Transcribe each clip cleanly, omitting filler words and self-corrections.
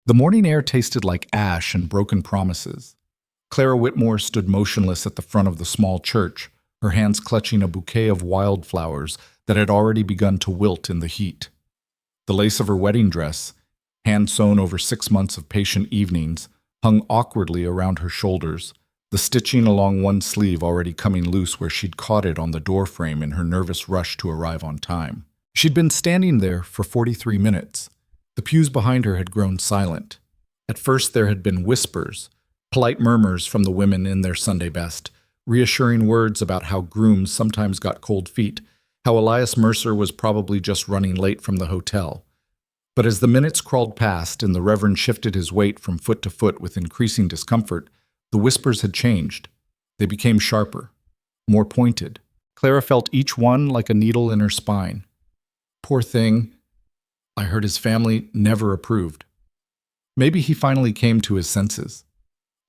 The morning air tasted like ash and broken promises. Clara Whitmore stood motionless at the front of the small church, her hands clutching a bouquet of wildflowers that had already begun to wilt in the heat. The lace of her wedding dress, hand-sewn over 6 months of patient evenings, hung awkwardly around her shoulders, the stitching along one sleeve already coming loose where she'd caught it on the doorframe in her nervous rush to arrive on time. She'd been standing there for 43 minutes. The pews behind her had grown silent. At first there had been whispers, polite murmurs from the women in their Sunday best, reassuring words about how grooms sometimes got cold feet, how Elias Mercer was probably just running late from the hotel. But as the minutes crawled past and the Reverend shifted his weight from foot to foot with increasing discomfort, the whispers had changed. They became sharper, more pointed. Clara felt each one like a needle in her spine. Poor thing. I heard his family never approved. Maybe he finally came to his senses.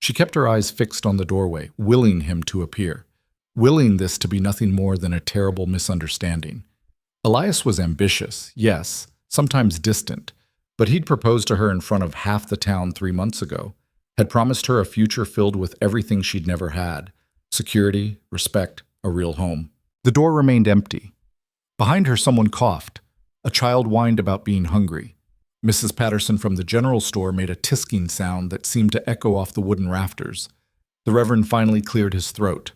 She kept her eyes fixed on the doorway, willing him to appear, willing this to be nothing more than a terrible misunderstanding. Elias was ambitious, yes, sometimes distant, but he'd proposed to her in front of half the town 3 months ago, had promised her a future filled with everything she'd never had: security, respect, a real home. The door remained empty. Behind her, someone coughed. A child whined about being hungry. Mrs. Patterson from the general store made a tisking sound that seemed to echo off the wooden rafters. The Reverend finally cleared his throat.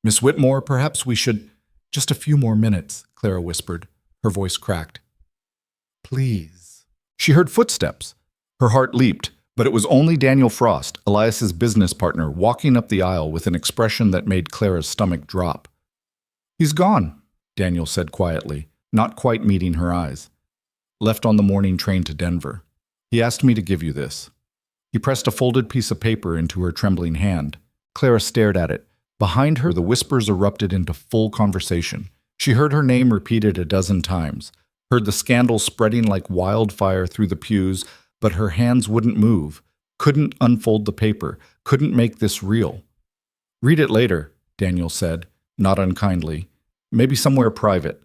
"Miss Whitmore, perhaps we should—" "Just a few more minutes," Clara whispered. Her voice cracked. "Please." She heard footsteps. Her heart leaped, but it was only Daniel Frost, Elias's business partner, walking up the aisle with an expression that made Clara's stomach drop. "He's gone," Daniel said quietly, not quite meeting her eyes. "Left on the morning train to Denver. He asked me to give you this." He pressed a folded piece of paper into her trembling hand. Clara stared at it. Behind her, the whispers erupted into full conversation. She heard her name repeated a dozen times, heard the scandal spreading like wildfire through the pews, but her hands wouldn't move, couldn't unfold the paper, couldn't make this real. "Read it later," Daniel said, not unkindly. "Maybe somewhere private."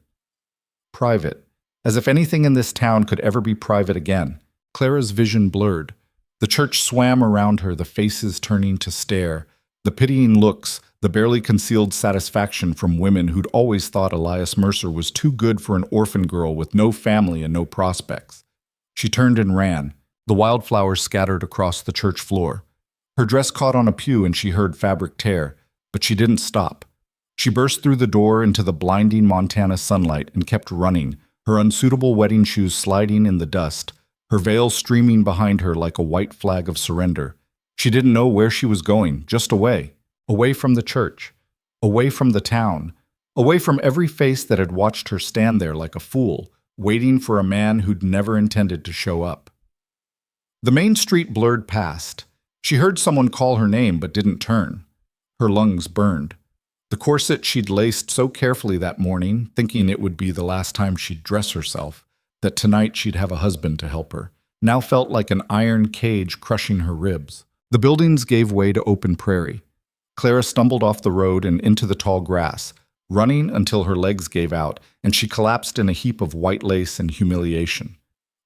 Private. As if anything in this town could ever be private again. Clara's vision blurred. The church swam around her, the faces turning to stare, the pitying looks, the barely concealed satisfaction from women who'd always thought Elias Mercer was too good for an orphan girl with no family and no prospects. She turned and ran. The wildflowers scattered across the church floor. Her dress caught on a pew and she heard fabric tear, but she didn't stop. She burst through the door into the blinding Montana sunlight and kept running, her unsuitable wedding shoes sliding in the dust, her veil streaming behind her like a white flag of surrender. She didn't know where she was going, just away. Away from the church. Away from the town. Away from every face that had watched her stand there like a fool, waiting for a man who'd never intended to show up. The main street blurred past. She heard someone call her name but didn't turn. Her lungs burned. The corset she'd laced so carefully that morning, thinking it would be the last time she'd dress herself, that tonight she'd have a husband to help her, now felt like an iron cage crushing her ribs. The buildings gave way to open prairie. Clara stumbled off the road and into the tall grass, running until her legs gave out, and she collapsed in a heap of white lace and humiliation.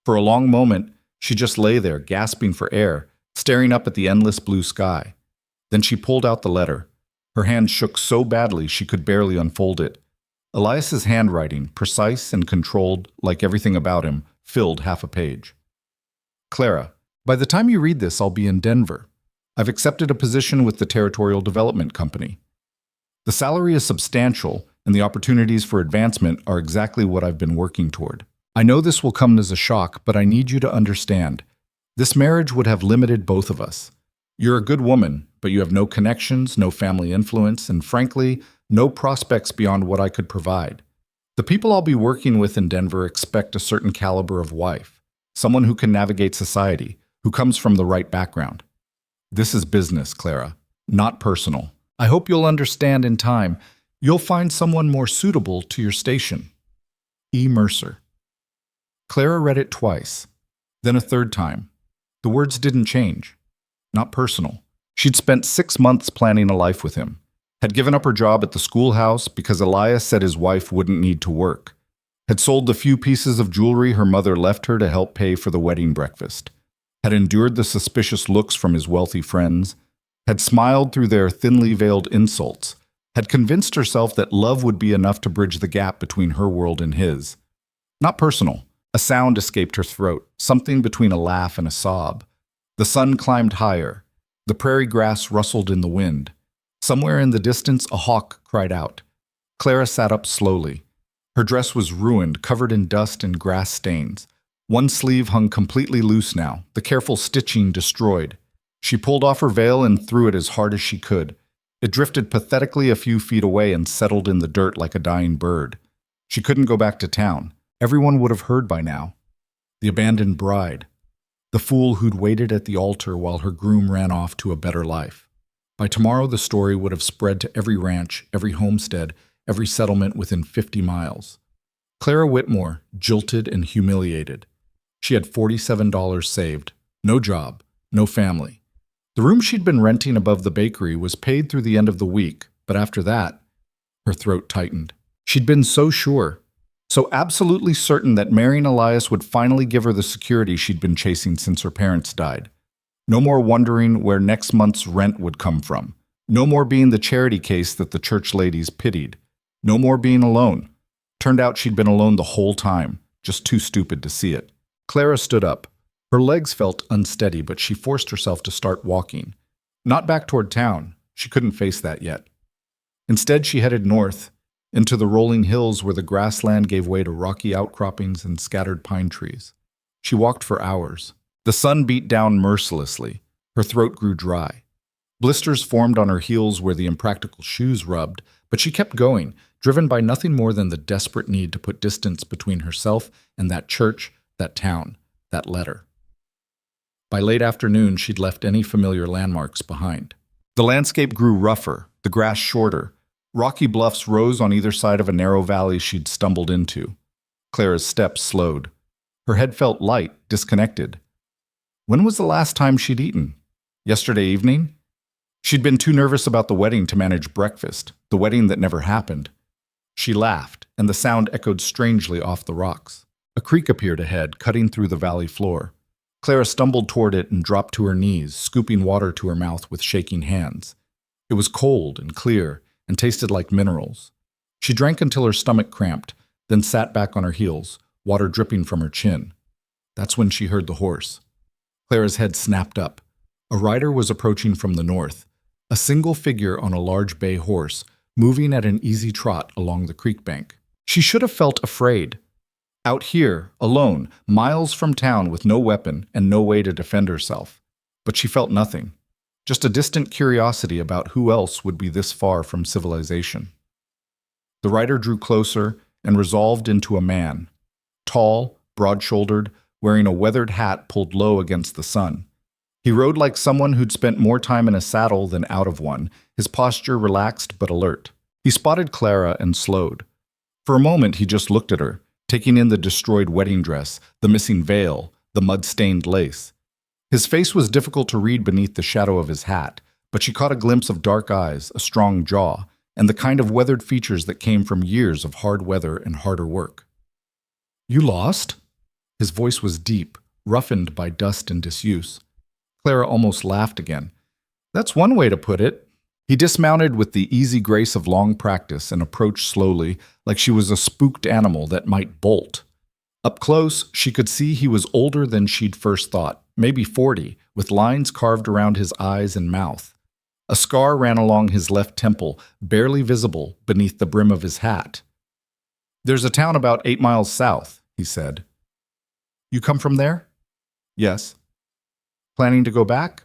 For a long moment, she just lay there, gasping for air, staring up at the endless blue sky. Then she pulled out the letter. Her hand shook so badly she could barely unfold it. Elias's handwriting, precise and controlled, like everything about him, filled half a page. "Clara, by the time you read this, I'll be in Denver. I've accepted a position with the Territorial Development Company. The salary is substantial, and the opportunities for advancement are exactly what I've been working toward. I know this will come as a shock, but I need you to understand. This marriage would have limited both of us. You're a good woman, but you have no connections, no family influence, and frankly, no prospects beyond what I could provide. The people I'll be working with in Denver expect a certain caliber of wife, someone who can navigate society, who comes from the right background. This is business, Clara, not personal. I hope you'll understand in time. You'll find someone more suitable to your station. E. Mercer." Clara read it twice, then a third time. The words didn't change. Not personal. She'd spent 6 months planning a life with him, had given up her job at the schoolhouse because Elias said his wife wouldn't need to work, had sold the few pieces of jewelry her mother left her to help pay for the wedding breakfast. had endured the suspicious looks from his wealthy friends, had smiled through their thinly veiled insults, had convinced herself that love would be enough to bridge the gap between her world and his. Not personal. A sound escaped her throat, something between a laugh and a sob. The sun climbed higher. The prairie grass rustled in the wind. Somewhere in the distance, a hawk cried out. Clara sat up slowly. Her dress was ruined, covered in dust and grass stains. One sleeve hung completely loose now, the careful stitching destroyed. She pulled off her veil and threw it as hard as she could. It drifted pathetically a few feet away and settled in the dirt like a dying bird. She couldn't go back to town. Everyone would have heard by now. The abandoned bride. The fool who'd waited at the altar while her groom ran off to a better life. By tomorrow, the story would have spread to every ranch, every homestead, every settlement within 50 miles. Clara Whitmore, jilted and humiliated. She had $47 saved. No job. No family. The room she'd been renting above the bakery was paid through the end of the week, but after that, her throat tightened. She'd been so sure, so absolutely certain that marrying Elias would finally give her the security she'd been chasing since her parents died. No more wondering where next month's rent would come from. No more being the charity case that the church ladies pitied. No more being alone. Turned out she'd been alone the whole time, just too stupid to see it. Clara stood up. Her legs felt unsteady, but she forced herself to start walking. Not back toward town. She couldn't face that yet. Instead, she headed north, into the rolling hills where the grassland gave way to rocky outcroppings and scattered pine trees. She walked for hours. The sun beat down mercilessly. Her throat grew dry. Blisters formed on her heels where the impractical shoes rubbed, but she kept going, driven by nothing more than the desperate need to put distance between herself and that church, that town, that letter. By late afternoon, she'd left any familiar landmarks behind. The landscape grew rougher, the grass shorter. Rocky bluffs rose on either side of a narrow valley she'd stumbled into. Clara's steps slowed. Her head felt light, disconnected. When was the last time she'd eaten? Yesterday evening? She'd been too nervous about the wedding to manage breakfast, the wedding that never happened. She laughed, and the sound echoed strangely off the rocks. A creek appeared ahead, cutting through the valley floor. Clara stumbled toward it and dropped to her knees, scooping water to her mouth with shaking hands. It was cold and clear, and tasted like minerals. She drank until her stomach cramped, then sat back on her heels, water dripping from her chin. That's when she heard the horse. Clara's head snapped up. A rider was approaching from the north, a single figure on a large bay horse, moving at an easy trot along the creek bank. She should have felt afraid. Out here, alone, miles from town with no weapon and no way to defend herself. But she felt nothing. Just a distant curiosity about who else would be this far from civilization. The rider drew closer and resolved into a man. Tall, broad-shouldered, wearing a weathered hat pulled low against the sun. He rode like someone who'd spent more time in a saddle than out of one, his posture relaxed but alert. He spotted Clara and slowed. For a moment he just looked at her, taking in the destroyed wedding dress, the missing veil, the mud-stained lace. His face was difficult to read beneath the shadow of his hat, but she caught a glimpse of dark eyes, a strong jaw, and the kind of weathered features that came from years of hard weather and harder work. "You lost?" His voice was deep, roughened by dust and disuse. Clara almost laughed again. "That's one way to put it." He dismounted with the easy grace of long practice and approached slowly, like she was a spooked animal that might bolt. Up close, she could see he was older than she'd first thought, maybe 40, with lines carved around his eyes and mouth. A scar ran along his left temple, barely visible beneath the brim of his hat. "There's a town about 8 miles south," he said. "You come from there?" "Yes." "Planning to go back?"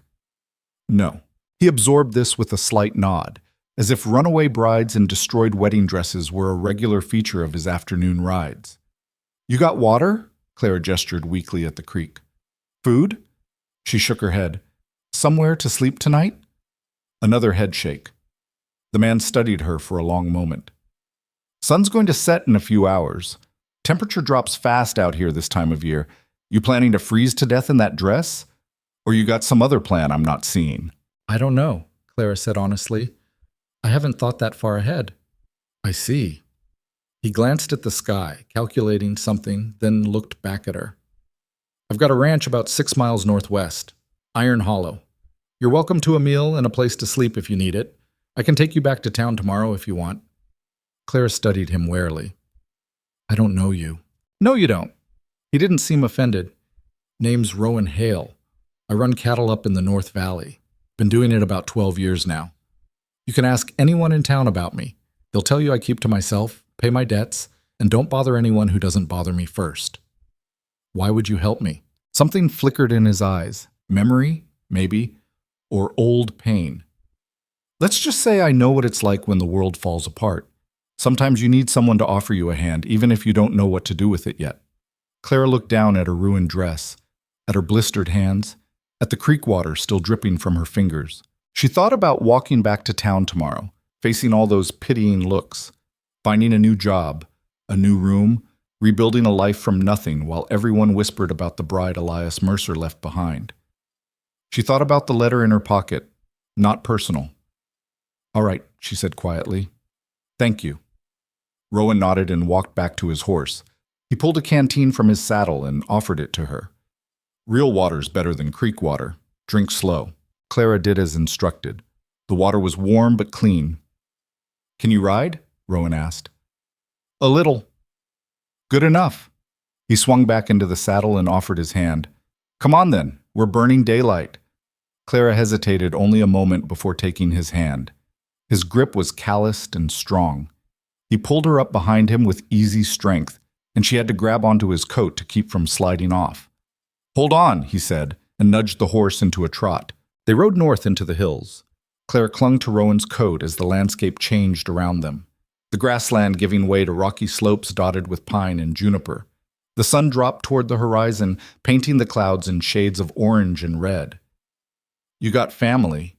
"No." He absorbed this with a slight nod, as if runaway brides and destroyed wedding dresses were a regular feature of his afternoon rides. "You got water?" Clara gestured weakly at the creek. "Food?" She shook her head. "Somewhere to sleep tonight?" Another headshake. The man studied her for a long moment. "Sun's going to set in a few hours. Temperature drops fast out here this time of year. You planning to freeze to death in that dress? Or you got some other plan I'm not seeing?" "I don't know," Clara said honestly. "I haven't thought that far ahead." "I see." He glanced at the sky, calculating something, then looked back at her. I've got a ranch about 6 miles northwest, Iron Hollow. You're welcome to a meal and a place to sleep if you need it. I can take you back to town tomorrow if you want. Clara studied him warily. I don't know you. No, you don't. He didn't seem offended. Name's Rowan Hale. I run cattle up in the North Valley. Been doing it about 12 years now. You can ask anyone in town about me. They'll tell you I keep to myself, pay my debts, and don't bother anyone who doesn't bother me first. Why would you help me? Something flickered in his eyes. Memory, maybe, or old pain. Let's just say I know what it's like when the world falls apart. Sometimes you need someone to offer you a hand, even if you don't know what to do with it yet. Clara looked down at her ruined dress, at her blistered hands, at the creek water still dripping from her fingers. She thought about walking back to town tomorrow, facing all those pitying looks, finding a new job, a new room, rebuilding a life from nothing while everyone whispered about the bride Elias Mercer left behind. She thought about the letter in her pocket, not personal. All right, she said quietly. Thank you. Rowan nodded and walked back to his horse. He pulled a canteen from his saddle and offered it to her. Real water's better than creek water. Drink slow. Clara did as instructed. The water was warm but clean. Can you ride? Rowan asked. A little. Good enough. He swung back into the saddle and offered his hand. Come on then, we're burning daylight. Clara hesitated only a moment before taking his hand. His grip was calloused and strong. He pulled her up behind him with easy strength, and she had to grab onto his coat to keep from sliding off. Hold on, he said, and nudged the horse into a trot. They rode north into the hills. Clara clung to Rowan's coat as the landscape changed around them, the grassland giving way to rocky slopes dotted with pine and juniper. The sun dropped toward the horizon, painting the clouds in shades of orange and red. You got family?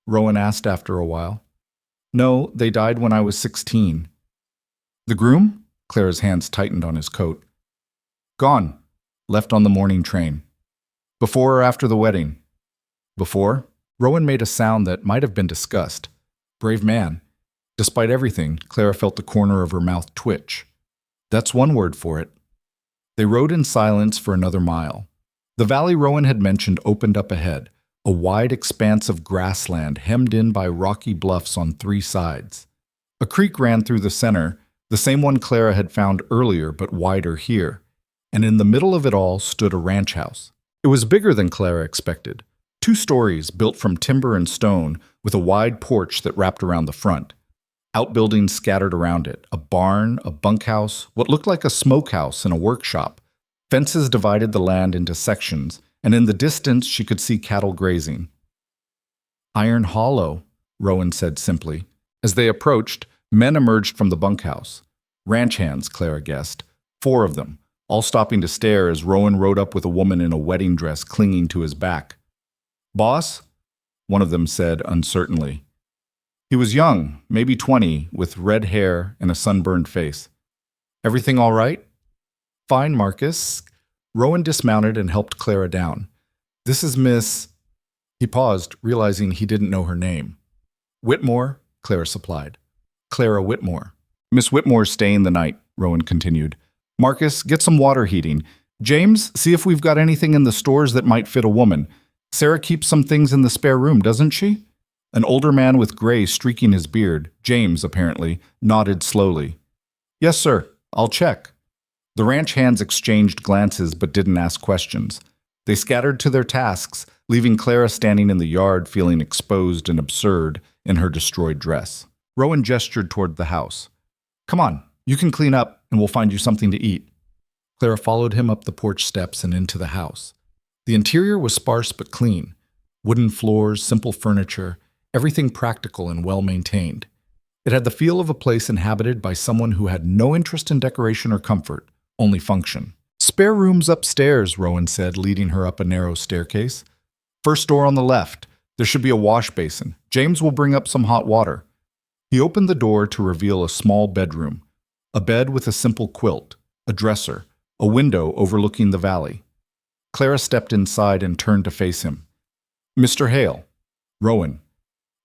Rowan asked after a while. No, they died when I was 16. The groom? Clara's hands tightened on his coat. Gone. Left on the morning train. Before or after the wedding? Before? Rowan made a sound that might have been disgust. Brave man. Despite everything, Clara felt the corner of her mouth twitch. That's one word for it. They rode in silence for another mile. The valley Rowan had mentioned opened up ahead, a wide expanse of grassland hemmed in by rocky bluffs on 3 sides. A creek ran through the center, the same one Clara had found earlier but wider here, and in the middle of it all stood a ranch house. It was bigger than Clara expected. 2 stories built from timber and stone with a wide porch that wrapped around the front. Outbuildings scattered around it, a barn, a bunkhouse, what looked like a smokehouse and a workshop. Fences divided the land into sections, and in the distance she could see cattle grazing. Iron Hollow, Rowan said simply. As they approached, men emerged from the bunkhouse. Ranch hands, Clara guessed. 4 of them, all stopping to stare as Rowan rode up with a woman in a wedding dress clinging to his back. Boss? One of them said uncertainly. He was young, maybe 20, with red hair and a sunburned face. Everything all right? Fine, Marcus. Rowan dismounted and helped Clara down. This is Miss... He paused, realizing he didn't know her name. Whitmore, Clara supplied. Clara Whitmore. Miss Whitmore's staying the night, Rowan continued. Marcus, get some water heating. James, see if we've got anything in the stores that might fit a woman. Sarah keeps some things in the spare room, doesn't she? An older man with gray streaking his beard, James apparently, nodded slowly. Yes, sir. I'll check. The ranch hands exchanged glances but didn't ask questions. They scattered to their tasks, leaving Clara standing in the yard feeling exposed and absurd in her destroyed dress. Rowan gestured toward the house. Come on, you can clean up and we'll find you something to eat. Clara followed him up the porch steps and into the house. The interior was sparse but clean. Wooden floors, simple furniture, everything practical and well-maintained. It had the feel of a place inhabited by someone who had no interest in decoration or comfort, only function. Spare rooms upstairs, Rowan said, leading her up a narrow staircase. First door on the left. There should be a wash basin. James will bring up some hot water. He opened the door to reveal a small bedroom, a bed with a simple quilt, a dresser, a window overlooking the valley. Clara stepped inside and turned to face him. Mr. Hale. Rowan.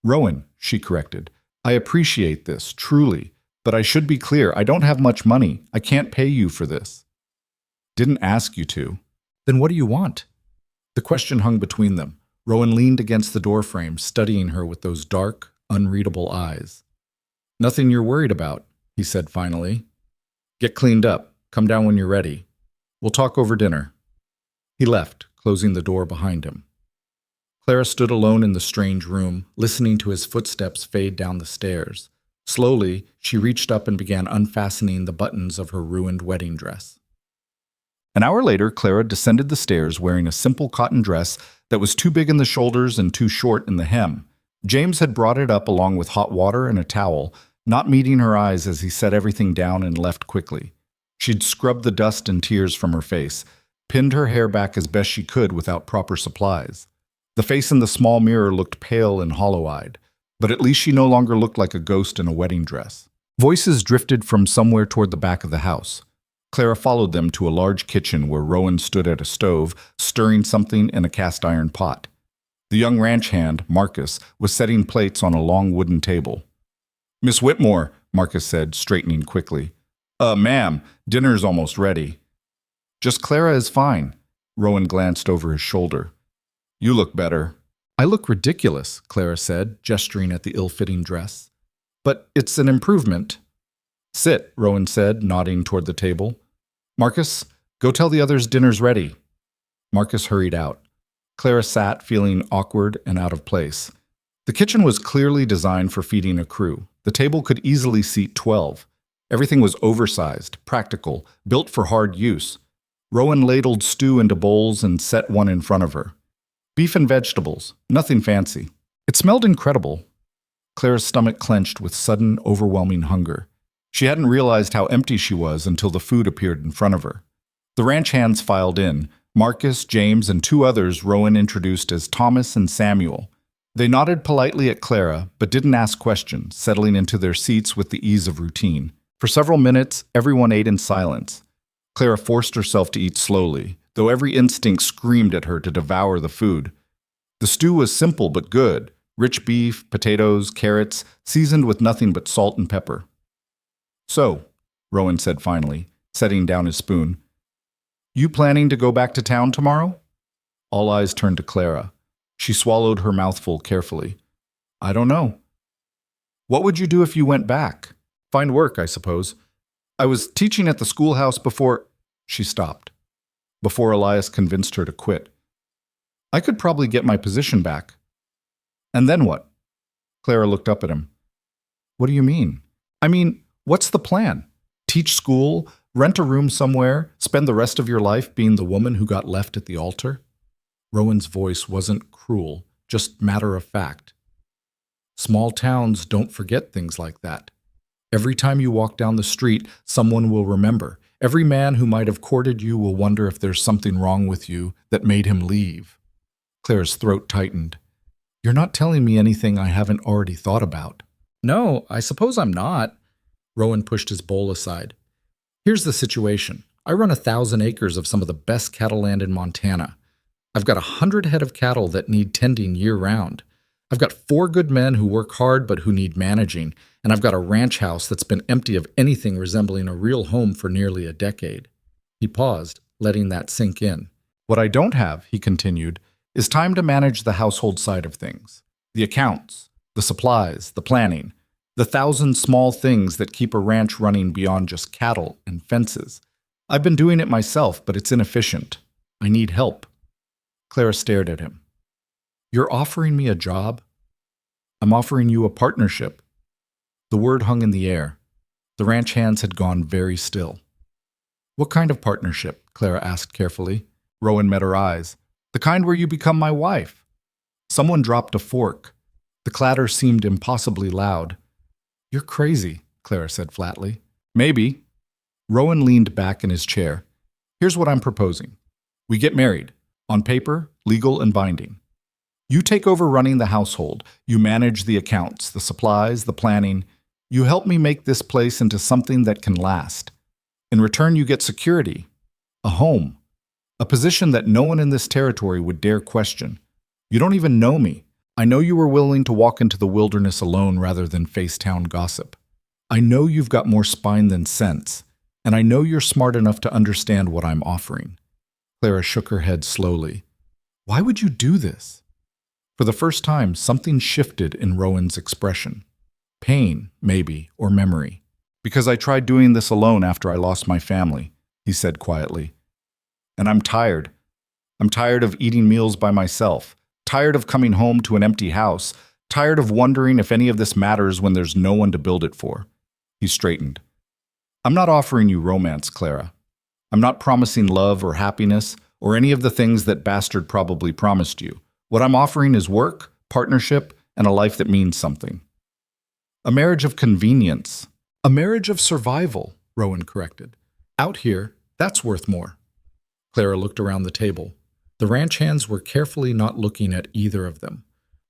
Rowan, she corrected. I appreciate this, truly, but I should be clear, I don't have much money. I can't pay you for this. Didn't ask you to. Then what do you want? The question hung between them. Rowan leaned against the doorframe, studying her with those dark, unreadable eyes. Nothing you're worried about, he said finally. Get cleaned up. Come down when you're ready. We'll talk over dinner. He left, closing the door behind him. Clara stood alone in the strange room, listening to his footsteps fade down the stairs. Slowly, she reached up and began unfastening the buttons of her ruined wedding dress. An hour later, Clara descended the stairs wearing a simple cotton dress that was too big in the shoulders and too short in the hem. James had brought it up along with hot water and a towel, not meeting her eyes as he set everything down and left quickly. She'd scrubbed the dust and tears from her face, pinned her hair back as best she could without proper supplies. The face in the small mirror looked pale and hollow-eyed, but at least she no longer looked like a ghost in a wedding dress. Voices drifted from somewhere toward the back of the house. Clara followed them to a large kitchen where Rowan stood at a stove, stirring something in a cast-iron pot. The young ranch hand, Marcus, was setting plates on a long wooden table. "Miss Whitmore," Marcus said, straightening quickly. Ma'am, dinner's almost ready." "Just Clara is fine." Rowan glanced over his shoulder. "You look better." "I look ridiculous," Clara said, gesturing at the ill-fitting dress. "But it's an improvement." "Sit," Rowan said, nodding toward the table. "Marcus, go tell the others dinner's ready." Marcus hurried out. Clara sat, feeling awkward and out of place. The kitchen was clearly designed for feeding a crew. The table could easily seat 12. Everything was oversized, practical, built for hard use. Rowan ladled stew into bowls and set one in front of her. Beef and vegetables, nothing fancy. It smelled incredible. Clara's stomach clenched with sudden, overwhelming hunger. She hadn't realized how empty she was until the food appeared in front of her. The ranch hands filed in. Marcus, James, and 2 others Rowan introduced as Thomas and Samuel. They nodded politely at Clara, but didn't ask questions, settling into their seats with the ease of routine. For several minutes, everyone ate in silence. Clara forced herself to eat slowly, though every instinct screamed at her to devour the food. The stew was simple but good: rich beef, potatoes, carrots, seasoned with nothing but salt and pepper. "So," Rowan said finally, setting down his spoon, "you planning to go back to town tomorrow?" All eyes turned to Clara. She swallowed her mouthful carefully. "I don't know." "What would you do if you went back?" "Find work, I suppose. I was teaching at the schoolhouse before—" She stopped, before Elias convinced her to quit. "I could probably get my position back." "And then what?" Clara looked up at him. "What do you mean?" "I mean, what's the plan? Teach school, rent a room somewhere, spend the rest of your life being the woman who got left at the altar?" Rowan's voice wasn't cruel, just matter of fact. "Small towns don't forget things like that. Every time you walk down the street, someone will remember. Every man who might have courted you will wonder if there's something wrong with you that made him leave." Clara's throat tightened. "You're not telling me anything I haven't already thought about." "No, I suppose I'm not." Rowan pushed his bowl aside. "Here's the situation. I run 1,000 acres of some of the best cattle land in Montana. I've got 100 head of cattle that need tending year-round. I've got 4 good men who work hard but who need managing, and I've got a ranch house that's been empty of anything resembling a real home for nearly a decade." He paused, letting that sink in. "What I don't have," he continued, "is time to manage the household side of things. The accounts, the supplies, the planning, the 1,000 small things that keep a ranch running beyond just cattle and fences. I've been doing it myself, but it's inefficient. I need help." Clara stared at him. "You're offering me a job?" "I'm offering you a partnership." The word hung in the air. The ranch hands had gone very still. "What kind of partnership?" Clara asked carefully. Rowan met her eyes. "The kind where you become my wife." Someone dropped a fork. The clatter seemed impossibly loud. "You're crazy," Clara said flatly. "Maybe." Rowan leaned back in his chair. "Here's what I'm proposing. We get married. On paper, legal and binding. You take over running the household. You manage the accounts, the supplies, the planning. You help me make this place into something that can last. In return, you get security, a home, a position that no one in this territory would dare question. You don't even know me. I know you were willing to walk into the wilderness alone rather than face town gossip. I know you've got more spine than sense, and I know you're smart enough to understand what I'm offering. Clara shook her head slowly. Why would you do this? For the first time, something shifted in Rowan's expression. Pain, maybe, or memory. Because I tried doing this alone after I lost my family, he said quietly. And I'm tired. I'm tired of eating meals by myself, tired of coming home to an empty house, tired of wondering if any of this matters when there's no one to build it for. He straightened. I'm not offering you romance, Clara. I'm not promising love or happiness or any of the things that Bastard probably promised you. What I'm offering is work, partnership, and a life that means something. A marriage of convenience. A marriage of survival, Rowan corrected. Out here, that's worth more. Clara looked around the table. The ranch hands were carefully not looking at either of them.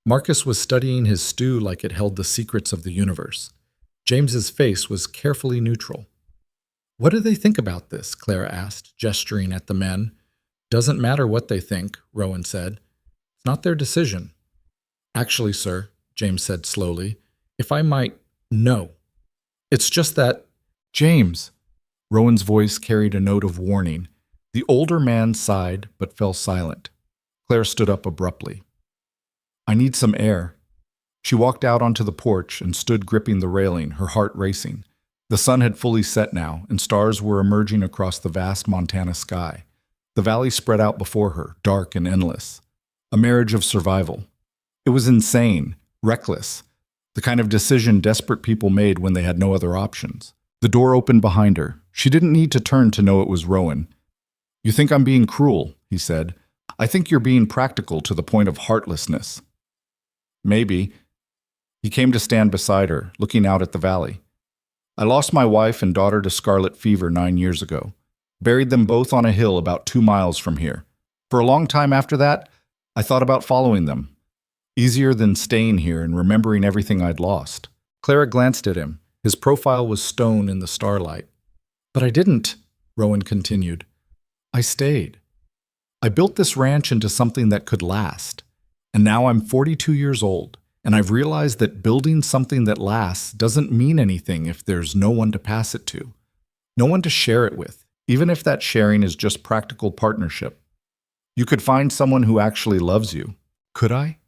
Marcus was studying his stew like it held the secrets of the universe. James's face was carefully neutral. What do they think about this? Clara asked, gesturing at the men. Doesn't matter what they think, Rowan said. It's not their decision. Actually, sir, James said slowly, if I might, no. It's just that, James. Rowan's voice carried a note of warning. The older man sighed but fell silent. Claire stood up abruptly. I need some air. She walked out onto the porch and stood gripping the railing, her heart racing. The sun had fully set now, and stars were emerging across the vast Montana sky. The valley spread out before her, dark and endless. A marriage of survival. It was insane, reckless, the kind of decision desperate people made when they had no other options. The door opened behind her. She didn't need to turn to know it was Rowan. You think I'm being cruel, he said. I think you're being practical to the point of heartlessness. Maybe. He came to stand beside her, looking out at the valley. I lost my wife and daughter to scarlet fever 9 years ago. Buried them both on a hill about 2 miles from here. For a long time after that, I thought about following them. Easier than staying here and remembering everything I'd lost. Clara glanced at him. His profile was stone in the starlight. But I didn't, Rowan continued. I stayed. I built this ranch into something that could last. And now I'm 42 years old, and I've realized that building something that lasts doesn't mean anything if there's no one to pass it to. No one to share it with, even if that sharing is just practical partnership. You could find someone who actually loves you. Could I?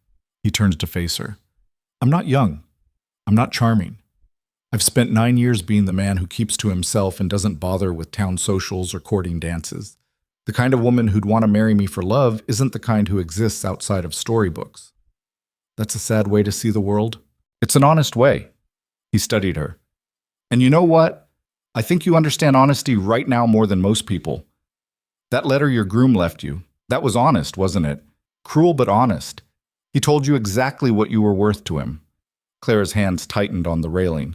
He turned to face her. I'm not young. I'm not charming. I've spent 9 years being the man who keeps to himself and doesn't bother with town socials or courting dances. The kind of woman who'd want to marry me for love isn't the kind who exists outside of storybooks. That's a sad way to see the world. It's an honest way. He studied her. And you know what? I think you understand honesty right now more than most people. That letter your groom left you, that was honest, wasn't it? Cruel but honest. He told you exactly what you were worth to him. Clara's hands tightened on the railing.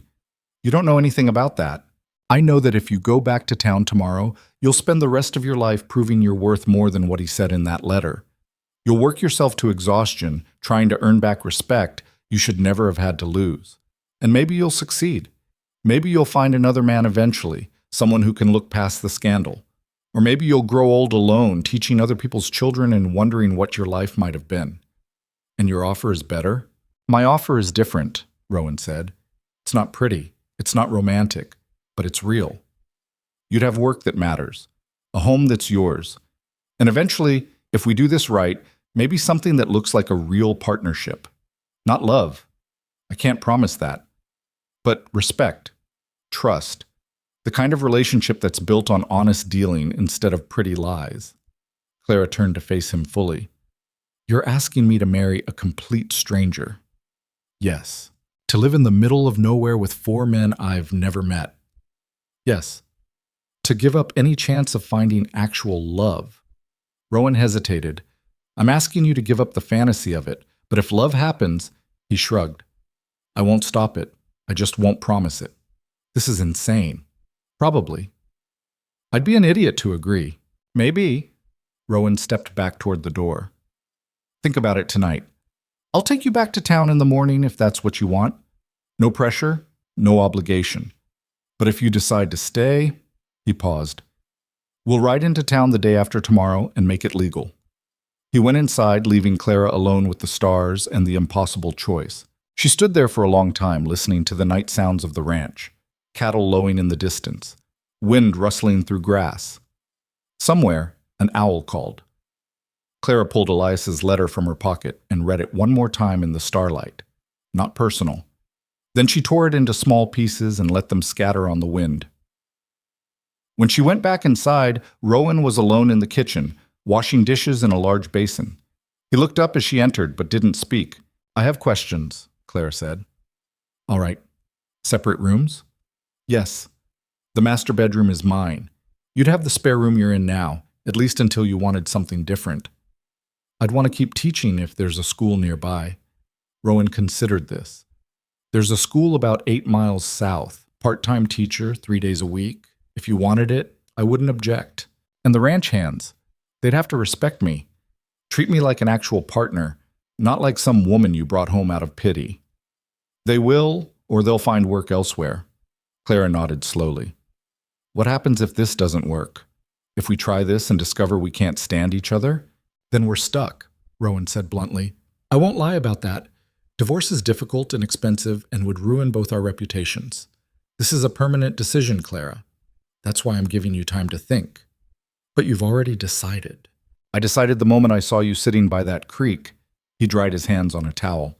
You don't know anything about that. I know that if you go back to town tomorrow, you'll spend the rest of your life proving you're worth more than what he said in that letter. You'll work yourself to exhaustion, trying to earn back respect you should never have had to lose. And maybe you'll succeed. Maybe you'll find another man eventually, someone who can look past the scandal. Or maybe you'll grow old alone, teaching other people's children and wondering what your life might have been. And your offer is better? My offer is different, Rowan said. It's not pretty. It's not romantic. But it's real. You'd have work that matters, a home that's yours. And eventually, if we do this right, maybe something that looks like a real partnership. Not love. I can't promise that. But respect, trust, the kind of relationship that's built on honest dealing instead of pretty lies. Clara turned to face him fully. You're asking me to marry a complete stranger. Yes. To live in the middle of nowhere with 4 men I've never met. Yes. To give up any chance of finding actual love. Rowan hesitated. I'm asking you to give up the fantasy of it, but if love happens, he shrugged. I won't stop it. I just won't promise it. This is insane. Probably. I'd be an idiot to agree. Maybe. Rowan stepped back toward the door. Think about it tonight. I'll take you back to town in the morning if that's what you want. No pressure, no obligation. But if you decide to stay, he paused. We'll ride into town the day after tomorrow and make it legal. He went inside, leaving Clara alone with the stars and the impossible choice. She stood there for a long time, listening to the night sounds of the ranch, cattle lowing in the distance, wind rustling through grass. Somewhere, An owl called. Clara pulled Elias's letter from her pocket and read it one more time in the starlight. Not personal. Then she tore it into small pieces and let them scatter on the wind. When she went back inside, Rowan was alone in the kitchen, washing dishes in a large basin. He looked up as she entered, but didn't speak. "I have questions," Clara said. "All right. Separate rooms?" "Yes. The master bedroom is mine. You'd have the spare room you're in now, at least until you wanted something different. I'd want to keep teaching if there's a school nearby." Rowan considered this. "There's a school about 8 miles south. Part-time teacher, 3 days a week. If you wanted it, I wouldn't object. And the ranch hands. They'd have to respect me. Treat me like an actual partner, not like some woman you brought home out of pity. They will, or they'll find work elsewhere." Clara nodded slowly. "What happens if this doesn't work? If we try this and discover we can't stand each other? Then we're stuck," Rowan said bluntly. "I won't lie about that. Divorce is difficult and expensive and would ruin both our reputations. This is a permanent decision, Clara. That's why I'm giving you time to think." "But you've already decided." "I decided the moment I saw you sitting by that creek." He dried his hands on a towel.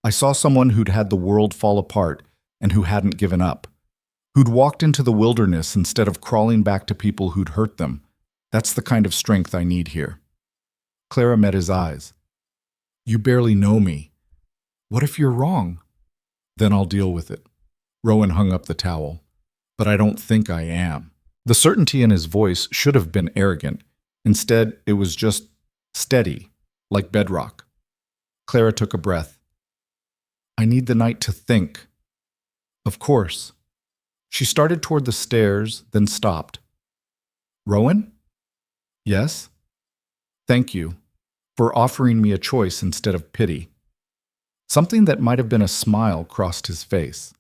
"I saw someone who'd had the world fall apart and who hadn't given up. Who'd walked into the wilderness instead of crawling back to people who'd hurt them. That's the kind of strength I need here." Clara met his eyes. "You barely know me. What if you're wrong?" "Then I'll deal with it." Rowan hung up the towel. "But I don't think I am." The certainty in his voice should have been arrogant. Instead, it was just steady, like bedrock. Clara took a breath. "I need the night to think." "Of course." She started toward the stairs, then stopped. "Rowan?" "Yes?" "Thank you for offering me a choice instead of pity." Something that might have been a smile crossed his face.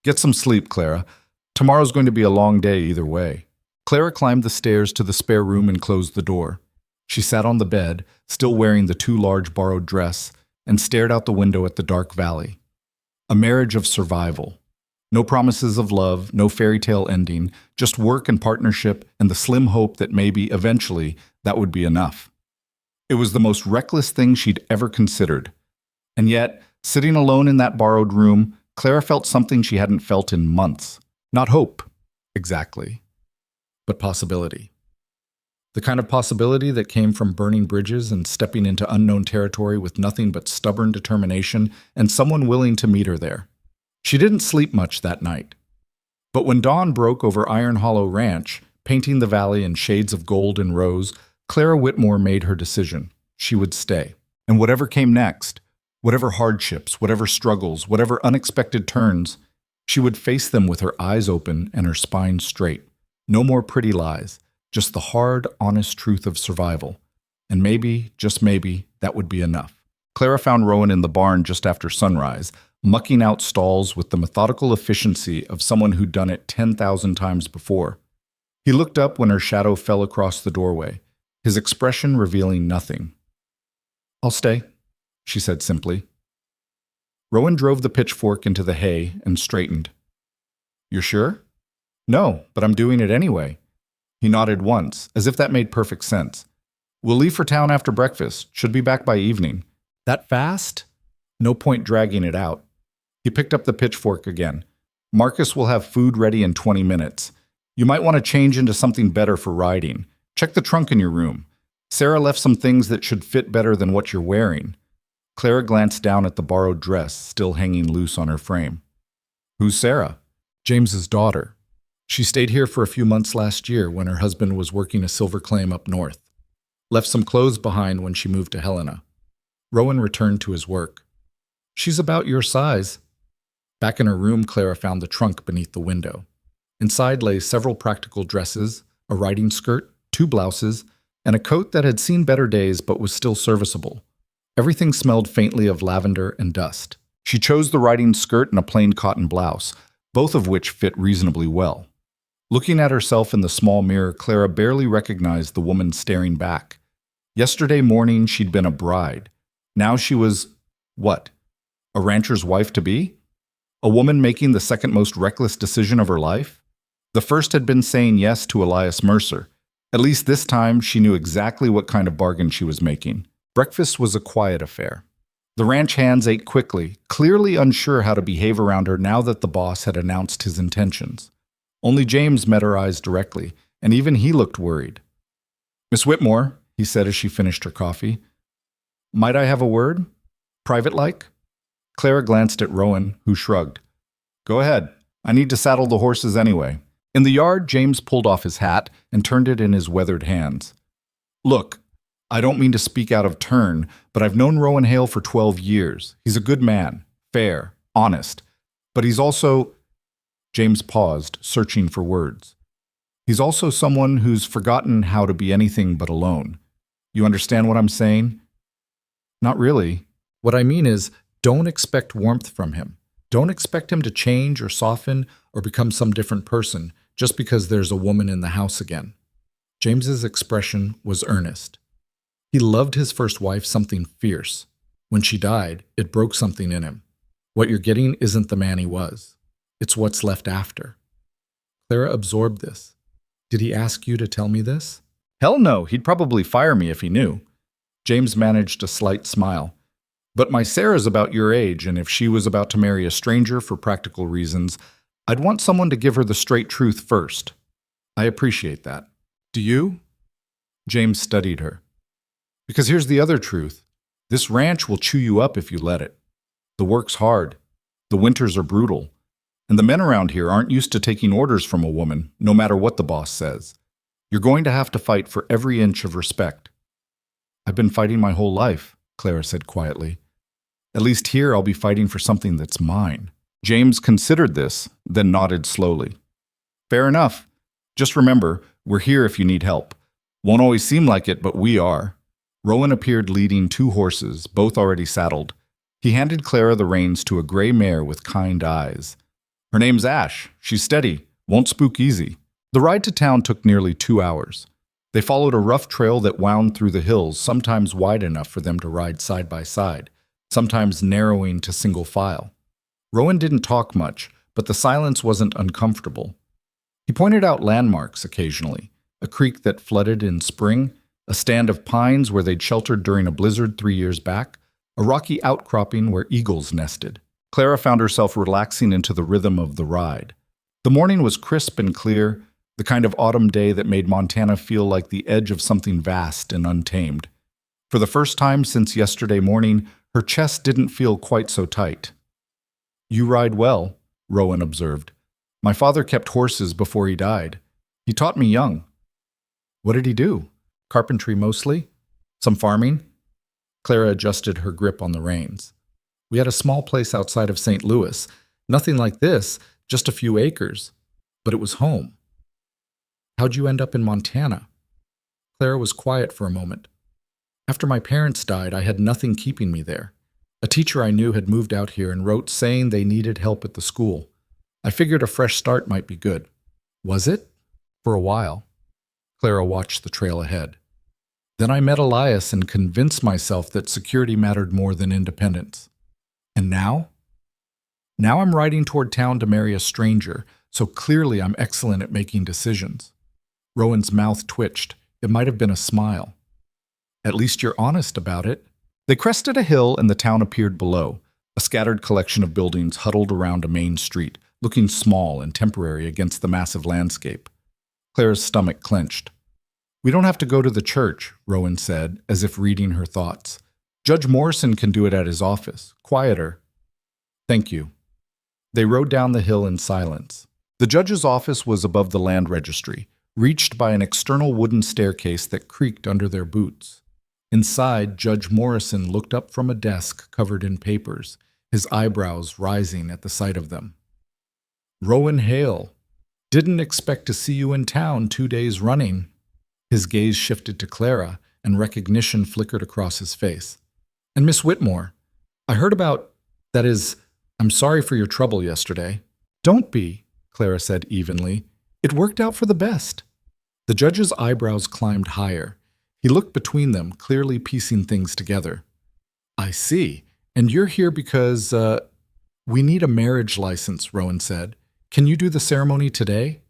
"Get some sleep, Clara. Tomorrow's going to be a long day either way." Clara climbed the stairs to the spare room and closed the door. She sat on the bed, still wearing the too large borrowed dress, and stared out the window at the dark valley. A marriage of survival. No promises of love, no fairy tale ending, just work and partnership and the slim hope that maybe, eventually, that would be enough. It was the most reckless thing she'd ever considered. And yet, sitting alone in that borrowed room, Clara felt something she hadn't felt in months. Not hope, exactly, but possibility. The kind of possibility that came from burning bridges and stepping into unknown territory with nothing but stubborn determination and someone willing to meet her there. She didn't sleep much that night. But when dawn broke over Iron Hollow Ranch, painting the valley in shades of gold and rose, Clara Whitmore made her decision. She would stay. And whatever came next, whatever hardships, whatever struggles, whatever unexpected turns, she would face them with her eyes open and her spine straight. No more pretty lies, just the hard, honest truth of survival. And maybe, just maybe, that would be enough. Clara found Rowan in the barn just after sunrise, mucking out stalls with the methodical efficiency of someone who'd done it 10,000 times before. He looked up when her shadow fell across the doorway, his expression revealing nothing. "I'll stay," she said simply. Rowan drove the pitchfork into the hay and straightened. "You're sure?" "No, but I'm doing it anyway." He nodded once, as if that made perfect sense. "We'll leave for town after breakfast. Should be back by evening." "That fast?" No point dragging it out. He picked up the pitchfork again. "Marcus will have food ready in 20 minutes. You might want to change into something better for riding. Check the trunk in your room. Sarah left some things that should fit better than what you're wearing." Clara glanced down at the borrowed dress, still hanging loose on her frame. "Who's Sarah?" "James's daughter. She stayed here for a few months last year when her husband was working a silver claim up north. Left some clothes behind when she moved to Helena." Rowan returned to his work. "She's about your size." Back in her room, Clara found the trunk beneath the window. Inside lay several practical dresses, a riding skirt, 2 blouses, and a coat that had seen better days but was still serviceable. Everything smelled faintly of lavender and dust. She chose the riding skirt and a plain cotton blouse, both of which fit reasonably well. Looking at herself in the small mirror, Clara barely recognized the woman staring back. Yesterday morning, she'd been a bride. Now she was, what? A rancher's wife-to-be? A woman making the second most reckless decision of her life? The first had been saying yes to Elias Mercer, At least this time, she knew exactly what kind of bargain she was making. Breakfast was a quiet affair. The ranch hands ate quickly, clearly unsure how to behave around her now that the boss had announced his intentions. Only James met her eyes directly, and even he looked worried. "Miss Whitmore," he said as she finished her coffee, "might I have a word? Private-like?" Clara glanced at Rowan, who shrugged. "Go ahead. I need to saddle the horses anyway." In the yard, James pulled off his hat and turned it in his weathered hands. "Look, I don't mean to speak out of turn, but I've known Rowan Hale for 12 years. He's a good man, fair, honest. But he's also—" James paused, searching for words. "He's also someone who's forgotten how to be anything but alone. You understand what I'm saying?" "Not really. What I mean is, don't expect warmth from him. Don't expect him to change or soften or become some different person just because there's a woman in the house again." James's expression was earnest. He loved his first wife something fierce. When she died, it broke something in him. What you're getting isn't the man he was. It's what's left after. Clara absorbed this. "Did he ask you to tell me this?" "Hell no, he'd probably fire me if he knew." James managed a slight smile. "But my Sarah's about your age, and if she was about to marry a stranger for practical reasons, I'd want someone to give her the straight truth first. I appreciate that. Do you?" James studied her. "Because here's the other truth. This ranch will chew you up if you let it. The work's hard. The winters are brutal. And the men around here aren't used to taking orders from a woman, no matter what the boss says. You're going to have to fight for every inch of respect." "I've been fighting my whole life," Clara said quietly. "At least here I'll be fighting for something that's mine." James considered this, then nodded slowly. "Fair enough. Just remember, we're here if you need help. Won't always seem like it, but we are." Rowan appeared leading 2 horses, both already saddled. He handed Clara the reins to a gray mare with kind eyes. "Her name's Ash. She's steady. Won't spook easy." The ride to town took nearly 2 hours. They followed a rough trail that wound through the hills, sometimes wide enough for them to ride side by side, sometimes narrowing to single file. Rowan didn't talk much, but the silence wasn't uncomfortable. He pointed out landmarks occasionally, a creek that flooded in spring, a stand of pines where they'd sheltered during a blizzard 3 years back, a rocky outcropping where eagles nested. Clara found herself relaxing into the rhythm of the ride. The morning was crisp and clear, the kind of autumn day that made Montana feel like the edge of something vast and untamed. For the first time since yesterday morning, her chest didn't feel quite so tight. "You ride well," Rowan observed. "My father kept horses before he died. He taught me young." "What did he do? Carpentry mostly? Some farming?" Clara adjusted her grip on the reins. "We had a small place outside of St. Louis. Nothing like this, just a few acres. But it was home." "How'd you end up in Montana?" Clara was quiet for a moment. "After my parents died, I had nothing keeping me there. A teacher I knew had moved out here and wrote saying they needed help at the school. I figured a fresh start might be good." "Was it?" "For a while." Clara watched the trail ahead. "Then I met Elias and convinced myself that security mattered more than independence. And now? Now I'm riding toward town to marry a stranger, so clearly I'm excellent at making decisions." Rowan's mouth twitched. It might have been a smile. "At least you're honest about it." They crested a hill and the town appeared below, a scattered collection of buildings huddled around a main street, looking small and temporary against the massive landscape. Clara's stomach clenched. "We don't have to go to the church," Rowan said, as if reading her thoughts. "Judge Morrison can do it at his office. Quieter." "Thank you." They rode down the hill in silence. The judge's office was above the land registry, reached by an external wooden staircase that creaked under their boots. Inside, Judge Morrison looked up from a desk covered in papers, his eyebrows rising at the sight of them. "Rowan Hale. Didn't expect to see you in town 2 days running." His gaze shifted to Clara, and recognition flickered across his face. "And Miss Whitmore. I heard about, that is, I'm sorry for your trouble yesterday." "Don't be," Clara said evenly. "It worked out for the best." The judge's eyebrows climbed higher. He looked between them, clearly piecing things together. "I see. And you're here because, we need a marriage license," Rowan said. "Can you do the ceremony today?"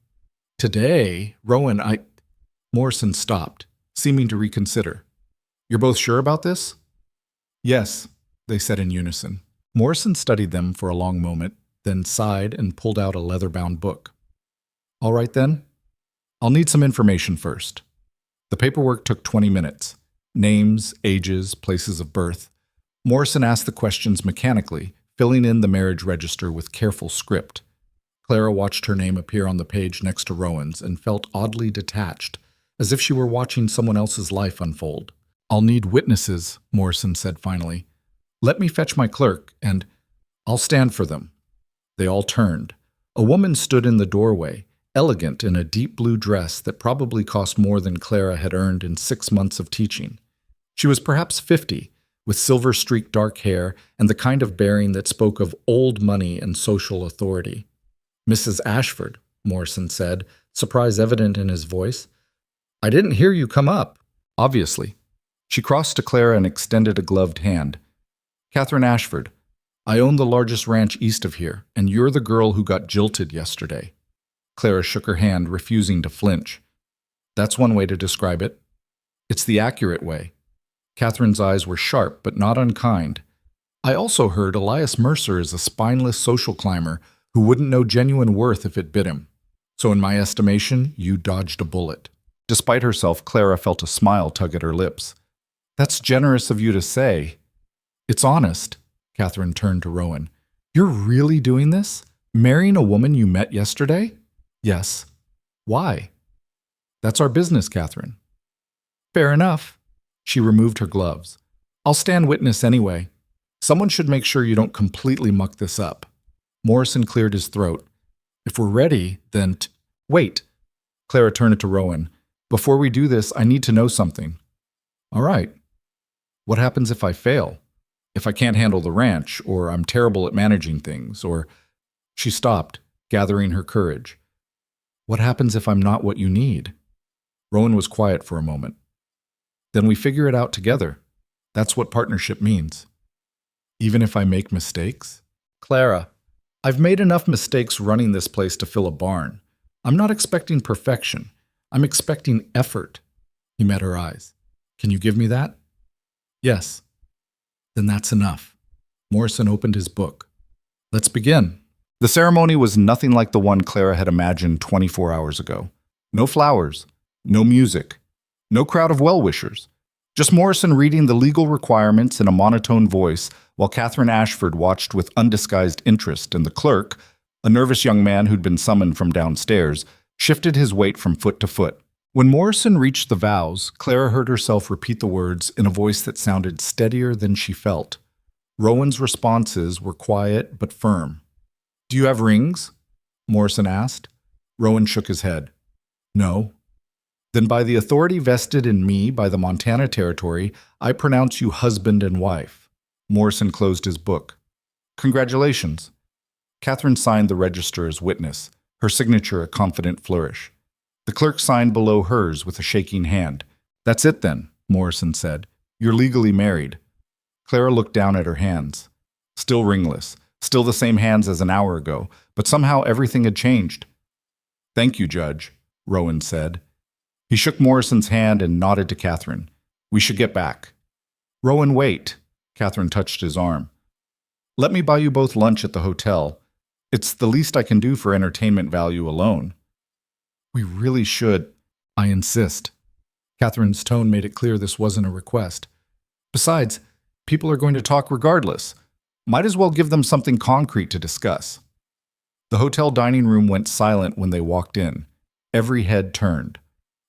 "Today? Rowan, Morrison stopped, seeming to reconsider. You're both sure about this? Yes, they said in unison. Morrison studied them for a long moment, then sighed and pulled out a leather-bound book. All right then. I'll need some information first. The paperwork took 20 minutes. Names, ages, places of birth. Morrison asked the questions mechanically, filling in the marriage register with careful script. Clara watched her name appear on the page next to Rowan's and felt oddly detached, as if she were watching someone else's life unfold. I'll need witnesses, Morrison said finally. Let me fetch my clerk, and I'll stand for them. They all turned. A woman stood in the doorway, elegant in a deep blue dress that probably cost more than Clara had earned in 6 months of teaching. She was perhaps 50, with silver-streaked dark hair and the kind of bearing that spoke of old money and social authority. Mrs. Ashford, Morrison said, surprise evident in his voice. I didn't hear you come up. Obviously. She crossed to Clara and extended a gloved hand. Catherine Ashford, I own the largest ranch east of here, and you're the girl who got jilted yesterday. Clara shook her hand, refusing to flinch. That's one way to describe it. It's the accurate way. Catherine's eyes were sharp, but not unkind. I also heard Elias Mercer is a spineless social climber who wouldn't know genuine worth if it bit him. So in my estimation, you dodged a bullet. Despite herself, Clara felt a smile tug at her lips. That's generous of you to say. It's honest. Catherine turned to Rowan. You're really doing this? Marrying a woman you met yesterday? Yes. Why? That's our business, Catherine. Fair enough. She removed her gloves. I'll stand witness anyway. Someone should make sure you don't completely muck this up. Morrison cleared his throat. If we're ready, then wait. Clara turned it to Rowan. Before we do this, I need to know something. All right. What happens if I fail? If I can't handle the ranch, or I'm terrible at managing things, or... She stopped, gathering her courage. What happens if I'm not what you need? Rowan was quiet for a moment. Then we figure it out together. That's what partnership means. Even if I make mistakes? Clara, I've made enough mistakes running this place to fill a barn. I'm not expecting perfection. I'm expecting effort. He met her eyes. Can you give me that? Yes. Then that's enough. Morrison opened his book. Let's begin. The ceremony was nothing like the one Clara had imagined 24 hours ago. No flowers, no music, no crowd of well-wishers. Just Morrison reading the legal requirements in a monotone voice while Catherine Ashford watched with undisguised interest, and the clerk, a nervous young man who'd been summoned from downstairs, shifted his weight from foot to foot. When Morrison reached the vows, Clara heard herself repeat the words in a voice that sounded steadier than she felt. Rowan's responses were quiet but firm. Do you have rings? Morrison asked. Rowan shook his head. No. Then by the authority vested in me by the Montana Territory, I pronounce you husband and wife. Morrison closed his book. Congratulations. Catherine signed the register as witness, her signature a confident flourish. The clerk signed below hers with a shaking hand. That's it then, Morrison said. You're legally married. Clara looked down at her hands. Still ringless, still the same hands as an hour ago, but somehow everything had changed. Thank you, Judge, Rowan said. He shook Morrison's hand and nodded to Catherine. We should get back. Rowan, wait. Catherine touched his arm. Let me buy you both lunch at the hotel. It's the least I can do for entertainment value alone. We really should. I insist. Catherine's tone made it clear this wasn't a request. Besides, people are going to talk regardless. Might as well give them something concrete to discuss. The hotel dining room went silent when they walked in. Every head turned.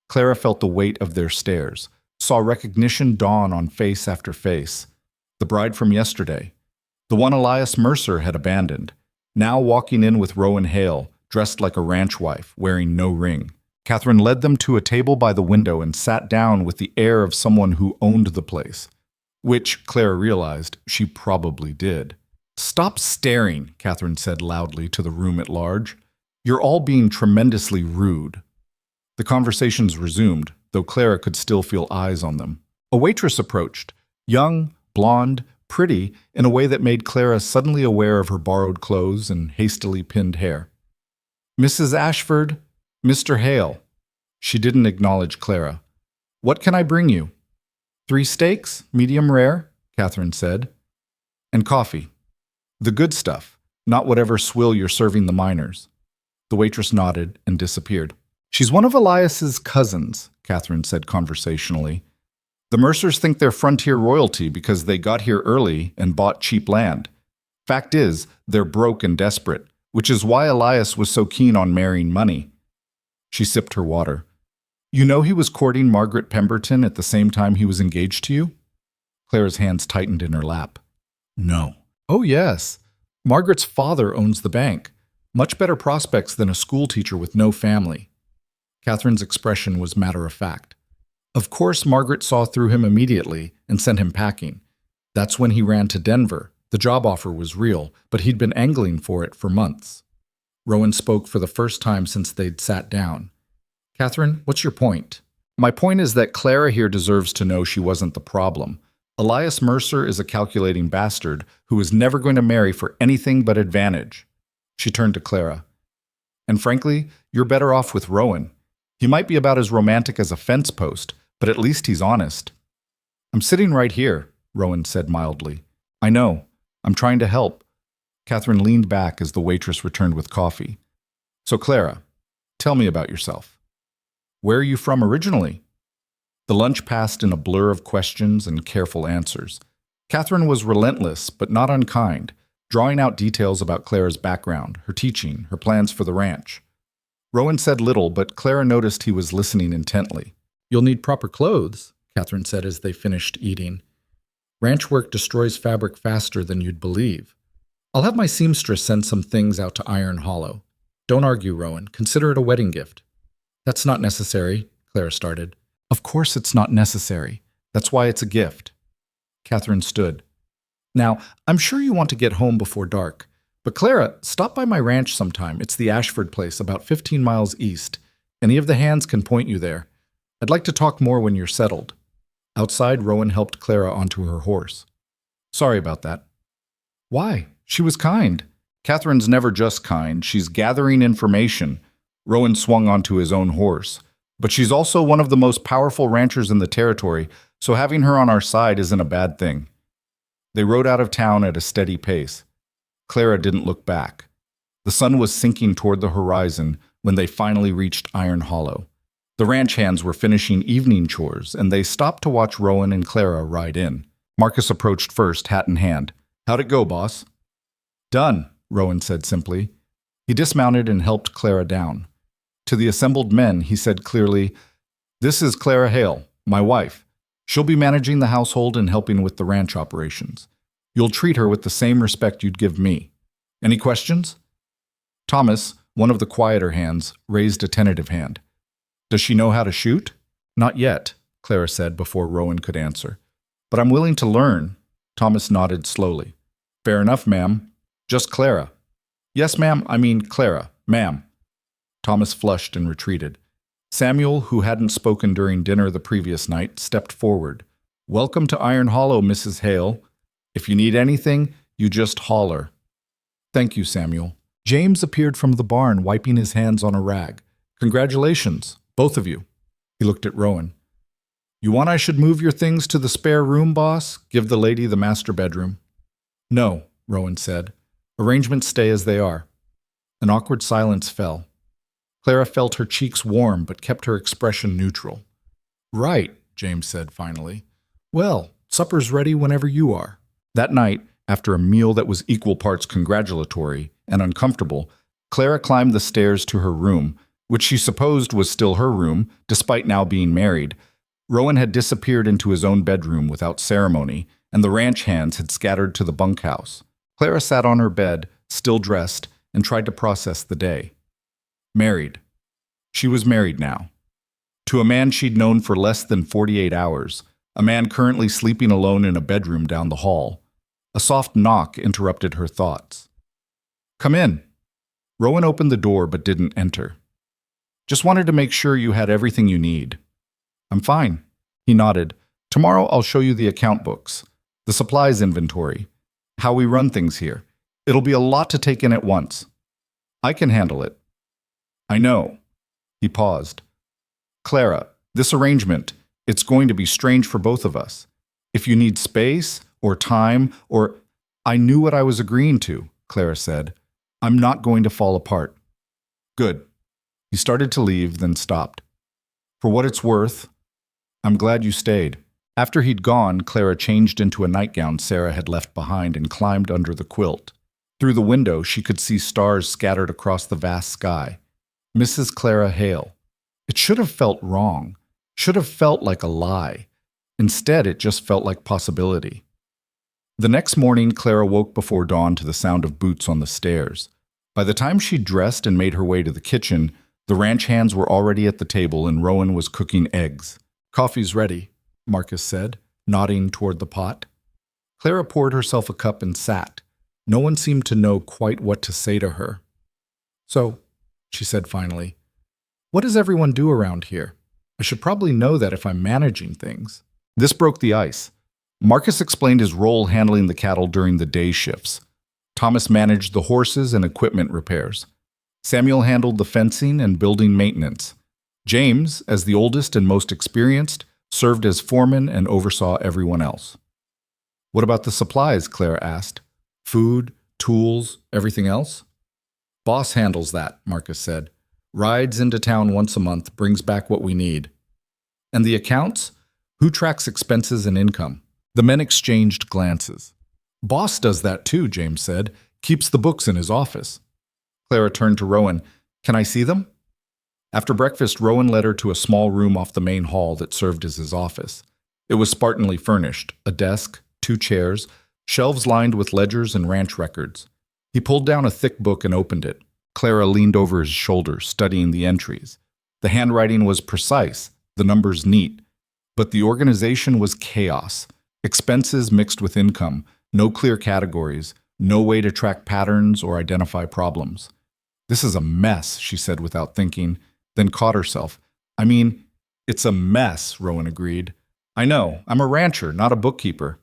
Clara felt the weight of their stares, saw recognition dawn on face after face. The bride from yesterday, the one Elias Mercer had abandoned, now walking in with Rowan Hale, dressed like a ranch wife, wearing no ring. Catherine led them to a table by the window and sat down with the air of someone who owned the place, which, Clara realized, she probably did. Stop staring, Catherine said loudly to the room at large. You're all being tremendously rude. The conversations resumed, though Clara could still feel eyes on them. A waitress approached, young, blonde, pretty, in a way that made Clara suddenly aware of her borrowed clothes and hastily pinned hair. Mrs. Ashford, Mr. Hale. She didn't acknowledge Clara. "What can I bring you?" "3 steaks, medium rare," Catherine said. "And coffee. The good stuff, not whatever swill you're serving the miners." The waitress nodded and disappeared. "She's one of Elias's cousins," Catherine said conversationally. "The Mercers think they're frontier royalty because they got here early and bought cheap land. Fact is, they're broke and desperate, which is why Elias was so keen on marrying money." She sipped her water. "You know he was courting Margaret Pemberton at the same time he was engaged to you?" Clara's hands tightened in her lap. "No." "Oh, yes. Margaret's father owns the bank. Much better prospects than a schoolteacher with no family." Catherine's expression was matter-of-fact. "Of course, Margaret saw through him immediately and sent him packing. That's when he ran to Denver. The job offer was real, but he'd been angling for it for months." Rowan spoke for the first time since they'd sat down. "Catherine, what's your point?" "My point is that Clara here deserves to know she wasn't the problem. Elias Mercer is a calculating bastard who is never going to marry for anything but advantage." She turned to Clara. "And frankly, you're better off with Rowan. He might be about as romantic as a fence post, but at least he's honest." "I'm sitting right here," Rowan said mildly. "I know. I'm trying to help." Catherine leaned back as the waitress returned with coffee. "So Clara, tell me about yourself. Where are you from originally?" The lunch passed in a blur of questions and careful answers. Catherine was relentless but not unkind, drawing out details about Clara's background, her teaching, her plans for the ranch. Rowan said little, but Clara noticed he was listening intently. "You'll need proper clothes," Catherine said as they finished eating. "Ranch work destroys fabric faster than you'd believe. I'll have my seamstress send some things out to Iron Hollow. Don't argue, Rowan. Consider it a wedding gift." "That's not necessary," Clara started. "Of course it's not necessary. That's why it's a gift." Catherine stood. "Now, I'm sure you want to get home before dark. But Clara, stop by my ranch sometime. It's the Ashford place, about 15 miles east. Any of the hands can point you there. I'd like to talk more when you're settled." Outside, Rowan helped Clara onto her horse. "Sorry about that." "Why? She was kind." "Catherine's never just kind. She's gathering information." Rowan swung onto his own horse. "But she's also one of the most powerful ranchers in the territory, so having her on our side isn't a bad thing." They rode out of town at a steady pace. Clara didn't look back. The sun was sinking toward the horizon when they finally reached Iron Hollow. The ranch hands were finishing evening chores, and they stopped to watch Rowan and Clara ride in. Marcus approached first, hat in hand. "How'd it go, boss?" "Done," Rowan said simply. He dismounted and helped Clara down. To the assembled men, he said clearly, "This is Clara Hale, my wife. She'll be managing the household and helping with the ranch operations. You'll treat her with the same respect you'd give me. Any questions?" Thomas, one of the quieter hands, raised a tentative hand. "Does she know how to shoot?" "Not yet," Clara said before Rowan could answer. "But I'm willing to learn." Thomas nodded slowly. "Fair enough, ma'am. Just Clara." "Yes, ma'am, I mean Clara, ma'am." Thomas flushed and retreated. Samuel, who hadn't spoken during dinner the previous night, stepped forward. "Welcome to Iron Hollow, Mrs. Hale. If you need anything, you just holler." "Thank you, Samuel." James appeared from the barn, wiping his hands on a rag. "Congratulations, both of you." He looked at Rowan. "You want I should move your things to the spare room, boss? Give the lady the master bedroom?" "No," Rowan said. "Arrangements stay as they are." An awkward silence fell. Clara felt her cheeks warm but kept her expression neutral. "Right," James said finally. "Well, supper's ready whenever you are." That night, after a meal that was equal parts congratulatory and uncomfortable, Clara climbed the stairs to her room, which she supposed was still her room, despite now being married. Rowan had disappeared into his own bedroom without ceremony, and the ranch hands had scattered to the bunkhouse. Clara sat on her bed, still dressed, and tried to process the day. Married. She was married now. To a man she'd known for less than 48 hours, a man currently sleeping alone in a bedroom down the hall. A soft knock interrupted her thoughts. "Come in." Rowan opened the door but didn't enter. "Just wanted to make sure you had everything you need." "I'm fine." He nodded. "Tomorrow I'll show you the account books, the supplies inventory, how we run things here. It'll be a lot to take in at once." "I can handle it." "I know." He paused. Clara, this arrangement, it's going to be strange for both of us. If you need space or time or... I knew what I was agreeing to, Clara said. I'm not going to fall apart. Good. He started to leave, then stopped. For what it's worth, I'm glad you stayed. After he'd gone, Clara changed into a nightgown Sarah had left behind and climbed under the quilt. Through the window, she could see stars scattered across the vast sky. Mrs. Clara Hale. It should have felt wrong, should have felt like a lie. Instead, it just felt like possibility. The next morning, Clara woke before dawn to the sound of boots on the stairs. By the time she dressed and made her way to the kitchen, the ranch hands were already at the table and Rowan was cooking eggs. Coffee's ready, Marcus said, nodding toward the pot. Clara poured herself a cup and sat. No one seemed to know quite what to say to her. So, she said finally, what does everyone do around here? I should probably know that if I'm managing things. This broke the ice. Marcus explained his role handling the cattle during the day shifts. Thomas managed the horses and equipment repairs. Samuel handled the fencing and building maintenance. James, as the oldest and most experienced, served as foreman and oversaw everyone else. What about the supplies? Clara asked. Food, tools, everything else? Boss handles that, Marcus said. Rides into town once a month, brings back what we need. And the accounts? Who tracks expenses and income? The men exchanged glances. Boss does that too, James said. Keeps the books in his office. Clara turned to Rowan. Can I see them? After breakfast, Rowan led her to a small room off the main hall that served as his office. It was spartanly furnished, a desk, 2 chairs, shelves lined with ledgers and ranch records. He pulled down a thick book and opened it. Clara leaned over his shoulder, studying the entries. The handwriting was precise, the numbers neat, but the organization was chaos. Expenses mixed with income, no clear categories, no way to track patterns or identify problems. This is a mess, she said without thinking, then caught herself. I mean, it's a mess, Rowan agreed. I know, I'm a rancher, not a bookkeeper.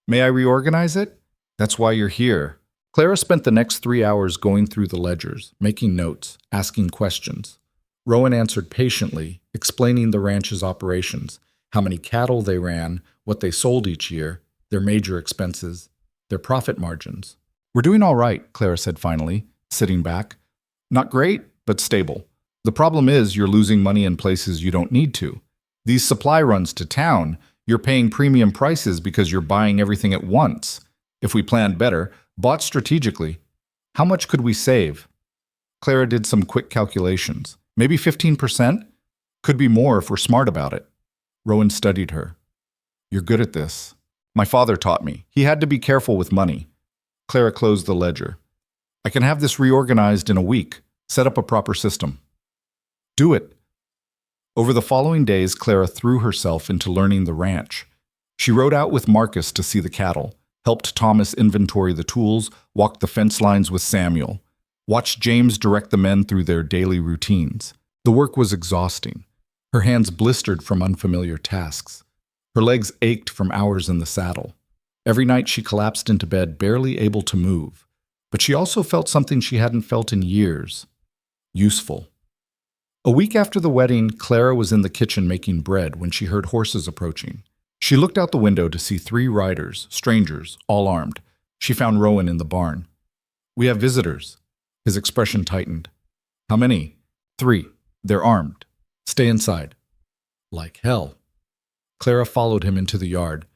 May I reorganize it? That's why you're here. Clara spent the next 3 hours going through the ledgers, making notes, asking questions. Rowan answered patiently, explaining the ranch's operations, how many cattle they ran, what they sold each year, their major expenses, their profit margins. We're doing all right, Clara said finally, sitting back. Not great, but stable. The problem is you're losing money in places you don't need to. These supply runs to town, you're paying premium prices because you're buying everything at once. If we planned better, bought strategically, how much could we save? Clara did some quick calculations. Maybe 15%? Could be more if we're smart about it. Rowan studied her. You're good at this. My father taught me. He had to be careful with money. Clara closed the ledger. I can have this reorganized in a week. Set up a proper system. Do it. Over the following days, Clara threw herself into learning the ranch. She rode out with Marcus to see the cattle, helped Thomas inventory the tools, walked the fence lines with Samuel, watched James direct the men through their daily routines. The work was exhausting. Her hands blistered from unfamiliar tasks. Her legs ached from hours in the saddle. Every night she collapsed into bed, barely able to move. But she also felt something she hadn't felt in years. Useful. A week after the wedding, Clara was in the kitchen making bread when she heard horses approaching. She looked out the window to see 3 riders, strangers, all armed. She found Rowan in the barn. We have visitors. His expression tightened. How many? 3. They're armed. Stay inside. Like hell. Clara followed him into the yard.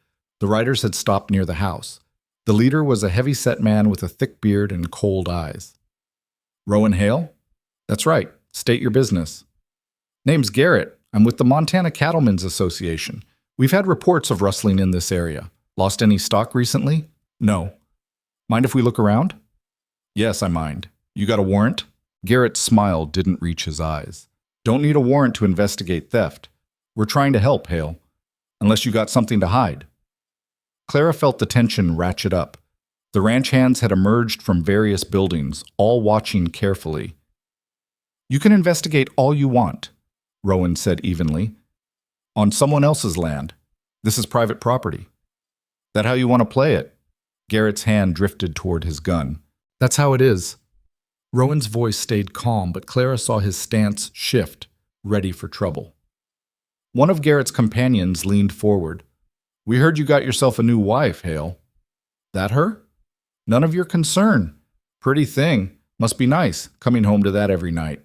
The riders had stopped near the house. The leader was a heavy-set man with a thick beard and cold eyes. Rowan Hale? That's right. State your business. Name's Garrett. I'm with the Montana Cattlemen's Association. We've had reports of rustling in this area. Lost any stock recently? No. Mind if we look around? Yes, I mind. You got a warrant? Garrett's smile didn't reach his eyes. Don't need a warrant to investigate theft. We're trying to help, Hale. Unless you got something to hide. Clara felt the tension ratchet up. The ranch hands had emerged from various buildings, all watching carefully. You can investigate all you want, Rowan said evenly. On someone else's land. This is private property. That how you want to play it? Garrett's hand drifted toward his gun. That's how it is. Rowan's voice stayed calm, but Clara saw his stance shift, ready for trouble. One of Garrett's companions leaned forward. We heard you got yourself a new wife, Hale. That her? None of your concern. Pretty thing. Must be nice, coming home to that every night.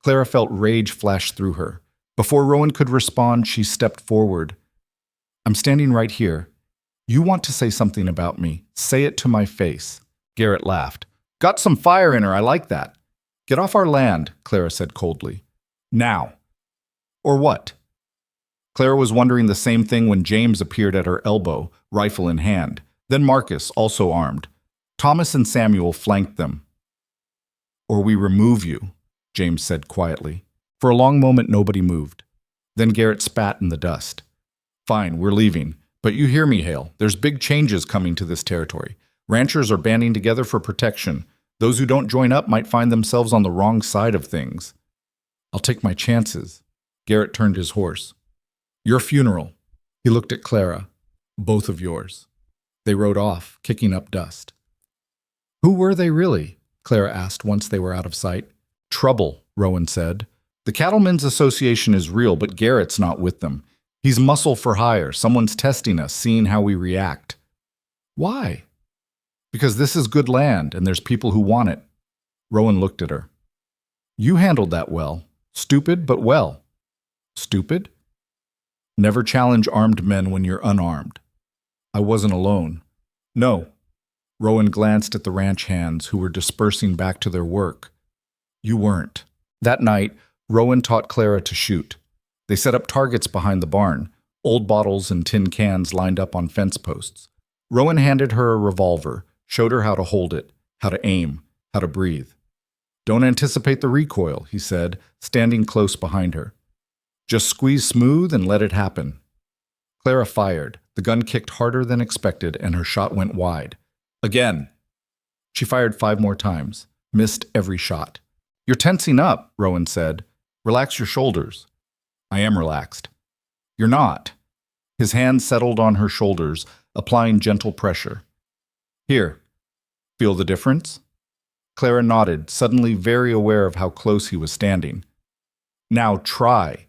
Clara felt rage flash through her. Before Rowan could respond, she stepped forward. I'm standing right here. You want to say something about me. Say it to my face. Garrett laughed. Got some fire in her, I like that. Get off our land, Clara said coldly. Now. Or what? Clara was wondering the same thing when James appeared at her elbow, rifle in hand. Then Marcus, also armed. Thomas and Samuel flanked them. Or we remove you, James said quietly. For a long moment, nobody moved. Then Garrett spat in the dust. Fine, we're leaving. But you hear me, Hale. There's big changes coming to this territory. Ranchers are banding together for protection. Those who don't join up might find themselves on the wrong side of things. I'll take my chances. Garrett turned his horse. Your funeral. He looked at Clara. Both of yours. They rode off, kicking up dust. Who were they really? Clara asked once they were out of sight. Trouble, Rowan said. The Cattlemen's Association is real, but Garrett's not with them. He's muscle for hire. Someone's testing us, seeing how we react. Why? Because this is good land, and there's people who want it. Rowan looked at her. You handled that well. Stupid, but well. Stupid? Never challenge armed men when you're unarmed. I wasn't alone. No. Rowan glanced at the ranch hands who were dispersing back to their work. You weren't. That night, Rowan taught Clara to shoot. They set up targets behind the barn, old bottles and tin cans lined up on fence posts. Rowan handed her a revolver, showed her how to hold it, how to aim, how to breathe. Don't anticipate the recoil, he said, standing close behind her. Just squeeze smooth and let it happen. Clara fired. The gun kicked harder than expected, and her shot went wide. Again. She fired 5 more times, missed every shot. You're tensing up, Rowan said. Relax your shoulders. I am relaxed. You're not. His hand settled on her shoulders, applying gentle pressure. Here. Feel the difference? Clara nodded, suddenly very aware of how close he was standing. Now try.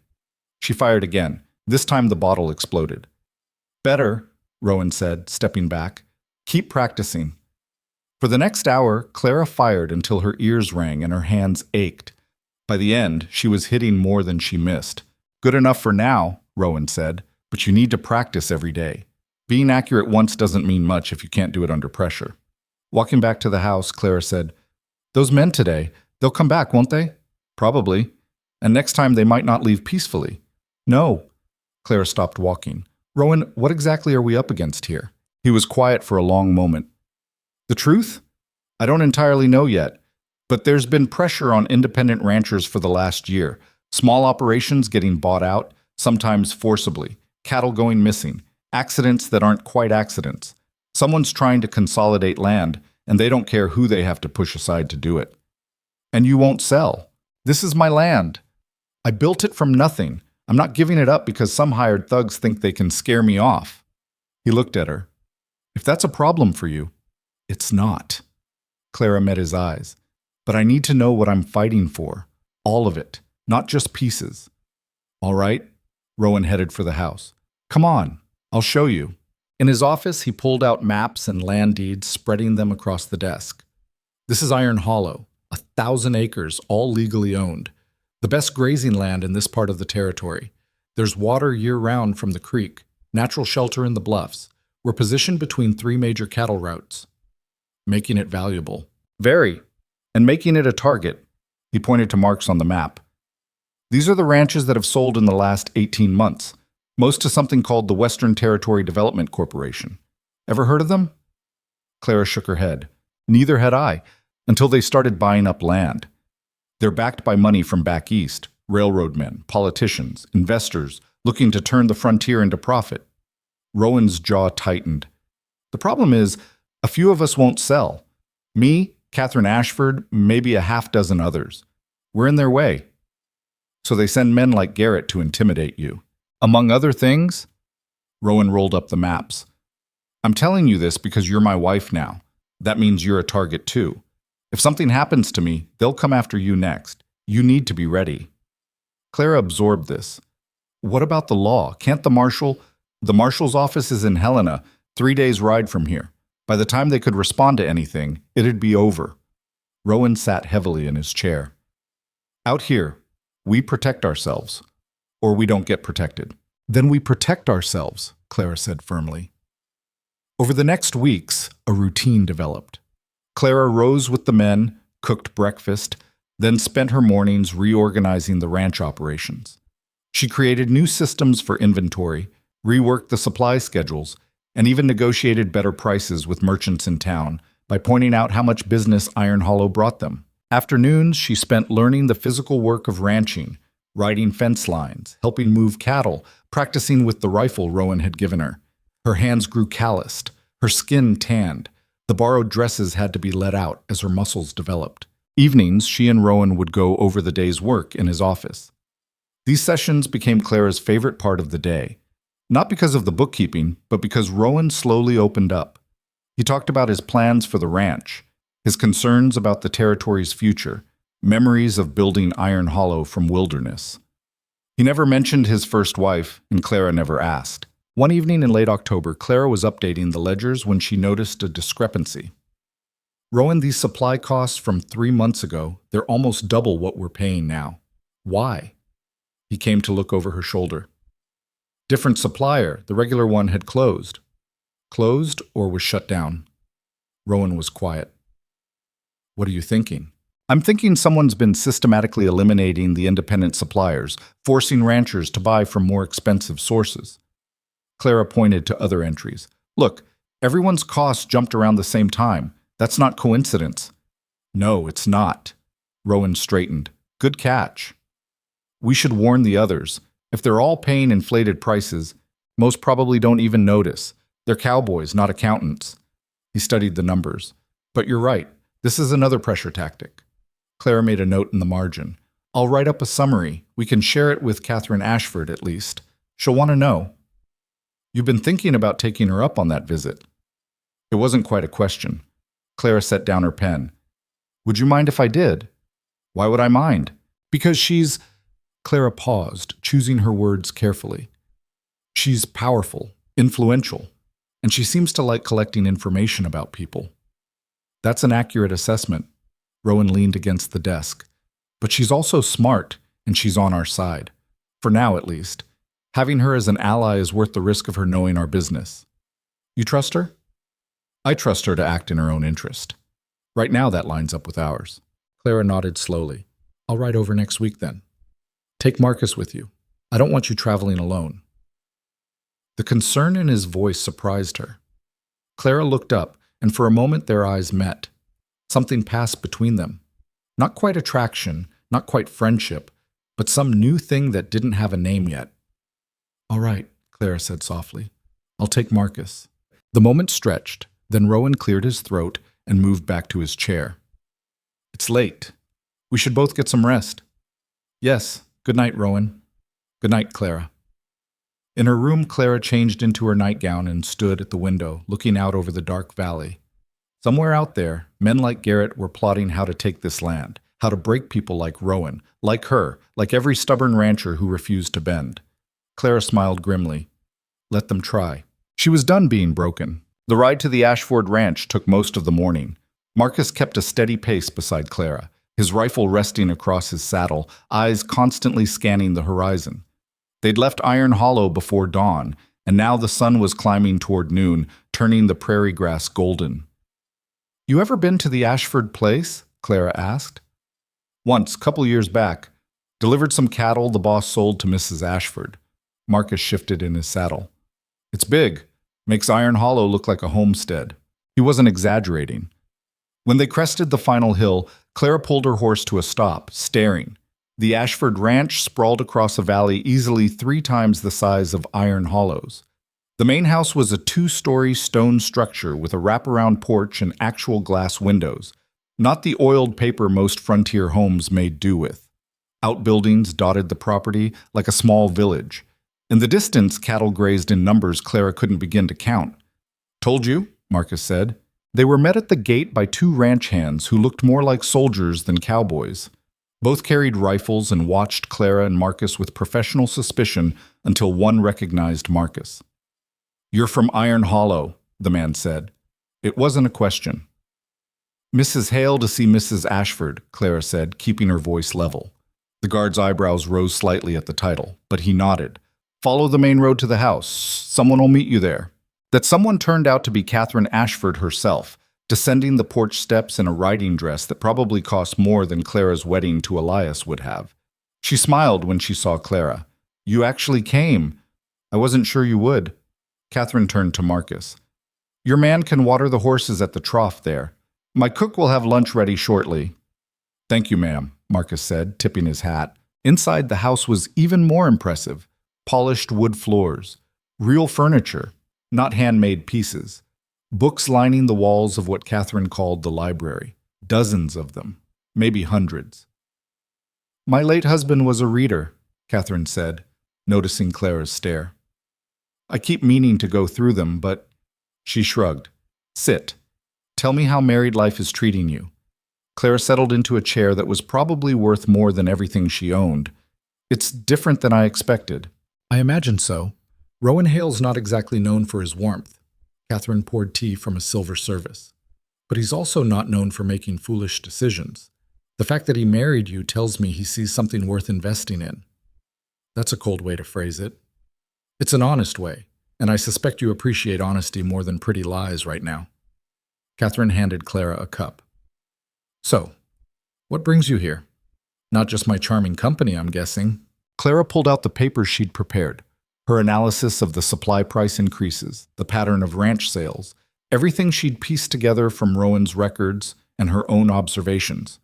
She fired again. This time the bottle exploded. Better, Rowan said, stepping back. Keep practicing. For the next hour, Clara fired until her ears rang and her hands ached. By the end, she was hitting more than she missed. Good enough for now, Rowan said, but you need to practice every day. Being accurate once doesn't mean much if you can't do it under pressure. Walking back to the house, Clara said, Those men today, they'll come back, won't they? Probably. And next time they might not leave peacefully. No. Clara stopped walking. Rowan, what exactly are we up against here? He was quiet for a long moment. The truth? I don't entirely know yet, but there's been pressure on independent ranchers for the last year. Small operations getting bought out, sometimes forcibly, cattle going missing, accidents that aren't quite accidents. Someone's trying to consolidate land, and they don't care who they have to push aside to do it. And you won't sell. This is my land. I built it from nothing. I'm not giving it up because some hired thugs think they can scare me off. He looked at her. If that's a problem for you, it's not. Clara met his eyes. But I need to know what I'm fighting for. All of it, not just pieces. All right? Rowan headed for the house. Come on, I'll show you. In his office, he pulled out maps and land deeds, spreading them across the desk. This is Iron Hollow, 1,000 acres, all legally owned. The best grazing land in this part of the territory. There's water year-round from the creek, natural shelter in the bluffs. We're positioned between 3 major cattle routes, making it valuable. Very. And making it a target. He pointed to marks on the map. These are the ranches that have sold in the last 18 months, most to something called the Western Territory Development Corporation. Ever heard of them? Clara shook her head. Neither had I, until they started buying up land. They're backed by money from back east, railroad men, politicians, investors, looking to turn the frontier into profit. Rowan's jaw tightened. The problem is, a few of us won't sell. Me, Catherine Ashford, maybe a half dozen others. We're in their way. So they send men like Garrett to intimidate you. Among other things, Rowan rolled up the maps. I'm telling you this because you're my wife now. That means you're a target too. If something happens to me, they'll come after you next. You need to be ready. Clara absorbed this. What about the law? Can't the marshal? The marshal's office is in Helena, 3 days' ride from here. By the time they could respond to anything, it'd be over. Rowan sat heavily in his chair. Out here, we protect ourselves, or we don't get protected. Then we protect ourselves, Clara said firmly. Over the next weeks, a routine developed. Clara rose with the men, cooked breakfast, then spent her mornings reorganizing the ranch operations. She created new systems for inventory, reworked the supply schedules, and even negotiated better prices with merchants in town by pointing out how much business Iron Hollow brought them. Afternoons she spent learning the physical work of ranching, riding fence lines, helping move cattle, practicing with the rifle Rowan had given her. Her hands grew calloused, her skin tanned. The borrowed dresses had to be let out as her muscles developed. Evenings, she and Rowan would go over the day's work in his office. These sessions became Clara's favorite part of the day, not because of the bookkeeping, but because Rowan slowly opened up. He talked about his plans for the ranch, his concerns about the territory's future, memories of building Iron Hollow from wilderness. He never mentioned his first wife, and Clara never asked. One evening in late October, Clara was updating the ledgers when she noticed a discrepancy. Rowan, these supply costs from 3 months ago, they're almost double what we're paying now. Why? He came to look over her shoulder. Different supplier, the regular one had closed. Closed or was shut down? Rowan was quiet. What are you thinking? I'm thinking someone's been systematically eliminating the independent suppliers, forcing ranchers to buy from more expensive sources. Clara pointed to other entries. Look, everyone's costs jumped around the same time. That's not coincidence. No, it's not. Rowan straightened. Good catch. We should warn the others. If they're all paying inflated prices, most probably don't even notice. They're cowboys, not accountants. He studied the numbers. But you're right. This is another pressure tactic. Clara made a note in the margin. I'll write up a summary. We can share it with Catherine Ashford, at least. She'll want to know. You've been thinking about taking her up on that visit. It wasn't quite a question. Clara set down her pen. Would you mind if I did? Why would I mind? Because she's... Clara paused, choosing her words carefully. She's powerful, influential, and she seems to like collecting information about people. That's an accurate assessment. Rowan leaned against the desk. But she's also smart, and she's on our side. For now, at least. Having her as an ally is worth the risk of her knowing our business. You trust her? I trust her to act in her own interest. Right now, that lines up with ours. Clara nodded slowly. I'll ride over next week, then. Take Marcus with you. I don't want you traveling alone. The concern in his voice surprised her. Clara looked up, and for a moment their eyes met. Something passed between them. Not quite attraction, not quite friendship, but some new thing that didn't have a name yet. All right, Clara said softly. I'll take Marcus. The moment stretched, then Rowan cleared his throat and moved back to his chair. It's late. We should both get some rest. Yes. Good night, Rowan. Good night, Clara. In her room, Clara changed into her nightgown and stood at the window, looking out over the dark valley. Somewhere out there, men like Garrett were plotting how to take this land, how to break people like Rowan, like her, like every stubborn rancher who refused to bend. Clara smiled grimly. Let them try. She was done being broken. The ride to the Ashford Ranch took most of the morning. Marcus kept a steady pace beside Clara, his rifle resting across his saddle, eyes constantly scanning the horizon. They'd left Iron Hollow before dawn, and now the sun was climbing toward noon, turning the prairie grass golden. You ever been to the Ashford place? Clara asked. Once, couple years back. Delivered some cattle the boss sold to Mrs. Ashford. Marcus shifted in his saddle. It's big. Makes Iron Hollow look like a homestead. He wasn't exaggerating. When they crested the final hill, Clara pulled her horse to a stop, staring. The Ashford Ranch sprawled across a valley easily 3 times the size of Iron Hollow's. The main house was a 2-story stone structure with a wraparound porch and actual glass windows, not the oiled paper most frontier homes made do with. Outbuildings dotted the property like a small village. In the distance, cattle grazed in numbers Clara couldn't begin to count. Told you, Marcus said. They were met at the gate by 2 ranch hands who looked more like soldiers than cowboys. Both carried rifles and watched Clara and Marcus with professional suspicion until one recognized Marcus. "You're from Iron Hollow," the man said. It wasn't a question. "Mrs. Hale to see Mrs. Ashford," Clara said, keeping her voice level. The guard's eyebrows rose slightly at the title, but he nodded. "Follow the main road to the house. Someone will meet you there." That someone turned out to be Catherine Ashford herself, descending the porch steps in a riding dress that probably cost more than Clara's wedding to Elias would have. She smiled when she saw Clara. "You actually came. I wasn't sure you would." Catherine turned to Marcus. "Your man can water the horses at the trough there. My cook will have lunch ready shortly." "Thank you, ma'am," Marcus said, tipping his hat. Inside, the house was even more impressive. Polished wood floors, real furniture, not handmade pieces. Books lining the walls of what Catherine called the library. Dozens of them, maybe hundreds. "My late husband was a reader," Catherine said, noticing Clara's stare. "I keep meaning to go through them, but—" She shrugged. "Sit. Tell me how married life is treating you." Clara settled into a chair that was probably worth more than everything she owned. "It's different than I expected." "I imagine so. Rowan Hale's not exactly known for his warmth." Catherine poured tea from a silver service. "But he's also not known for making foolish decisions. The fact that he married you tells me he sees something worth investing in." "That's a cold way to phrase it." "It's an honest way, and I suspect you appreciate honesty more than pretty lies right now." Catherine handed Clara a cup. "So, what brings you here? Not just my charming company, I'm guessing." Clara pulled out the papers she'd prepared. Her analysis of the supply price increases, the pattern of ranch sales, everything she'd pieced together from Rowan's records and her own observations.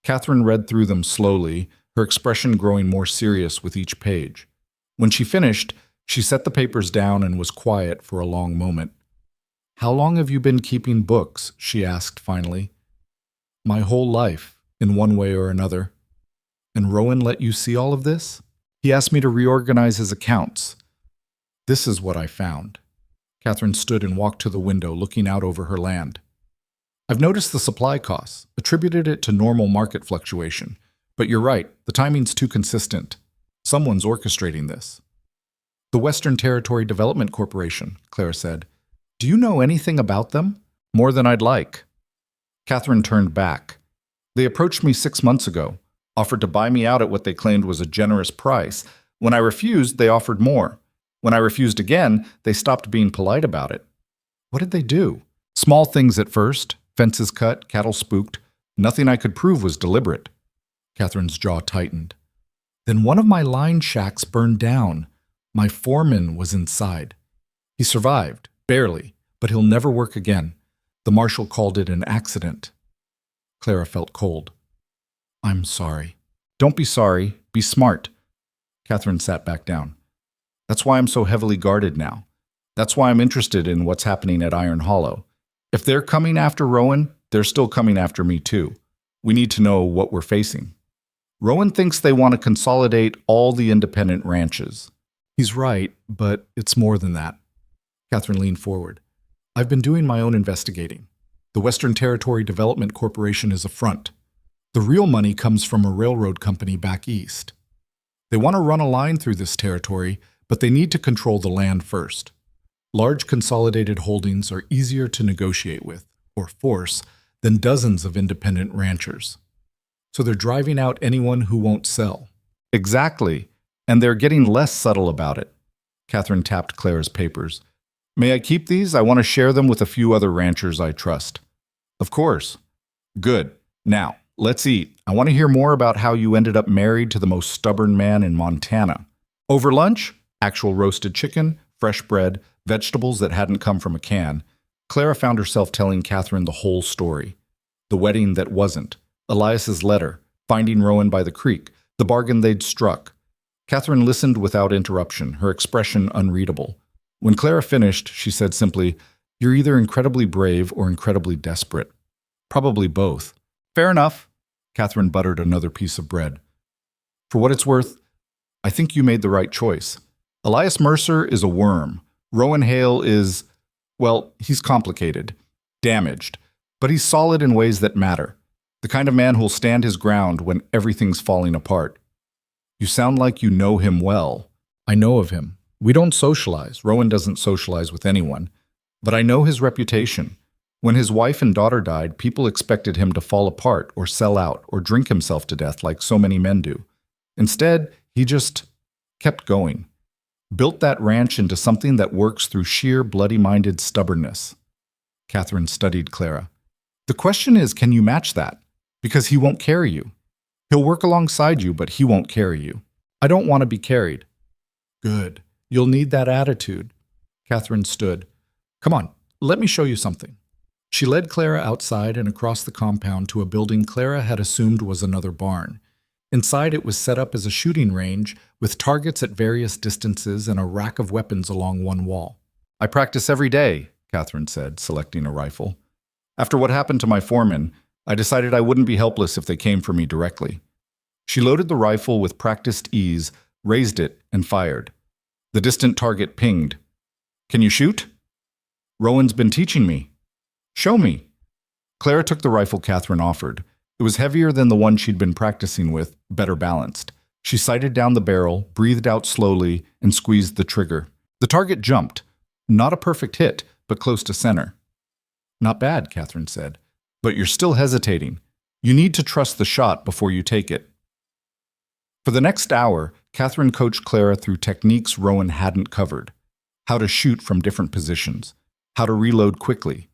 Catherine read through them slowly, her expression growing more serious with each page. When she finished, she set the papers down and was quiet for a long moment. "How long have you been keeping books?" she asked finally. "My whole life, in one way or another." "And Rowan let you see all of this?" "He asked me to reorganize his accounts. This is what I found." Catherine stood and walked to the window, looking out over her land. "I've noticed the supply costs, attributed it to normal market fluctuation. But you're right, the timing's too consistent. Someone's orchestrating this." "The Western Territory Development Corporation," Clara said. "Do you know anything about them?" "More than I'd like." Catherine turned back. "They approached me 6 months ago, offered to buy me out at what they claimed was a generous price. When I refused, they offered more. When I refused again, they stopped being polite about it." "What did they do?" "Small things at first. Fences cut, cattle spooked. Nothing I could prove was deliberate." Catherine's jaw tightened. "Then one of my line shacks burned down. My foreman was inside. He survived, barely, but he'll never work again. The marshal called it an accident." Clara felt cold. "I'm sorry." "Don't be sorry. Be smart." Catherine sat back down. "That's why I'm so heavily guarded now. That's why I'm interested in what's happening at Iron Hollow. If they're coming after Rowan, they're still coming after me too. We need to know what we're facing. Rowan thinks they want to consolidate all the independent ranches." "He's right, but it's more than that." Catherine leaned forward. "I've been doing my own investigating. The Western Territory Development Corporation is a front. The real money comes from a railroad company back east. They want to run a line through this territory, but they need to control the land first. Large consolidated holdings are easier to negotiate with, or force, than dozens of independent ranchers. So they're driving out anyone who won't sell." "Exactly, and they're getting less subtle about it." Catherine tapped Clara's papers. "May I keep these? I want to share them with a few other ranchers I trust." "Of course." "Good. Now, let's eat. I want to hear more about how you ended up married to the most stubborn man in Montana. Over lunch, actual roasted chicken, fresh bread, vegetables that hadn't come from a can." Clara found herself telling Catherine the whole story. The wedding that wasn't, Elias's letter, finding Rowan by the creek, the bargain they'd struck. Catherine listened without interruption, her expression unreadable. When Clara finished, she said simply, "You're either incredibly brave or incredibly desperate. Probably both." "Fair enough." Catherine buttered another piece of bread. "For what it's worth, I think you made the right choice. Elias Mercer is a worm. Rowan Hale is, well, he's complicated, damaged, but he's solid in ways that matter. The kind of man who'll stand his ground when everything's falling apart. You sound like you know him well. I know of him. We don't socialize. Rowan doesn't socialize with anyone. But I know his reputation. When his wife and daughter died, people expected him to fall apart or sell out or drink himself to death like so many men do. Instead, he just kept going. Built that ranch into something that works through sheer bloody-minded stubbornness. Catherine studied Clara. The question is, can you match that? Because he won't carry you. He'll work alongside you, but he won't carry you. I don't want to be carried. Good. You'll need that attitude. Catherine stood. Come on, let me show you something. She led Clara outside and across the compound to a building Clara had assumed was another barn. Inside it was set up as a shooting range with targets at various distances and a rack of weapons along one wall. I practice every day, Catherine said, selecting a rifle. After what happened to my foreman, I decided I wouldn't be helpless if they came for me directly. She loaded the rifle with practiced ease, raised it, and fired. The distant target pinged. Can you shoot? Rowan's been teaching me. Show me. Clara took the rifle Catherine offered. It was heavier than the one she'd been practicing with, better balanced. She sighted down the barrel, breathed out slowly, and squeezed the trigger. The target jumped. Not a perfect hit, but close to center. Not bad, Catherine said. But you're still hesitating. You need to trust the shot before you take it. For the next hour, Catherine coached Clara through techniques Rowan hadn't covered. How to shoot from different positions. How to reload quickly.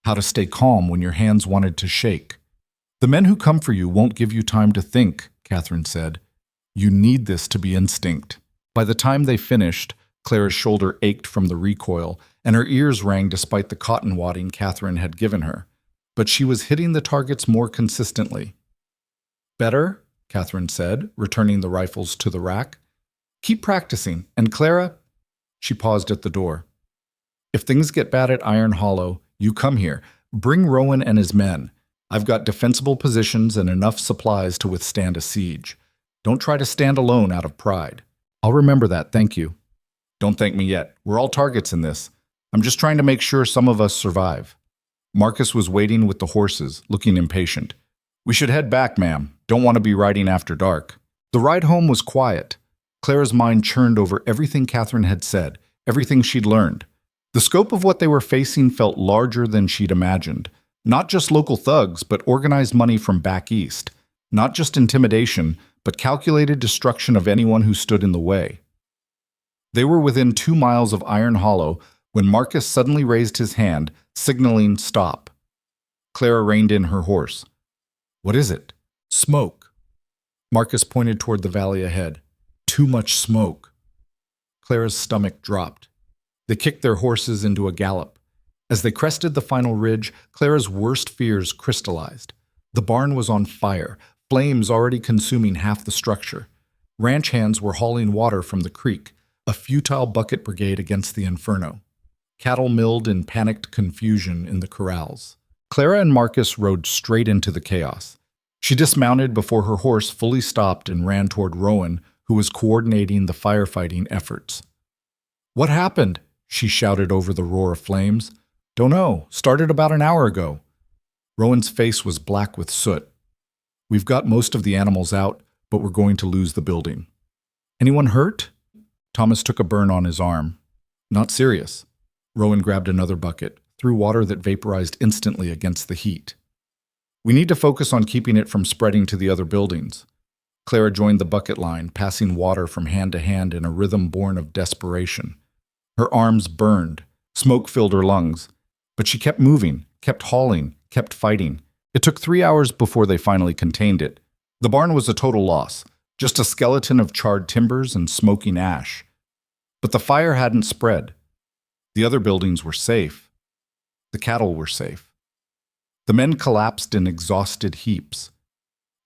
How to stay calm when your hands wanted to shake. The men who come for you won't give you time to think, Catherine said. You need this to be instinct. By the time they finished, Clara's shoulder ached from the recoil, and her ears rang despite the cotton wadding Catherine had given her. But she was hitting the targets more consistently. Better, Catherine said, returning the rifles to the rack. Keep practicing, and Clara... She paused at the door. If things get bad at Iron Hollow, you come here. Bring Rowan and his men. I've got defensible positions and enough supplies to withstand a siege. Don't try to stand alone out of pride. I'll remember that, thank you. Don't thank me yet. We're all targets in this. I'm just trying to make sure some of us survive. Marcus was waiting with the horses, looking impatient. We should head back, ma'am. Don't want to be riding after dark. The ride home was quiet. Clara's mind churned over everything Catherine had said, everything she'd learned. The scope of what they were facing felt larger than she'd imagined. Not just local thugs, but organized money from back east. Not just intimidation, but calculated destruction of anyone who stood in the way. They were within 2 miles of Iron Hollow when Marcus suddenly raised his hand, signaling stop. Clara reined in her horse. What is it? Smoke. Marcus pointed toward the valley ahead. Too much smoke. Clara's stomach dropped. They kicked their horses into a gallop. As they crested the final ridge, Clara's worst fears crystallized. The barn was on fire, flames already consuming half the structure. Ranch hands were hauling water from the creek, a futile bucket brigade against the inferno. Cattle milled in panicked confusion in the corrals. Clara and Marcus rode straight into the chaos. She dismounted before her horse fully stopped and ran toward Rowan, who was coordinating the firefighting efforts. What happened? She shouted over the roar of flames. Don't know. Started about an hour ago. Rowan's face was black with soot. We've got most of the animals out, but we're going to lose the building. Anyone hurt? Thomas took a burn on his arm. Not serious. Rowan grabbed another bucket, threw water that vaporized instantly against the heat. We need to focus on keeping it from spreading to the other buildings. Clara joined the bucket line, passing water from hand to hand in a rhythm born of desperation. Her arms burned, smoke filled her lungs, but she kept moving, kept hauling, kept fighting. It took 3 hours before they finally contained it. The barn was a total loss, just a skeleton of charred timbers and smoking ash. But the fire hadn't spread. The other buildings were safe. The cattle were safe. The men collapsed in exhausted heaps.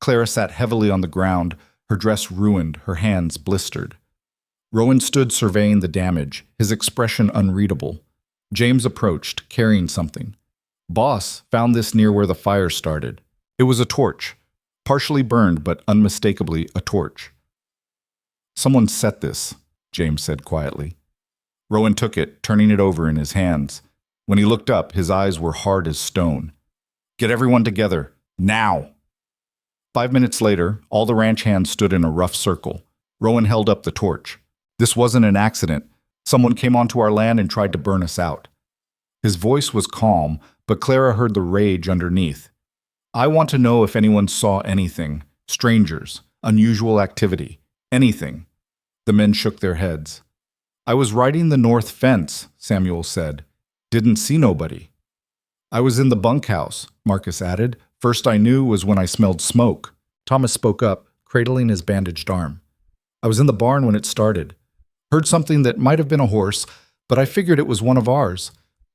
Clara sat heavily on the ground, her dress ruined, her hands blistered. Rowan stood surveying the damage, his expression unreadable. James approached, carrying something. Boss found this near where the fire started. It was a torch, partially burned but unmistakably a torch. Someone set this, James said quietly. Rowan took it, turning it over in his hands. When he looked up, his eyes were hard as stone. Get everyone together, now! 5 minutes later, all the ranch hands stood in a rough circle. Rowan held up the torch. This wasn't an accident. Someone came onto our land and tried to burn us out. His voice was calm, but Clara heard the rage underneath. I want to know if anyone saw anything. Strangers, unusual activity, anything. The men shook their heads. I was riding the north fence, Samuel said. Didn't see nobody. I was in the bunkhouse, Marcus added. First I knew was when I smelled smoke. Thomas spoke up, cradling his bandaged arm. I was in the barn when it started. Heard something that might have been a horse, but I figured it was one of ours.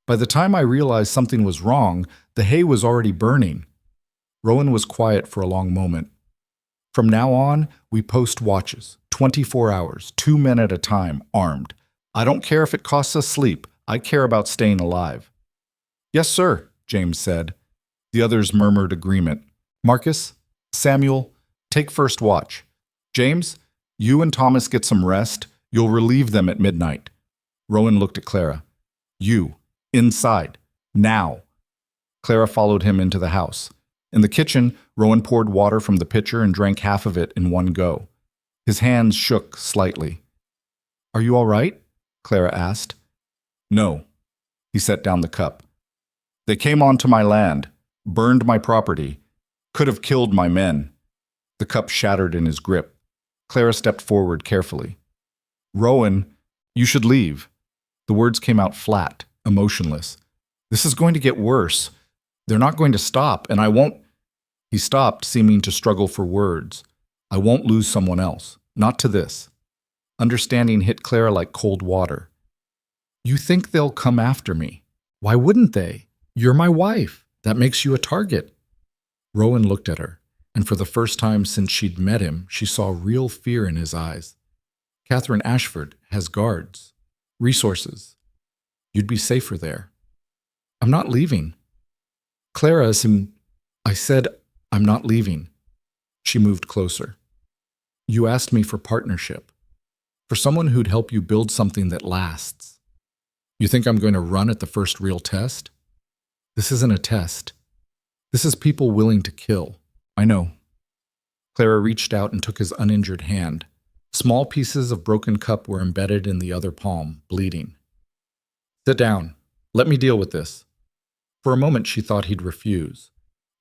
By the time I realized something was wrong, the hay was already burning. Rowan was quiet for a long moment. From now on, we post watches, 24 hours, 2 men at a time, armed. I don't care if it costs us sleep. I care about staying alive. Yes, sir, James said. The others murmured agreement. Marcus, Samuel, take first watch. James, you and Thomas get some rest. You'll relieve them at midnight. Rowan looked at Clara. You, inside, now. Clara followed him into the house. In the kitchen, Rowan poured water from the pitcher and drank half of it in one go. His hands shook slightly. Are you all right? Clara asked. No. He set down the cup. They came onto my land, burned my property, could have killed my men. The cup shattered in his grip. Clara stepped forward carefully. Rowan, you should leave. The words came out flat, emotionless. This is going to get worse. They're not going to stop, and I won't. He stopped, seeming to struggle for words. I won't lose someone else. Not to this. Understanding hit Clara like cold water. You think they'll come after me? Why wouldn't they? You're my wife. That makes you a target. Rowan looked at her, and for the first time since she'd met him, she saw real fear in his eyes. Catherine Ashford has guards, resources. You'd be safer there. I'm not leaving. Clara, I said, I'm not leaving. She moved closer. You asked me for partnership, for someone who'd help you build something that lasts. You think I'm going to run at the first real test? This isn't a test. This is people willing to kill. I know. Clara reached out and took his uninjured hand. Small pieces of broken cup were embedded in the other palm, bleeding. Sit down. Let me deal with this. For a moment she thought he'd refuse.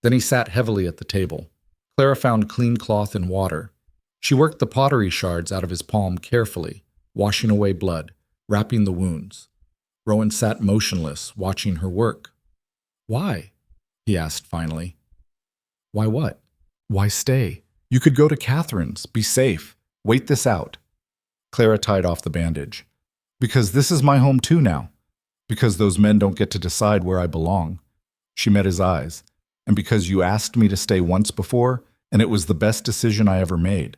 Then he sat heavily at the table. Clara found clean cloth and water. She worked the pottery shards out of his palm carefully, washing away blood, wrapping the wounds. Rowan sat motionless, watching her work. Why? He asked finally. Why what? Why stay? You could go to Catherine's, be safe, wait this out. Clara tied off the bandage. Because this is my home too now. Because those men don't get to decide where I belong. She met his eyes. And because you asked me to stay once before, and it was the best decision I ever made.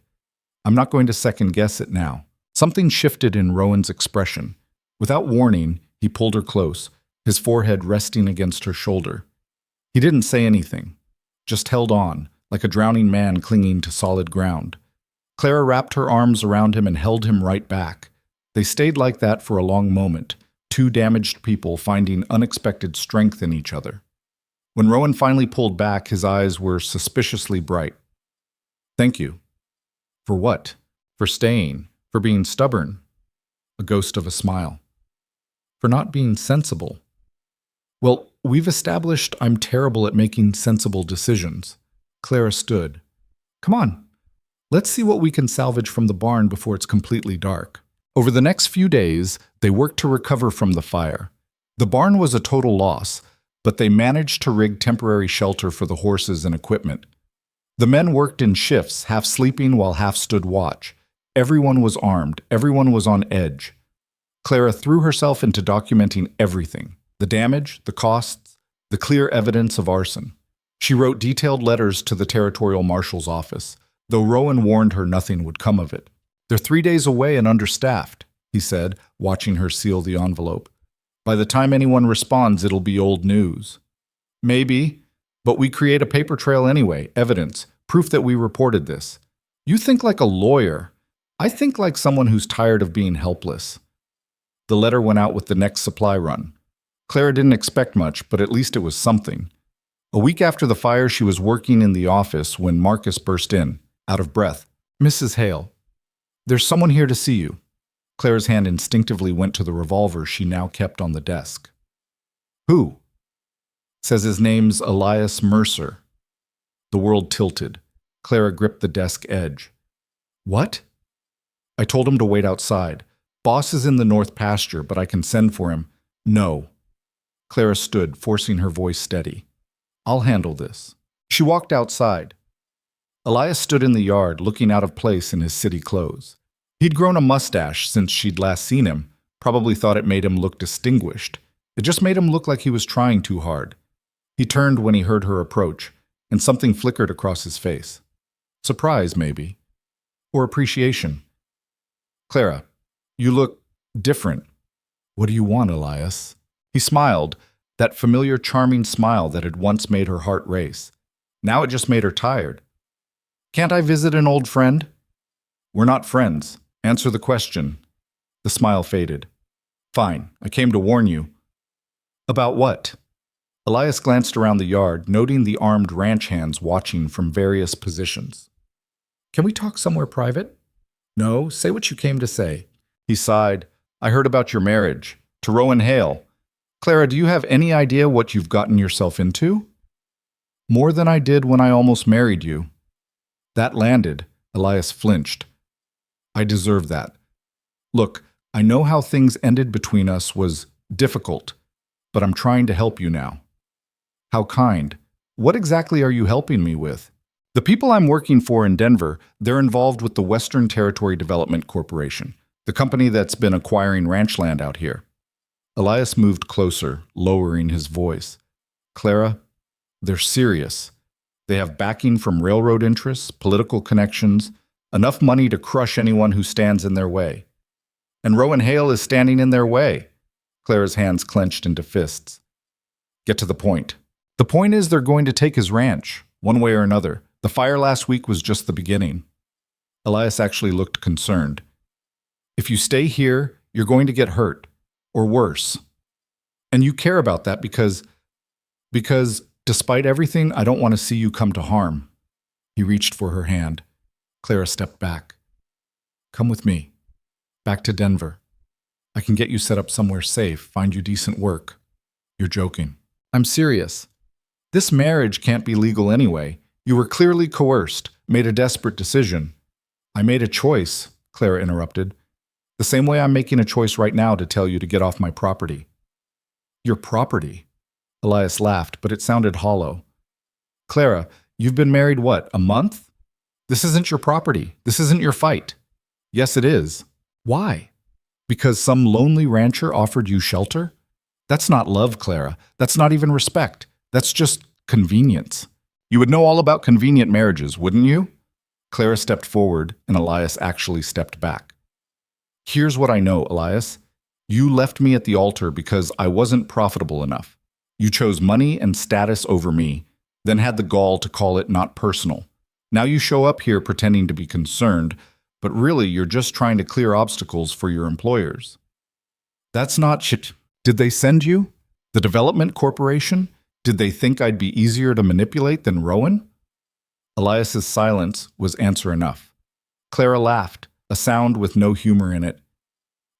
I'm not going to second guess it now. Something shifted in Rowan's expression. Without warning, he pulled her close, his forehead resting against her shoulder. He didn't say anything, just held on, like a drowning man clinging to solid ground. Clara wrapped her arms around him and held him right back. They stayed like that for a long moment, two damaged people finding unexpected strength in each other. When Rowan finally pulled back, his eyes were suspiciously bright. Thank you. For what? For staying? For being stubborn? A ghost of a smile. For not being sensible. Well, we've established I'm terrible at making sensible decisions. Clara stood. Come on. Let's see what we can salvage from the barn before it's completely dark. Over the next few days, they worked to recover from the fire. The barn was a total loss, but they managed to rig temporary shelter for the horses and equipment. The men worked in shifts, half sleeping while half stood watch. Everyone was armed, everyone was on edge. Clara threw herself into documenting everything, the damage, the costs, the clear evidence of arson. She wrote detailed letters to the territorial marshal's office, though Rowan warned her nothing would come of it. They're 3 days away and understaffed, he said, watching her seal the envelope. By the time anyone responds, it'll be old news. Maybe, but we create a paper trail anyway, evidence, proof that we reported this. You think like a lawyer. I think like someone who's tired of being helpless. The letter went out with the next supply run. Clara didn't expect much, but at least it was something. A week after the fire, she was working in the office when Marcus burst in, out of breath. "Mrs. Hale, there's someone here to see you." Clara's hand instinctively went to the revolver she now kept on the desk. "Who?" "Says his name's Elias Mercer." The world tilted. Clara gripped the desk edge. "What?" "I told him to wait outside. Boss is in the north pasture, but I can send for him." "No." Clara stood, forcing her voice steady. "I'll handle this." She walked outside. Elias stood in the yard, looking out of place in his city clothes. He'd grown a mustache since she'd last seen him, probably thought it made him look distinguished. It just made him look like he was trying too hard. He turned when he heard her approach, and something flickered across his face. Surprise, maybe. Or appreciation. "Clara, you look different." "What do you want, Elias?" He smiled, that familiar charming smile that had once made her heart race. Now it just made her tired. "Can't I visit an old friend?" "We're not friends. Answer the question." The smile faded. "Fine, I came to warn you." "About what?" Elias glanced around the yard, noting the armed ranch hands watching from various positions. "Can we talk somewhere private?" "No, say what you came to say." He sighed. "I heard about your marriage. To Rowan Hale. Clara, do you have any idea what you've gotten yourself into?" "More than I did when I almost married you." That landed. Elias flinched. "I deserve that. Look, I know how things ended between us was difficult, but I'm trying to help you now." "How kind. What exactly are you helping me with?" "The people I'm working for in Denver, they're involved with the Western Territory Development Corporation, the company that's been acquiring ranch land out here." Elias moved closer, lowering his voice. "Clara, they're serious. They have backing from railroad interests, political connections, enough money to crush anyone who stands in their way. And Rowan Hale is standing in their way." Clara's hands clenched into fists. "Get to the point." "The point is they're going to take his ranch, one way or another. The fire last week was just the beginning." Elias actually looked concerned. "If you stay here, you're going to get hurt, or worse. And you care about that because, despite everything, I don't want to see you come to harm." He reached for her hand. Clara stepped back. "Come with me. Back to Denver. I can get you set up somewhere safe, find you decent work." "You're joking." "I'm serious. This marriage can't be legal anyway. You were clearly coerced, made a desperate decision." "I made a choice," Clara interrupted. "The same way I'm making a choice right now to tell you to get off my property." "Your property?" Elias laughed, but it sounded hollow. "Clara, you've been married what, a month? This isn't your property. This isn't your fight." "Yes, it is." "Why? Because some lonely rancher offered you shelter? That's not love, Clara. That's not even respect. That's just convenience. You would know all about convenient marriages, wouldn't you?" Clara stepped forward, and Elias actually stepped back. "Here's what I know, Elias. You left me at the altar because I wasn't profitable enough. You chose money and status over me, then had the gall to call it not personal. Now you show up here pretending to be concerned, but really you're just trying to clear obstacles for your employers." "That's not shit. Did they send you? The development corporation? Did they think I'd be easier to manipulate than Rowan?" Elias's silence was answer enough. Clara laughed, a sound with no humor in it.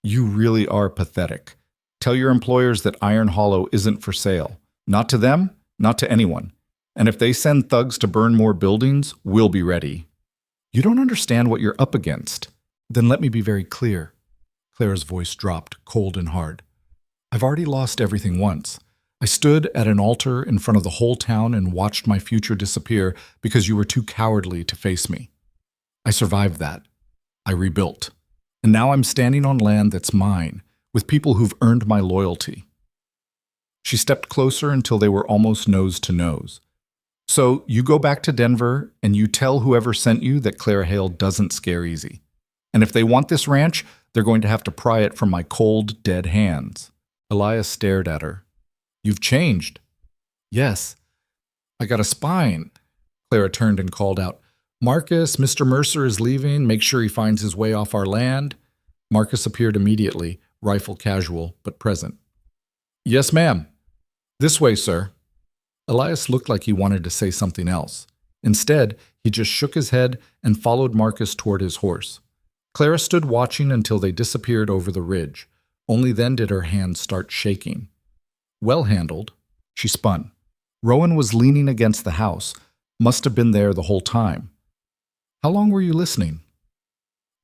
"You really are pathetic. Tell your employers that Iron Hollow isn't for sale. Not to them, not to anyone. And if they send thugs to burn more buildings, we'll be ready." "You don't understand what you're up against." "Then let me be very clear." Clara's voice dropped, cold and hard. "I've already lost everything once. I stood at an altar in front of the whole town and watched my future disappear because you were too cowardly to face me. I survived that. I rebuilt. And now I'm standing on land that's mine, with people who've earned my loyalty." She stepped closer until they were almost nose to nose. "So you go back to Denver and you tell whoever sent you that Clara Hale doesn't scare easy. And if they want this ranch, they're going to have to pry it from my cold, dead hands." Elias stared at her. "You've changed." "Yes. I got a spine." Clara turned and called out, "Marcus, Mr. Mercer is leaving. Make sure he finds his way off our land." Marcus appeared immediately, rifle casual, but present. "Yes, ma'am." "This way, sir." Elias looked like he wanted to say something else. Instead, he just shook his head and followed Marcus toward his horse. Clara stood watching until they disappeared over the ridge. Only then did her hands start shaking. Well handled. She spun. Rowan was leaning against the house. Must have been there the whole time. How long were you listening?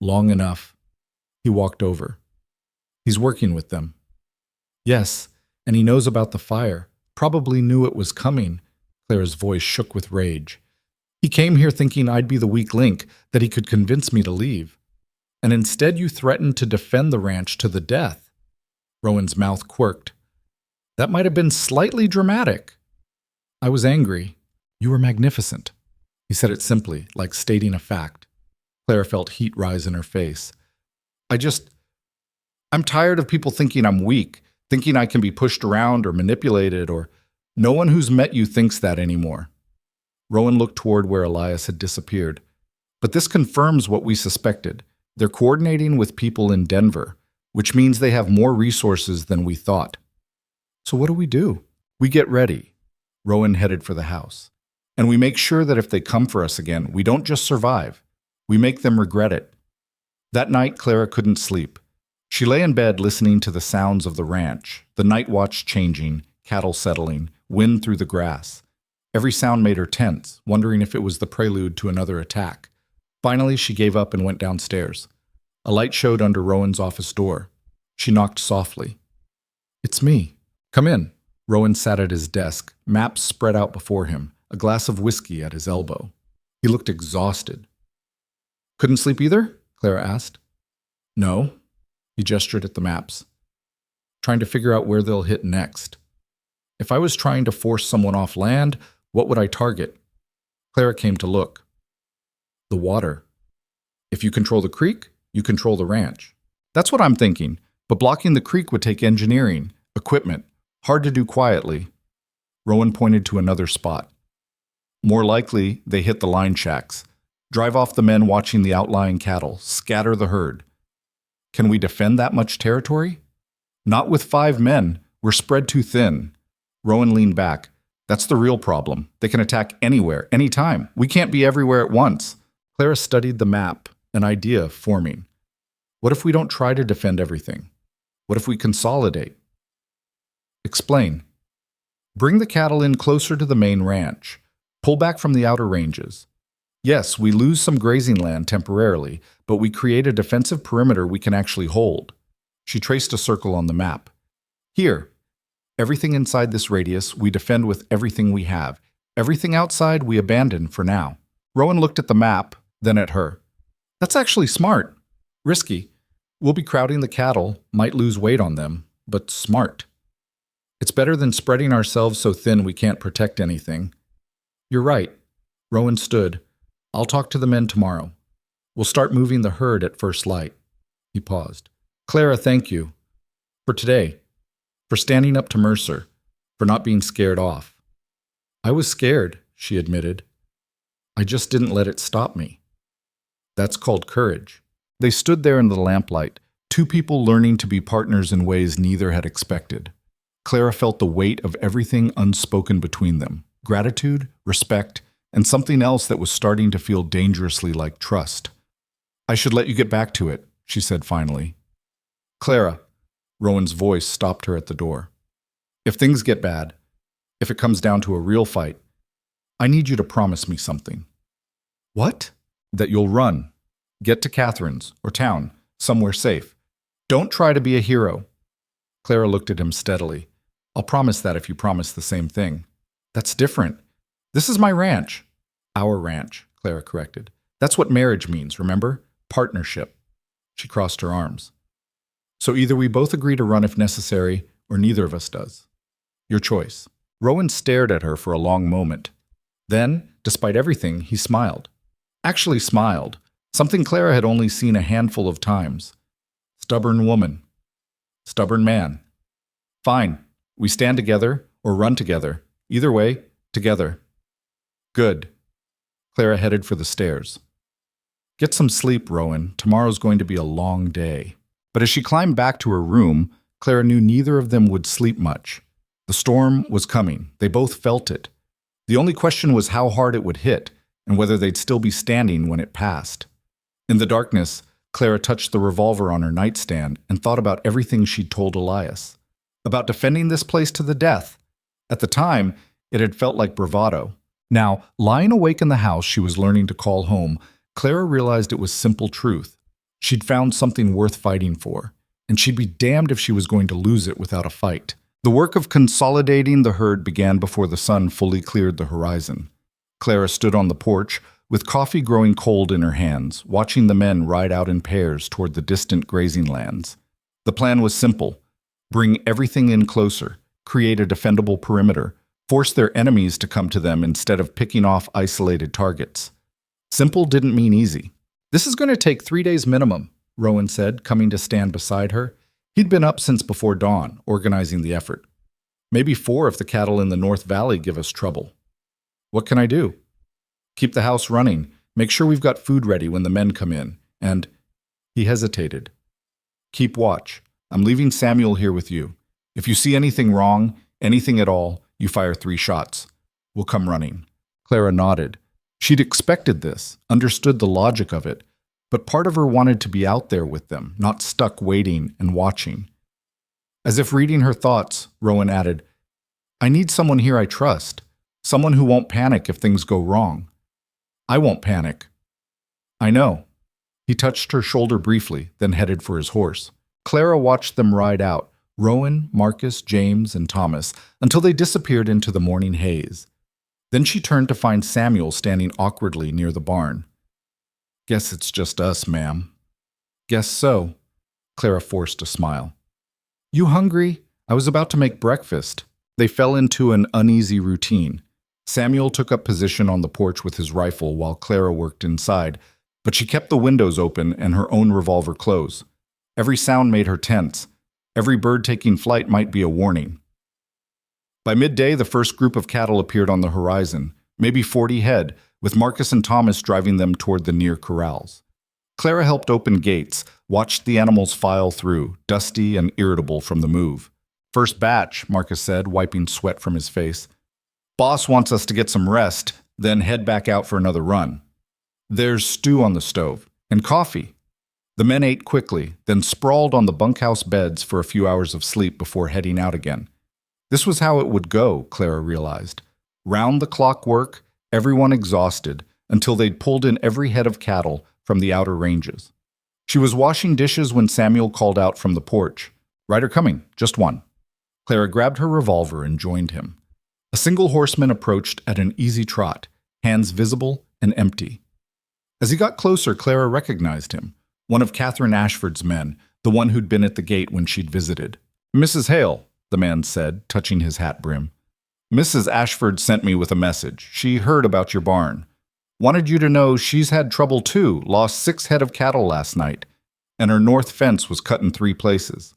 Long enough. He walked over. He's working with them. Yes, and he knows about the fire. Probably knew it was coming. Clara's voice shook with rage. He came here thinking I'd be the weak link, that he could convince me to leave. And instead you threatened to defend the ranch to the death. Rowan's mouth quirked. That might have been slightly dramatic. I was angry. You were magnificent. He said it simply, like stating a fact. Clara felt heat rise in her face. I'm tired of people thinking I'm weak, thinking I can be pushed around or manipulated, or no one who's met you thinks that anymore. Rowan looked toward where Elias had disappeared. But this confirms what we suspected. They're coordinating with people in Denver, which means they have more resources than we thought. So what do? We get ready. Rowan headed for the house. And we make sure that if they come for us again, we don't just survive. We make them regret it. That night, Clara couldn't sleep. She lay in bed listening to the sounds of the ranch, the night watch changing, cattle settling, wind through the grass. Every sound made her tense, wondering if it was the prelude to another attack. Finally, she gave up and went downstairs. A light showed under Rowan's office door. She knocked softly. It's me. Come in. Rowan sat at his desk, maps spread out before him, a glass of whiskey at his elbow. He looked exhausted. Couldn't sleep either? Clara asked. No. He gestured at the maps. Trying to figure out where they'll hit next. If I was trying to force someone off land, what would I target? Clara came to look. The water. If you control the creek, you control the ranch. That's what I'm thinking, but blocking the creek would take engineering, equipment, hard to do quietly. Rowan pointed to another spot. More likely, they hit the line shacks. Drive off the men watching the outlying cattle, scatter the herd. Can we defend that much territory? Not with 5 men. We're spread too thin. Rowan leaned back. That's the real problem. They can attack anywhere, anytime. We can't be everywhere at once. Clara studied the map, an idea forming. What if we don't try to defend everything? What if we consolidate? Explain. Bring the cattle in closer to the main ranch. Pull back from the outer ranges. Yes, we lose some grazing land temporarily, but we create a defensive perimeter we can actually hold. She traced a circle on the map. Here. Everything inside this radius we defend with everything we have. Everything outside we abandon for now. Rowan looked at the map, then at her. That's actually smart. Risky. We'll be crowding the cattle, might lose weight on them, but smart. It's better than spreading ourselves so thin we can't protect anything. You're right. Rowan stood. I'll talk to the men tomorrow. We'll start moving the herd at first light. He paused. Clara, thank you. For today. For standing up to Mercer. For not being scared off. I was scared, she admitted. I just didn't let it stop me. That's called courage. They stood there in the lamplight, 2 people learning to be partners in ways neither had expected. Clara felt the weight of everything unspoken between them. Gratitude, respect, and something else that was starting to feel dangerously like trust. I should let you get back to it, she said finally. Clara, Rowan's voice stopped her at the door. If things get bad, if it comes down to a real fight, I need you to promise me something. What? That you'll run. Get to Catherine's, or town, somewhere safe. Don't try to be a hero. Clara looked at him steadily. I'll promise that if you promise the same thing. That's different. This is my ranch. Our ranch, Clara corrected. That's what marriage means, remember? Partnership. She crossed her arms. So either we both agree to run if necessary, or neither of us does. Your choice. Rowan stared at her for a long moment. Then, despite everything, he smiled. Actually smiled, something Clara had only seen a handful of times. Stubborn woman. Stubborn man. Fine. We stand together or run together. Either way, together. Good. Clara headed for the stairs. Get some sleep, Rowan. Tomorrow's going to be a long day. But as she climbed back to her room, Clara knew neither of them would sleep much. The storm was coming. They both felt it. The only question was how hard it would hit and whether they'd still be standing when it passed. In the darkness, Clara touched the revolver on her nightstand and thought about everything she'd told Elias. About defending this place to the death. At the time, it had felt like bravado. Now, lying awake in the house she was learning to call home, Clara realized it was simple truth. She'd found something worth fighting for, and she'd be damned if she was going to lose it without a fight. The work of consolidating the herd began before the sun fully cleared the horizon. Clara stood on the porch, with coffee growing cold in her hands, watching the men ride out in pairs toward the distant grazing lands. The plan was simple. Bring everything in closer, create a defendable perimeter, force their enemies to come to them instead of picking off isolated targets. Simple didn't mean easy. "This is going to take 3 days minimum," Rowan said, coming to stand beside her. He'd been up since before dawn, organizing the effort. "Maybe 4 if the cattle in the North Valley give us trouble." "What can I do?" "Keep the house running. Make sure we've got food ready when the men come in. And—" He hesitated. "Keep watch. I'm leaving Samuel here with you. If you see anything wrong, anything at all, you fire 3 shots. We'll come running." Clara nodded. She'd expected this, understood the logic of it, but part of her wanted to be out there with them, not stuck waiting and watching. As if reading her thoughts, Rowan added, "I need someone here I trust, someone who won't panic if things go wrong." "I won't panic." "I know." He touched her shoulder briefly, then headed for his horse. Clara watched them ride out, Rowan, Marcus, James, and Thomas, until they disappeared into the morning haze. Then she turned to find Samuel standing awkwardly near the barn. "Guess it's just us, ma'am." "Guess so." Clara forced a smile. "You hungry? I was about to make breakfast." They fell into an uneasy routine. Samuel took up position on the porch with his rifle while Clara worked inside, but she kept the windows open and her own revolver close. Every sound made her tense. Every bird taking flight might be a warning. By midday, the first group of cattle appeared on the horizon, maybe 40 head, with Marcus and Thomas driving them toward the near corrals. Clara helped open gates, watched the animals file through, dusty and irritable from the move. "First batch," Marcus said, wiping sweat from his face. "Boss wants us to get some rest, then head back out for another run. There's stew on the stove, and coffee." The men ate quickly, then sprawled on the bunkhouse beds for a few hours of sleep before heading out again. This was how it would go, Clara realized. Round-the-clock work, everyone exhausted, until they'd pulled in every head of cattle from the outer ranges. She was washing dishes when Samuel called out from the porch. "Rider coming, just one." Clara grabbed her revolver and joined him. A single horseman approached at an easy trot, hands visible and empty. As he got closer, Clara recognized him, one of Catherine Ashford's men, the one who'd been at the gate when she'd visited. "Mrs. Hale," the man said, touching his hat brim. "Mrs. Ashford sent me with a message. She heard about your barn. Wanted you to know she's had trouble too, lost 6 head of cattle last night, and her north fence was cut in 3 places.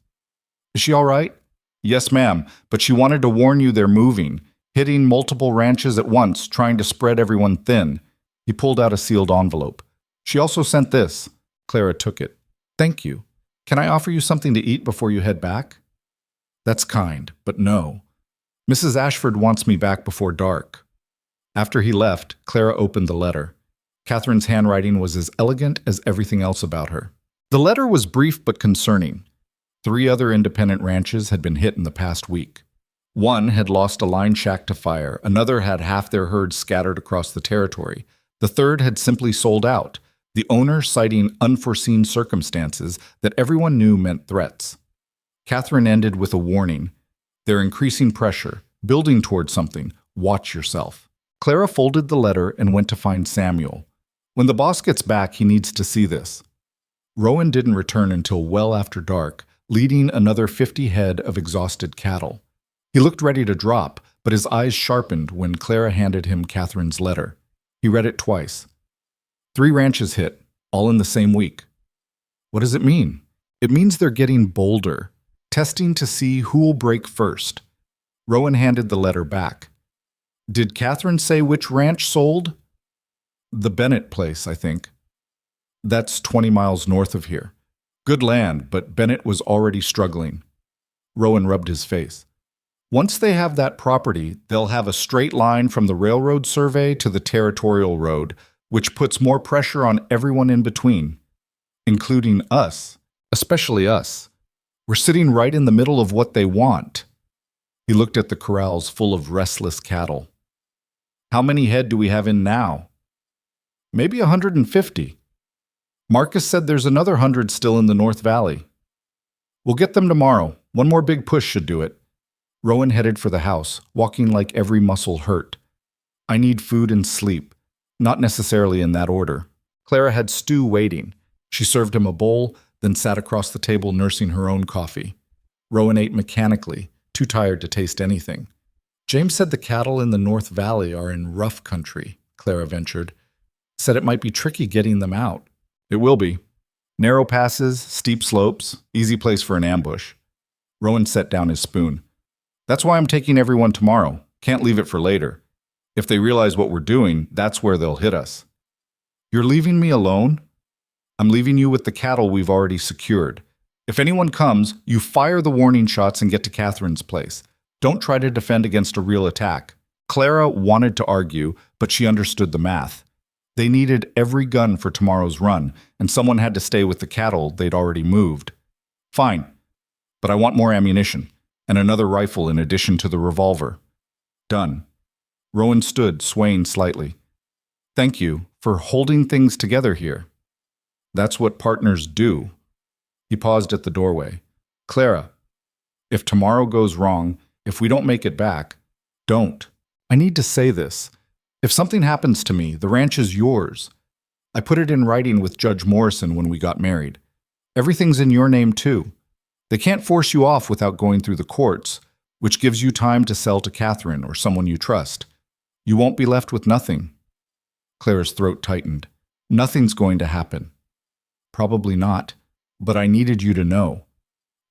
Is she all right?" "Yes, ma'am, but she wanted to warn you they're moving, hitting multiple ranches at once, trying to spread everyone thin." He pulled out a sealed envelope. "She also sent this." Clara took it. "Thank you. Can I offer you something to eat before you head back?" "That's kind, but no. Mrs. Ashford wants me back before dark." After he left, Clara opened the letter. Catherine's handwriting was as elegant as everything else about her. The letter was brief but concerning. 3 other independent ranches had been hit in the past week. One had lost a line shack to fire, another had half their herd scattered across the territory, the third had simply sold out, the owner citing unforeseen circumstances that everyone knew meant threats. Catherine ended with a warning. "They're increasing pressure, building toward something. Watch yourself." Clara folded the letter and went to find Samuel. When the boss gets back, he needs to see this. Rowan didn't return until well after dark, leading another 50 head of exhausted cattle. He looked ready to drop, but his eyes sharpened when Clara handed him Catherine's letter. He read it twice. 3 ranches hit, all in the same week. What does it mean? It means they're getting bolder, testing to see who'll break first. Rowan handed the letter back. "Did Catherine say which ranch sold?" "The Bennett place, I think." "That's 20 miles north of here. Good land, but Bennett was already struggling." Rowan rubbed his face. Once they have that property, they'll have a straight line from the railroad survey to the territorial road, which puts more pressure on everyone in between, including us, especially us. We're sitting right in the middle of what they want. He looked at the corrals full of restless cattle. How many head do we have in now? Maybe 150. Marcus said there's another 100 still in the North Valley. We'll get them tomorrow. One more big push should do it. Rowan headed for the house, walking like every muscle hurt. I need food and sleep, not necessarily in that order. Clara had stew waiting. She served him a bowl, then sat across the table nursing her own coffee. Rowan ate mechanically, too tired to taste anything. James said the cattle in the North Valley are in rough country, Clara ventured. Said it might be tricky getting them out. It will be. Narrow passes, steep slopes, easy place for an ambush. Rowan set down his spoon. That's why I'm taking everyone tomorrow. Can't leave it for later. If they realize what we're doing, that's where they'll hit us. You're leaving me alone? I'm leaving you with the cattle we've already secured. If anyone comes, you fire the warning shots and get to Catherine's place. Don't try to defend against a real attack. Clara wanted to argue, but she understood the math. They needed every gun for tomorrow's run, and someone had to stay with the cattle they'd already moved. Fine, but I want more ammunition, and another rifle in addition to the revolver. Done. Rowan stood, swaying slightly. Thank you for holding things together here. That's what partners do. He paused at the doorway. Clara, if tomorrow goes wrong, if we don't make it back, don't. I need to say this. If something happens to me, the ranch is yours. I put it in writing with Judge Morrison when we got married. Everything's in your name, too. They can't force you off without going through the courts, which gives you time to sell to Catherine or someone you trust. You won't be left with nothing. Clara's throat tightened. Nothing's going to happen. Probably not, but I needed you to know.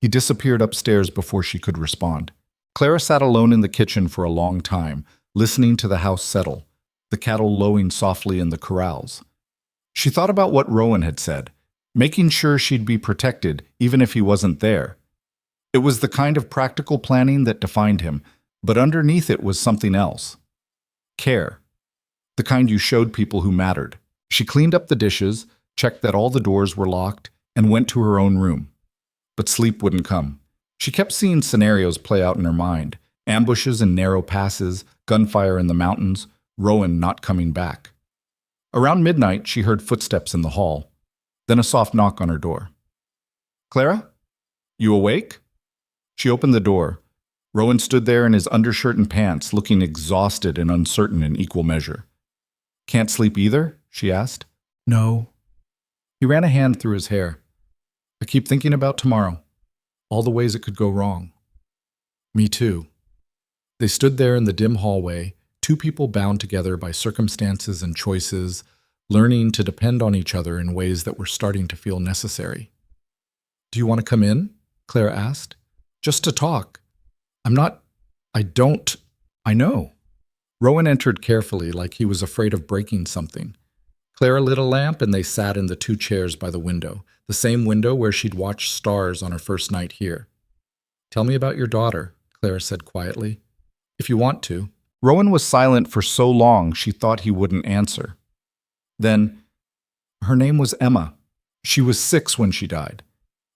He disappeared upstairs before she could respond. Clara sat alone in the kitchen for a long time, listening to the house settle, the cattle lowing softly in the corrals. She thought about what Rowan had said, making sure she'd be protected even if he wasn't there. It was the kind of practical planning that defined him, but underneath it was something else. Care. The kind you showed people who mattered. She cleaned up the dishes, checked that all the doors were locked, and went to her own room. But sleep wouldn't come. She kept seeing scenarios play out in her mind. Ambushes in narrow passes, gunfire in the mountains, Rowan not coming back. Around midnight, she heard footsteps in the hall, then a soft knock on her door. Clara? You awake? She opened the door. Rowan stood there in his undershirt and pants, looking exhausted and uncertain in equal measure. Can't sleep either? She asked. No. He ran a hand through his hair. I keep thinking about tomorrow, all the ways it could go wrong. Me too. They stood there in the dim hallway, two people bound together by circumstances and choices, learning to depend on each other in ways that were starting to feel necessary. Do you want to come in? Clara asked. Just to talk. I know. Rowan entered carefully, like he was afraid of breaking something. Clara lit a lamp and they sat in the two chairs by the window, the same window where she'd watched stars on her first night here. Tell me about your daughter, Clara said quietly. If you want to. Rowan was silent for so long she thought he wouldn't answer. Then, her name was Emma. She was 6 when she died.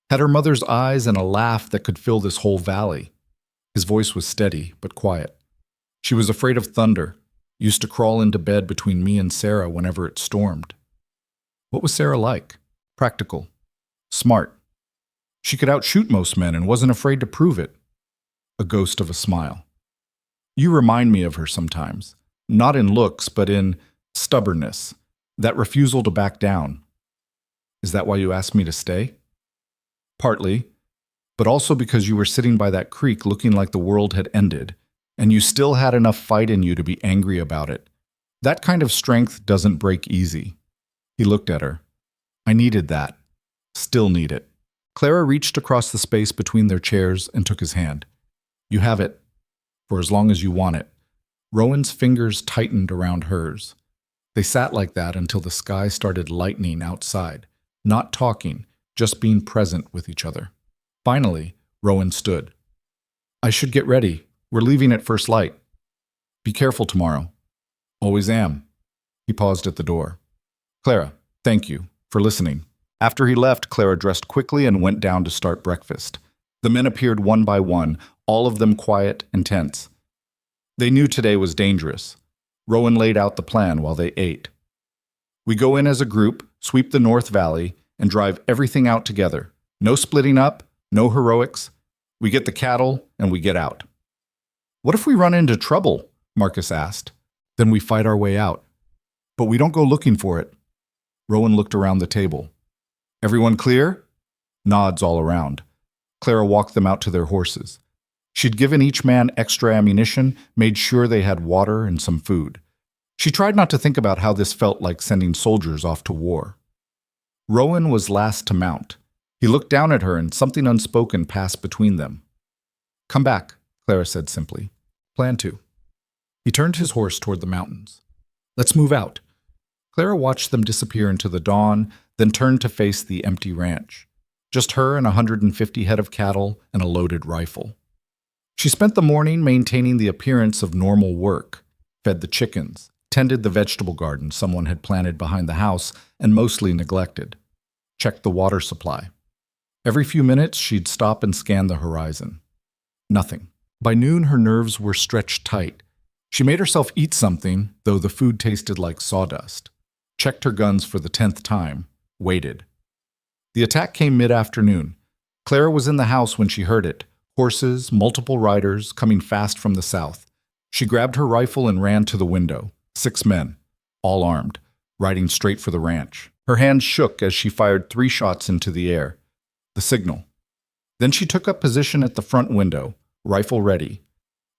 Had her mother's eyes and a laugh that could fill this whole valley. His voice was steady, but quiet. She was afraid of thunder, used to crawl into bed between me and Sarah whenever it stormed. What was Sarah like? Practical. Smart. She could outshoot most men and wasn't afraid to prove it. A ghost of a smile. You remind me of her sometimes, not in looks, but in stubbornness, that refusal to back down. Is that why you asked me to stay? Partly, but also because you were sitting by that creek looking like the world had ended, and you still had enough fight in you to be angry about it. That kind of strength doesn't break easy. He looked at her. I needed that. Still need it. Clara reached across the space between their chairs and took his hand. You have it. For as long as you want it. Rowan's fingers tightened around hers. They sat like that until the sky started lightening outside, not talking, just being present with each other. Finally, Rowan stood. I should get ready. We're leaving at first light. Be careful tomorrow. Always am. He paused at the door. Clara, thank you for listening. After he left, Clara dressed quickly and went down to start breakfast. The men appeared one by one, all of them quiet and tense. They knew today was dangerous. Rowan laid out the plan while they ate. We go in as a group, sweep the North Valley, and drive everything out together. No splitting up, no heroics. We get the cattle, and we get out. What if we run into trouble? Marcus asked. Then we fight our way out. But we don't go looking for it. Rowan looked around the table. Everyone clear? Nods all around. Clara walked them out to their horses. She'd given each man extra ammunition, made sure they had water and some food. She tried not to think about how this felt like sending soldiers off to war. Rowan was last to mount. He looked down at her and something unspoken passed between them. Come back, Clara said simply. Plan to. He turned his horse toward the mountains. Let's move out. Clara watched them disappear into the dawn, then turned to face the empty ranch. Just her and 150 head of cattle and a loaded rifle. She spent the morning maintaining the appearance of normal work, fed the chickens, tended the vegetable garden someone had planted behind the house and mostly neglected, checked the water supply. Every few minutes, she'd stop and scan the horizon. Nothing. By noon, her nerves were stretched tight. She made herself eat something, though the food tasted like sawdust. Checked her guns for the 10th time, waited. The attack came mid-afternoon. Clara was in the house when she heard it. Horses, multiple riders, coming fast from the south. She grabbed her rifle and ran to the window. 6 men, all armed, riding straight for the ranch. Her hands shook as she fired 3 shots into the air. The signal. Then she took up position at the front window, rifle ready.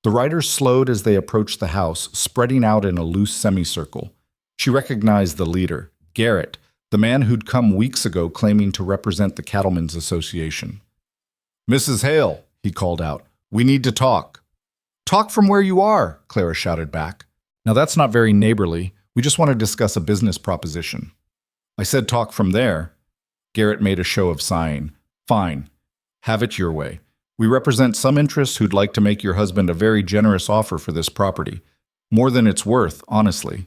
The riders slowed as they approached the house, spreading out in a loose semicircle. She recognized the leader, Garrett, the man who'd come weeks ago claiming to represent the Cattlemen's Association. Mrs. Hale, he called out, we need to talk. Talk from where you are, Clara shouted back. Now that's not very neighborly. We just want to discuss a business proposition. I said talk from there. Garrett made a show of sighing. Fine. Have it your way. We represent some interests who'd like to make your husband a very generous offer for this property. More than it's worth, honestly.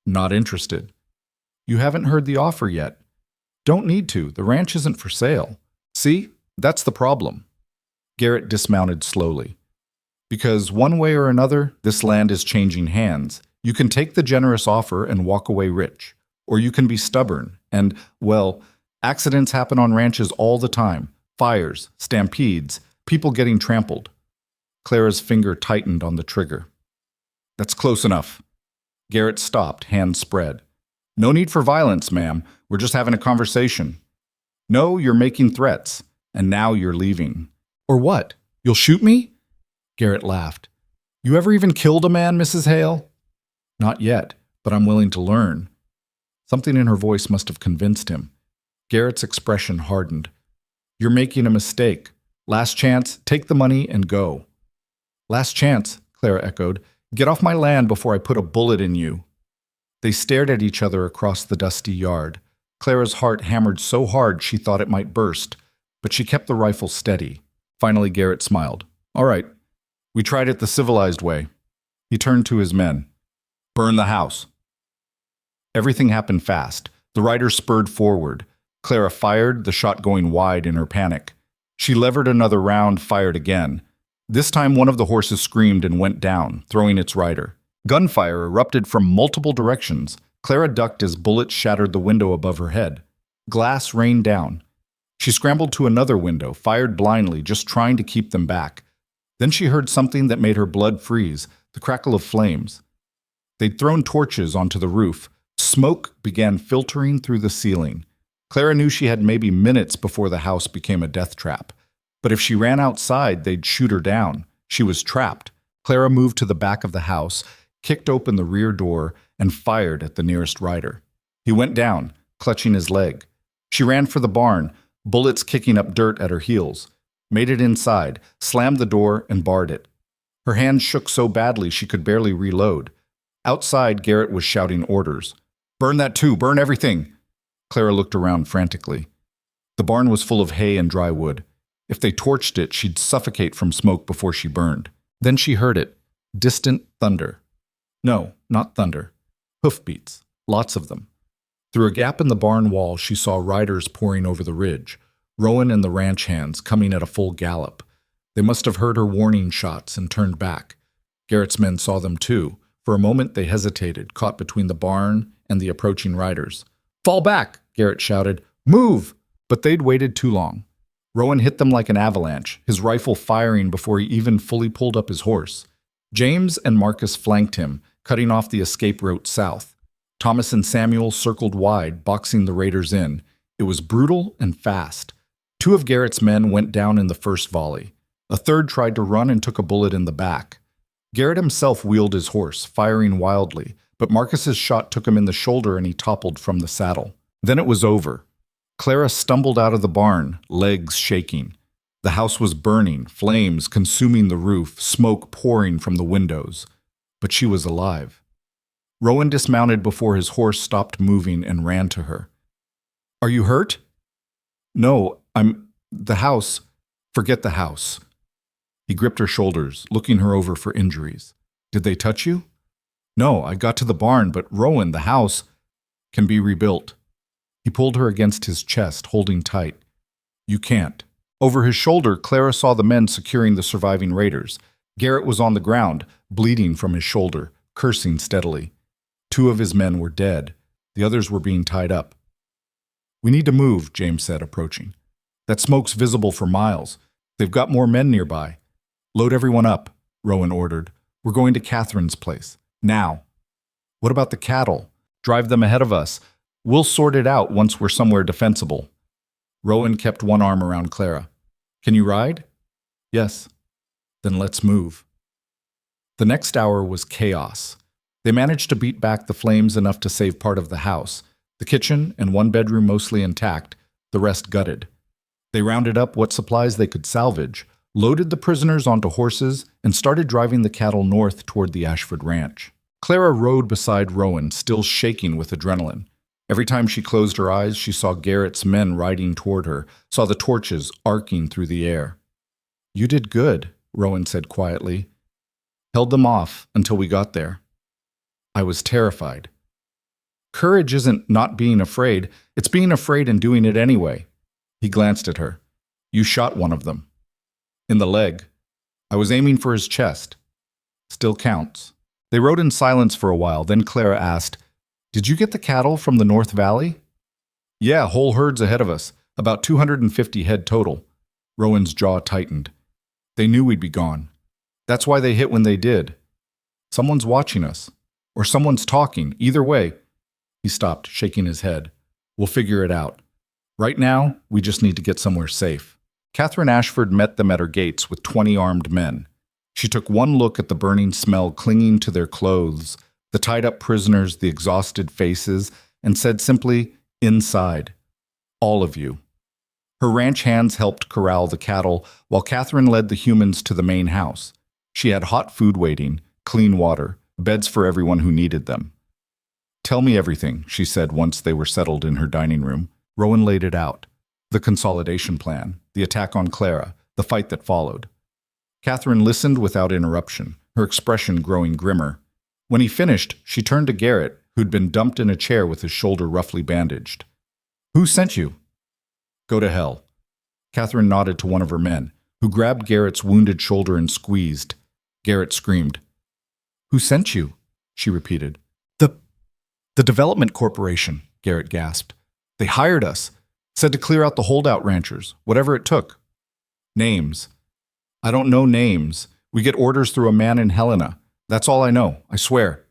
Not interested. You haven't heard the offer yet. Don't need to. The ranch isn't for sale. See? That's the problem. Garrett dismounted slowly. Because one way or another, this land is changing hands. You can take the generous offer and walk away rich. Or you can be stubborn and, well, accidents happen on ranches all the time. Fires, stampedes, people getting trampled. Clara's finger tightened on the trigger. That's close enough. Garrett stopped, hands spread. No need for violence, ma'am. We're just having a conversation. No, you're making threats. And now you're leaving. Or what? You'll shoot me? Garrett laughed. You ever even killed a man, Mrs. Hale? Not yet, but I'm willing to learn. Something in her voice must have convinced him. Garrett's expression hardened. You're making a mistake. Last chance, take the money and go. Last chance, Clara echoed. Get off my land before I put a bullet in you. They stared at each other across the dusty yard. Clara's heart hammered so hard she thought it might burst, but she kept the rifle steady. Finally, Garrett smiled. All right, we tried it the civilized way. He turned to his men. Burn the house. Everything happened fast. The riders spurred forward. Clara fired, the shot going wide in her panic. She levered another round, fired again. This time one of the horses screamed and went down, throwing its rider. Gunfire erupted from multiple directions. Clara ducked as bullets shattered the window above her head. Glass rained down. She scrambled to another window, fired blindly, just trying to keep them back. Then she heard something that made her blood freeze, the crackle of flames. They'd thrown torches onto the roof. Smoke began filtering through the ceiling. Clara knew she had maybe minutes before the house became a death trap. But if she ran outside, they'd shoot her down. She was trapped. Clara moved to the back of the house, kicked open the rear door, and fired at the nearest rider. He went down, clutching his leg. She ran for the barn, bullets kicking up dirt at her heels. Made it inside, slammed the door, and barred it. Her hands shook so badly she could barely reload. Outside, Garrett was shouting orders. Burn that too, burn everything. Clara looked around frantically. The barn was full of hay and dry wood. If they torched it, she'd suffocate from smoke before she burned. Then she heard it. Distant thunder. No, not thunder. Hoofbeats. Lots of them. Through a gap in the barn wall, she saw riders pouring over the ridge. Rowan and the ranch hands coming at a full gallop. They must have heard her warning shots and turned back. Garrett's men saw them too. For a moment they hesitated, caught between the barn and the approaching riders. "Fall back!" Garrett shouted. "Move!" But they'd waited too long. Rowan hit them like an avalanche, his rifle firing before he even fully pulled up his horse. James and Marcus flanked him, cutting off the escape route south. Thomas and Samuel circled wide, boxing the raiders in. It was brutal and fast. 2 of Garrett's men went down in the first volley. A third tried to run and took a bullet in the back. Garrett himself wheeled his horse, firing wildly, but Marcus's shot took him in the shoulder and he toppled from the saddle. Then it was over. Clara stumbled out of the barn, legs shaking. The house was burning, flames consuming the roof, smoke pouring from the windows. But she was alive. Rowan dismounted before his horse stopped moving and ran to her. "Are you hurt?" "No, the house. Forget the house." He gripped her shoulders, looking her over for injuries. "Did they touch you?" "No, I got to the barn, but Rowan, the house can be rebuilt." He pulled her against his chest, holding tight. "You can't." Over his shoulder, Clara saw the men securing the surviving raiders. Garrett was on the ground, bleeding from his shoulder, cursing steadily. 2 of his men were dead. The others were being tied up. "We need to move," James said, approaching. "That smoke's visible for miles. They've got more men nearby." "Load everyone up," Rowan ordered. "We're going to Catherine's place. Now." "What about the cattle? Drive them ahead of us. We'll sort it out once we're somewhere defensible." Rowan kept one arm around Clara. "Can you ride?" "Yes." "Then let's move." The next hour was chaos. They managed to beat back the flames enough to save part of the house, the kitchen and 1 bedroom mostly intact, the rest gutted. They rounded up what supplies they could salvage, loaded the prisoners onto horses, and started driving the cattle north toward the Ashford Ranch. Clara rode beside Rowan, still shaking with adrenaline. Every time she closed her eyes, she saw Garrett's men riding toward her, saw the torches arcing through the air. "You did good," Rowan said quietly. "Held them off until we got there." "I was terrified." "Courage isn't not being afraid, it's being afraid and doing it anyway." He glanced at her. "You shot one of them." "In the leg. I was aiming for his chest." "Still counts." They rode in silence for a while, then Clara asked, "Did you get the cattle from the North Valley?" "Yeah, whole herds ahead of us, about 250 head total." Rowan's jaw tightened. "They knew we'd be gone. That's why they hit when they did. Someone's watching us. Or someone's talking. Either way." He stopped, shaking his head. "We'll figure it out. Right now, we just need to get somewhere safe." Catherine Ashford met them at her gates with 20 armed men. She took one look at the burning smell clinging to their clothes, the tied-up prisoners, the exhausted faces, and said simply, "Inside. All of you." Her ranch hands helped corral the cattle, while Catherine led the humans to the main house. She had hot food waiting, clean water, beds for everyone who needed them. "Tell me everything," she said once they were settled in her dining room. Rowan laid it out. The consolidation plan, the attack on Clara, the fight that followed. Catherine listened without interruption, her expression growing grimmer. When he finished, she turned to Garrett, who'd been dumped in a chair with his shoulder roughly bandaged. "Who sent you?" "Go to hell." Catherine nodded to one of her men, who grabbed Garrett's wounded shoulder and squeezed. Garrett screamed. "Who sent you?" she repeated. The Development Corporation," Garrett gasped. "They hired us. Said to clear out the holdout ranchers, whatever it took." "Names." "I don't know names. We get orders through a man in Helena. That's all I know, I swear."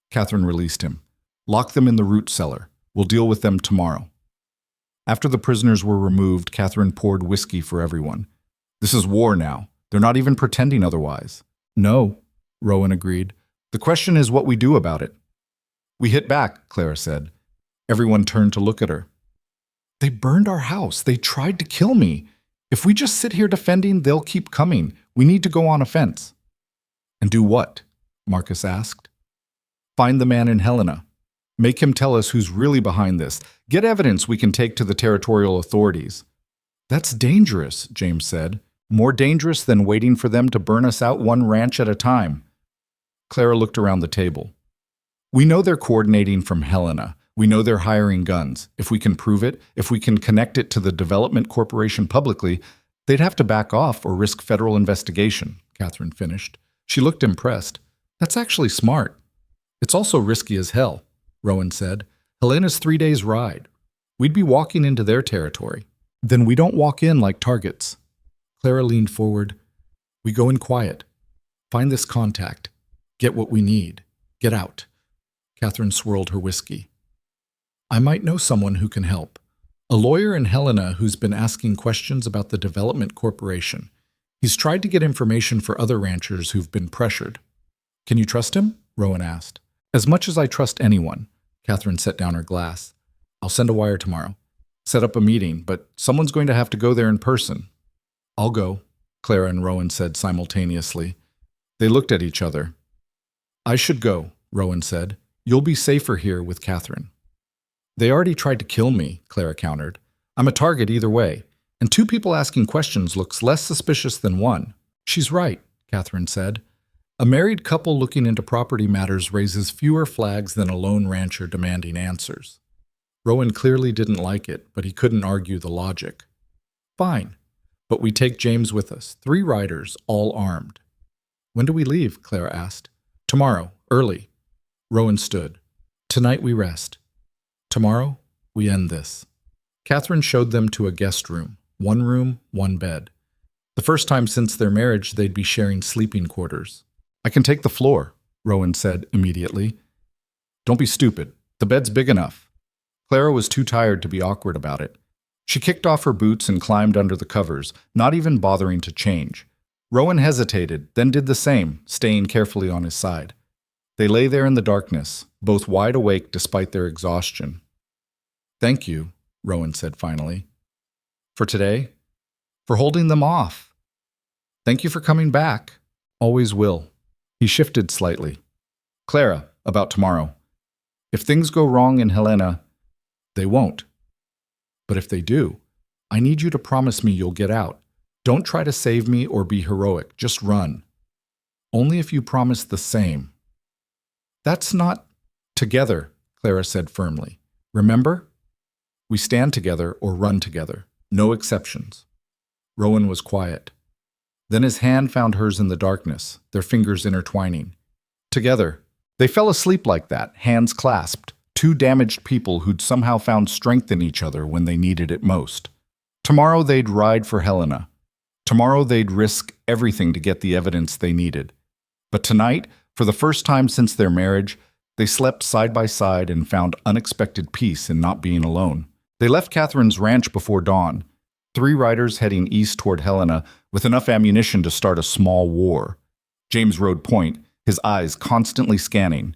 Catherine released him. "Lock them in the root cellar. We'll deal with them tomorrow." After the prisoners were removed, Catherine poured whiskey for everyone. "This is war now. They're not even pretending otherwise." "No," Rowan agreed. "The question is what we do about it." "We hit back," Clara said. Everyone turned to look at her. "They burned our house. They tried to kill me. If we just sit here defending, they'll keep coming. We need to go on offense." "And do what?" Marcus asked. "Find the man in Helena. Make him tell us who's really behind this. Get evidence we can take to the territorial authorities." "That's dangerous," James said. More dangerous than waiting for them to burn us out one ranch at a time. Clara looked around the table. We know they're coordinating from Helena. We know they're hiring guns. If we can prove it, if we can connect it to the development corporation publicly, they'd have to back off or risk federal investigation, Catherine finished. She looked impressed. That's actually smart. It's also risky as hell, Rowan said. Helena's 3 days' ride. We'd be walking into their territory. Then we don't walk in like targets. Clara leaned forward. We go in quiet. Find this contact. Get what we need. Get out. Catherine swirled her whiskey. I might know someone who can help. A lawyer in Helena who's been asking questions about the development corporation. He's tried to get information for other ranchers who've been pressured. Can you trust him? Rowan asked. As much as I trust anyone. Catherine set down her glass. I'll send a wire tomorrow. Set up a meeting, but someone's going to have to go there in person. I'll go, Clara and Rowan said simultaneously. They looked at each other. I should go, Rowan said. You'll be safer here with Catherine. They already tried to kill me, Clara countered. I'm a target either way, and 2 people asking questions looks less suspicious than 1. She's right, Catherine said. A married couple looking into property matters raises fewer flags than a lone rancher demanding answers. Rowan clearly didn't like it, but he couldn't argue the logic. Fine, but we take James with us, 3 riders, all armed. When do we leave? Clara asked. Tomorrow, early. Rowan stood. Tonight we rest. Tomorrow, we end this. Catherine showed them to a guest room. 1 room, 1 bed. The first time since their marriage they'd be sharing sleeping quarters. I can take the floor, Rowan said immediately. Don't be stupid. The bed's big enough. Clara was too tired to be awkward about it. She kicked off her boots and climbed under the covers, not even bothering to change. Rowan hesitated, then did the same, staying carefully on his side. They lay there in the darkness, both wide awake despite their exhaustion. Thank you, Rowan said finally. For today? For holding them off. Thank you for coming back. Always will. He shifted slightly. Clara, about tomorrow. If things go wrong in Helena, they won't. But if they do, I need you to promise me you'll get out. Don't try to save me or be heroic. Just run. Only if you promise the same. That's not together, Clara said firmly. Remember? We stand together or run together. No exceptions. Rowan was quiet. Then his hand found hers in the darkness, their fingers intertwining. Together. They fell asleep like that, hands clasped, 2 damaged people who'd somehow found strength in each other when they needed it most. Tomorrow they'd ride for Helena. Tomorrow they'd risk everything to get the evidence they needed. But tonight, for the first time since their marriage, they slept side by side and found unexpected peace in not being alone. They left Catherine's ranch before dawn, 3 riders heading east toward Helena with enough ammunition to start a small war. James rode point, his eyes constantly scanning.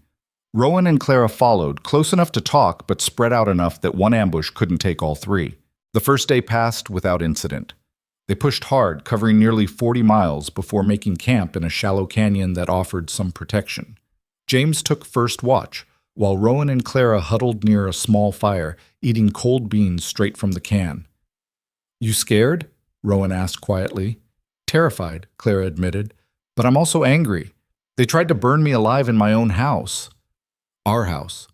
Rowan and Clara followed, close enough to talk but spread out enough that one ambush couldn't take all 3. The first day passed without incident. They pushed hard, covering nearly 40 miles before making camp in a shallow canyon that offered some protection. James took first watch, while Rowan and Clara huddled near a small fire, eating cold beans straight from the can. You scared? Rowan asked quietly. Terrified, Clara admitted. But I'm also angry. They tried to burn me alive in my own house. Our house.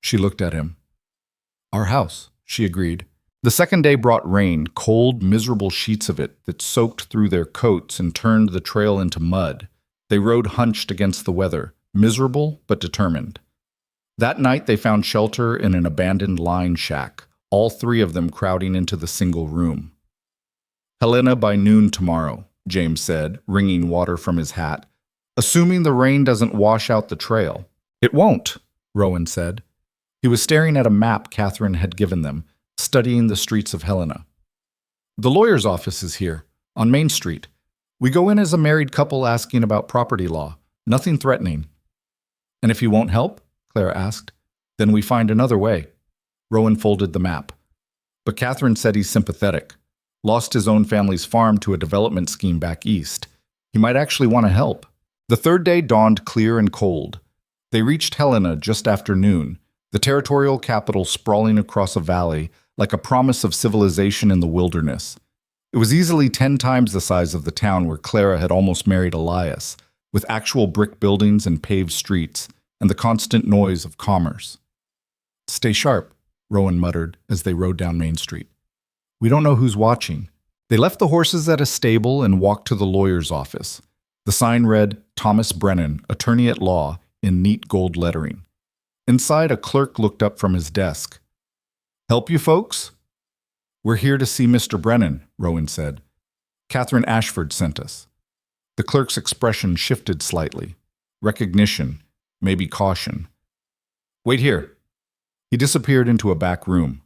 She looked at him. Our house, she agreed. The second day brought rain, cold, miserable sheets of it that soaked through their coats and turned the trail into mud. They rode hunched against the weather, miserable but determined. That night they found shelter in an abandoned line shack, all 3 of them crowding into the single room. Helena by noon tomorrow, James said, wringing water from his hat. Assuming the rain doesn't wash out the trail. It won't, Rowan said. He was staring at a map Catherine had given them, studying the streets of Helena. The lawyer's office is here, on Main Street. We go in as a married couple asking about property law. Nothing threatening. And if he won't help? Clara asked. Then we find another way. Rowan folded the map. But Catherine said he's sympathetic. Lost his own family's farm to a development scheme back east. He might actually want to help. The third day dawned clear and cold. They reached Helena just after noon, the territorial capital sprawling across a valley like a promise of civilization in the wilderness. It was easily 10 times the size of the town where Clara had almost married Elias, with actual brick buildings and paved streets, and the constant noise of commerce. "Stay sharp," Rowan muttered as they rode down Main Street. "We don't know who's watching." They left the horses at a stable and walked to the lawyer's office. The sign read, "Thomas Brennan, attorney at law," in neat gold lettering. Inside, a clerk looked up from his desk. "Help you folks?" "We're here to see Mr. Brennan," Rowan said. "Catherine Ashford sent us." The clerk's expression shifted slightly. Recognition, maybe caution. "Wait here." He disappeared into a back room.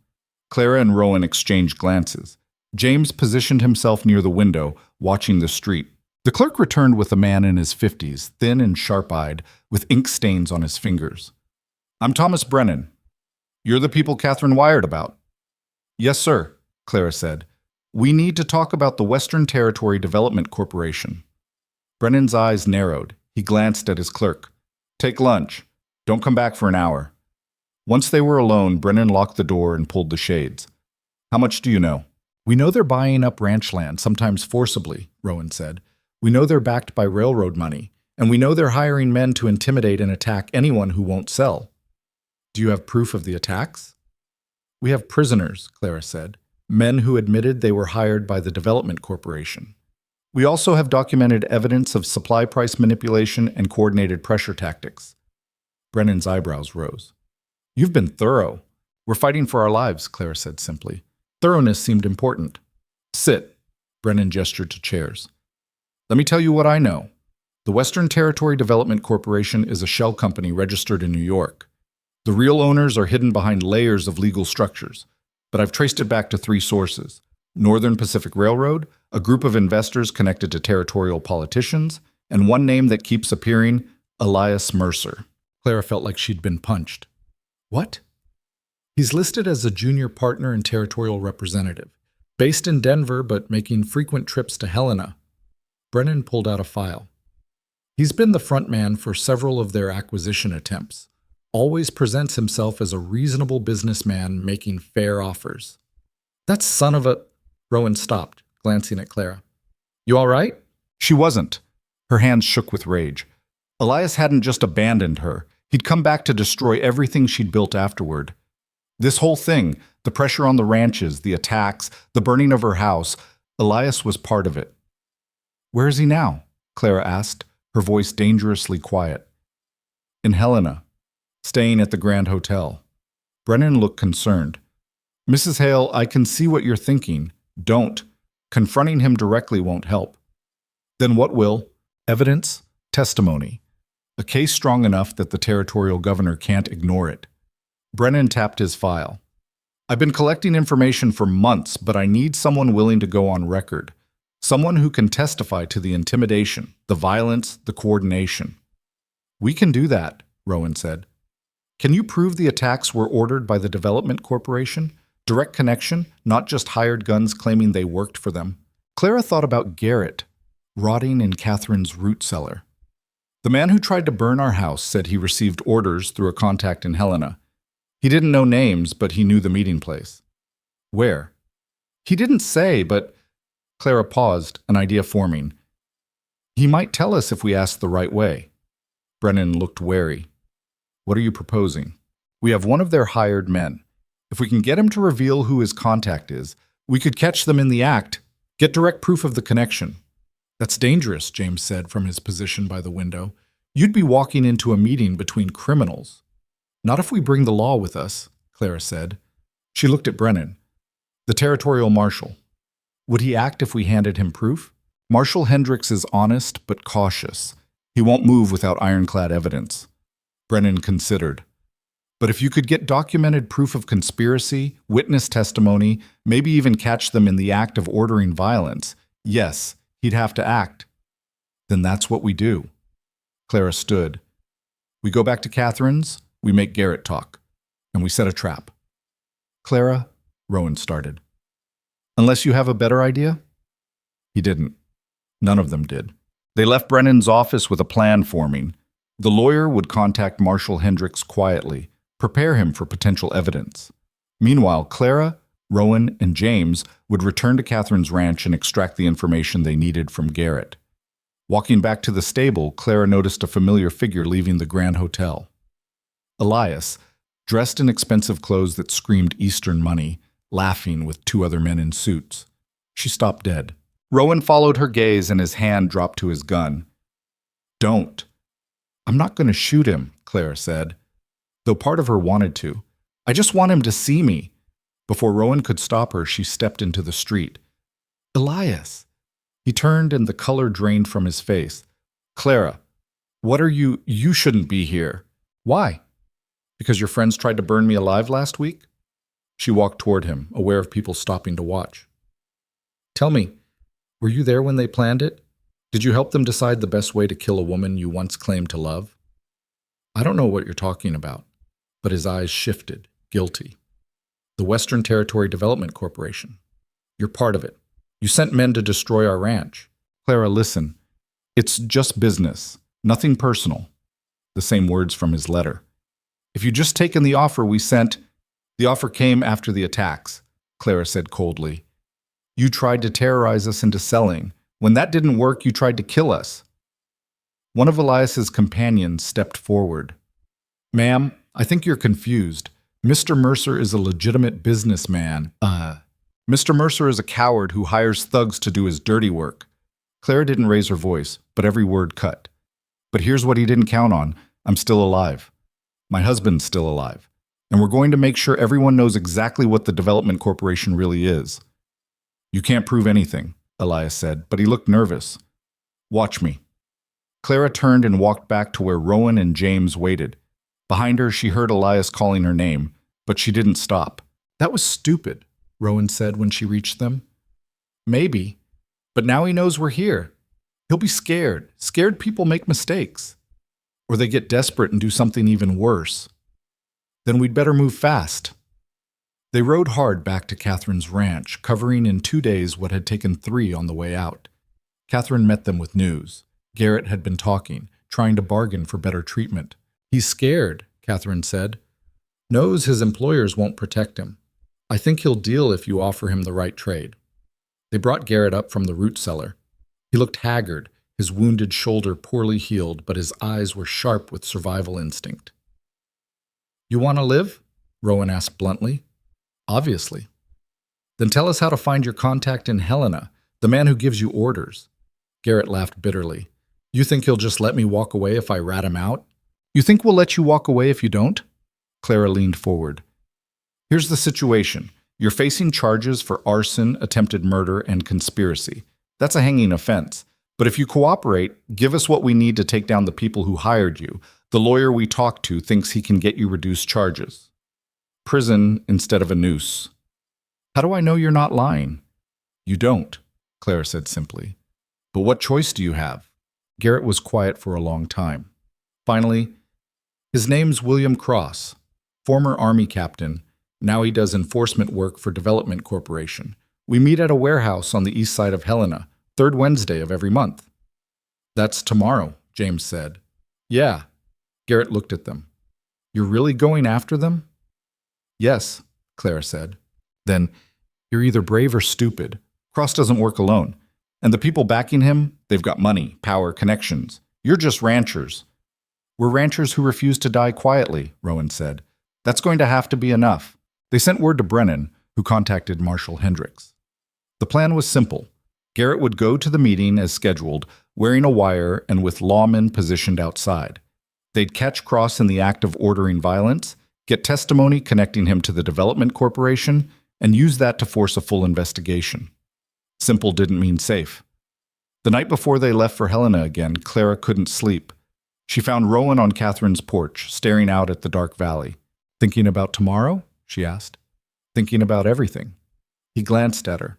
Clara and Rowan exchanged glances. James positioned himself near the window, watching the street. The clerk returned with a man in his 50s, thin and sharp-eyed, with ink stains on his fingers. "I'm Thomas Brennan. You're the people Catherine wired about." "Yes, sir," Clara said. "We need to talk about the Western Territory Development Corporation." Brennan's eyes narrowed. He glanced at his clerk. "Take lunch. Don't come back for an hour." Once they were alone, Brennan locked the door and pulled the shades. "How much do you know?" "We know they're buying up ranch land, sometimes forcibly," Rowan said. "We know they're backed by railroad money, and we know they're hiring men to intimidate and attack anyone who won't sell." "Do you have proof of the attacks?" "We have prisoners," Clara said. "Men who admitted they were hired by the Development Corporation. We also have documented evidence of supply price manipulation and coordinated pressure tactics." Brennan's eyebrows rose. "You've been thorough." "We're fighting for our lives," Clara said simply. Thoroughness seemed important. "Sit." Brennan gestured to chairs. "Let me tell you what I know. The Western Territory Development Corporation is a shell company registered in New York. The real owners are hidden behind layers of legal structures, but I've traced it back to 3 sources: Northern Pacific Railroad, a group of investors connected to territorial politicians, and one name that keeps appearing, Elias Mercer. Clara felt like she'd been punched. "What?" "He's listed as a junior partner and territorial representative, based in Denver but making frequent trips to Helena." Brennan pulled out a file. "He's been the front man for several of their acquisition attempts. Always presents himself as a reasonable businessman making fair offers." "That son of a—" Rowan stopped, glancing at Clara. "You all right?" She wasn't. Her hands shook with rage. Elias hadn't just abandoned her. He'd come back to destroy everything she'd built afterward. This whole thing, the pressure on the ranches, the attacks, the burning of her house, Elias was part of it. "Where is he now?" Clara asked, her voice dangerously quiet. "In Helena, staying at the Grand Hotel." Brennan looked concerned. "Mrs. Hale, I can see what you're thinking. Don't. Confronting him directly won't help." "Then what will?" "Evidence, testimony. A case strong enough that the territorial governor can't ignore it." Brennan tapped his file. "I've been collecting information for months, but I need someone willing to go on record. Someone who can testify to the intimidation, the violence, the coordination." "We can do that," Rowan said. "Can you prove the attacks were ordered by the Development Corporation? Direct connection, not just hired guns claiming they worked for them." Clara thought about Garrett, rotting in Catherine's root cellar. "The man who tried to burn our house said he received orders through a contact in Helena. He didn't know names, but he knew the meeting place." "Where?" "He didn't say, but—" Clara paused, an idea forming. "He might tell us if we asked the right way." Brennan looked wary. "What are you proposing?" "We have one of their hired men. If we can get him to reveal who his contact is, we could catch them in the act, get direct proof of the connection." "That's dangerous," James said from his position by the window. "You'd be walking into a meeting between criminals." "Not if we bring the law with us," Clara said. She looked at Brennan. "The territorial marshal. Would he act if we handed him proof?" "Marshal Hendricks is honest but cautious. He won't move without ironclad evidence." Brennan considered. "But if you could get documented proof of conspiracy, witness testimony, maybe even catch them in the act of ordering violence, yes, he'd have to act." "Then that's what we do." Clara stood. "We go back to Catherine's, we make Garrett talk, and we set a trap." "Clara," Rowan started. "Unless you have a better idea?" He didn't. None of them did. They left Brennan's office with a plan forming. The lawyer would contact Marshal Hendricks quietly, prepare him for potential evidence. Meanwhile, Clara, Rowan and James would return to Catherine's ranch and extract the information they needed from Garrett. Walking back to the stable, Clara noticed a familiar figure leaving the Grand Hotel. Elias, dressed in expensive clothes that screamed Eastern money, laughing with two other men in suits. She stopped dead. Rowan followed her gaze and his hand dropped to his gun. "Don't." "I'm not going to shoot him," Clara said, though part of her wanted to. "I just want him to see me." Before Rowan could stop her, she stepped into the street. "Elias." He turned and the color drained from his face. "Clara, what are you? You shouldn't be here." "Why?" "Because your friends tried to burn me alive last week?" She walked toward him, aware of people stopping to watch. "Tell me, were you there when they planned it? Did you help them decide the best way to kill a woman you once claimed to love?" "I don't know what you're talking about," but his eyes shifted, guilty. "The Western Territory Development Corporation. You're part of it. You sent men to destroy our ranch." "Clara, listen. It's just business, nothing personal." The same words from his letter. "If you'd just taken the offer we sent—" "The offer came after the attacks," Clara said coldly. "You tried to terrorize us into selling. When that didn't work, you tried to kill us." One of Elias's companions stepped forward. "Ma'am, I think you're confused. Mr. Mercer is a legitimate businessman. Mr. Mercer is a coward who hires thugs to do his dirty work." Clara didn't raise her voice, but every word cut. "But here's what he didn't count on. I'm still alive. My husband's still alive. And we're going to make sure everyone knows exactly what the Development Corporation really is." "You can't prove anything," Elias said, but he looked nervous. "Watch me." Clara turned and walked back to where Rowan and James waited. Behind her, she heard Elias calling her name, but she didn't stop. "That was stupid," Rowan said when she reached them. "Maybe, but now he knows we're here. He'll be scared. Scared people make mistakes. Or they get desperate and do something even worse. Then we'd better move fast." They rode hard back to Catherine's ranch, covering in 2 days what had taken 3 on the way out. Catherine met them with news. Garrett had been talking, trying to bargain for better treatment. "He's scared," Catherine said. "Knows his employers won't protect him. I think he'll deal if you offer him the right trade." They brought Garrett up from the root cellar. He looked haggard, his wounded shoulder poorly healed, but his eyes were sharp with survival instinct. "You want to live?" Rowan asked bluntly. "Obviously." "Then tell us how to find your contact in Helena, the man who gives you orders." Garrett laughed bitterly. "You think he'll just let me walk away if I rat him out?" "You think we'll let you walk away if you don't?" Clara leaned forward. "Here's the situation. You're facing charges for arson, attempted murder, and conspiracy. That's a hanging offense. But if you cooperate, give us what we need to take down the people who hired you. The lawyer we talked to thinks he can get you reduced charges. Prison instead of a noose." "How do I know you're not lying?" "You don't," Clara said simply. "But what choice do you have?" Garrett was quiet for a long time. Finally, "His name's William Cross, former Army captain. Now he does enforcement work for Development Corporation. We meet at a warehouse on the east side of Helena, 3rd Wednesday of every month." "That's tomorrow," James said. "Yeah." Garrett looked at them. "You're really going after them?" "Yes," Clara said. "Then you're either brave or stupid. Cross doesn't work alone. And the people backing him, they've got money, power, connections. You're just ranchers." "We're ranchers who refuse to die quietly," Rowan said. "That's going to have to be enough." They sent word to Brennan, who contacted Marshal Hendricks. The plan was simple. Garrett would go to the meeting as scheduled, wearing a wire and with lawmen positioned outside. They'd catch Cross in the act of ordering violence, get testimony connecting him to the Development Corporation, and use that to force a full investigation. Simple didn't mean safe. The night before they left for Helena again, Clara couldn't sleep. She found Rowan on Catherine's porch, staring out at the dark valley. "Thinking about tomorrow?" she asked. "Thinking about everything." He glanced at her.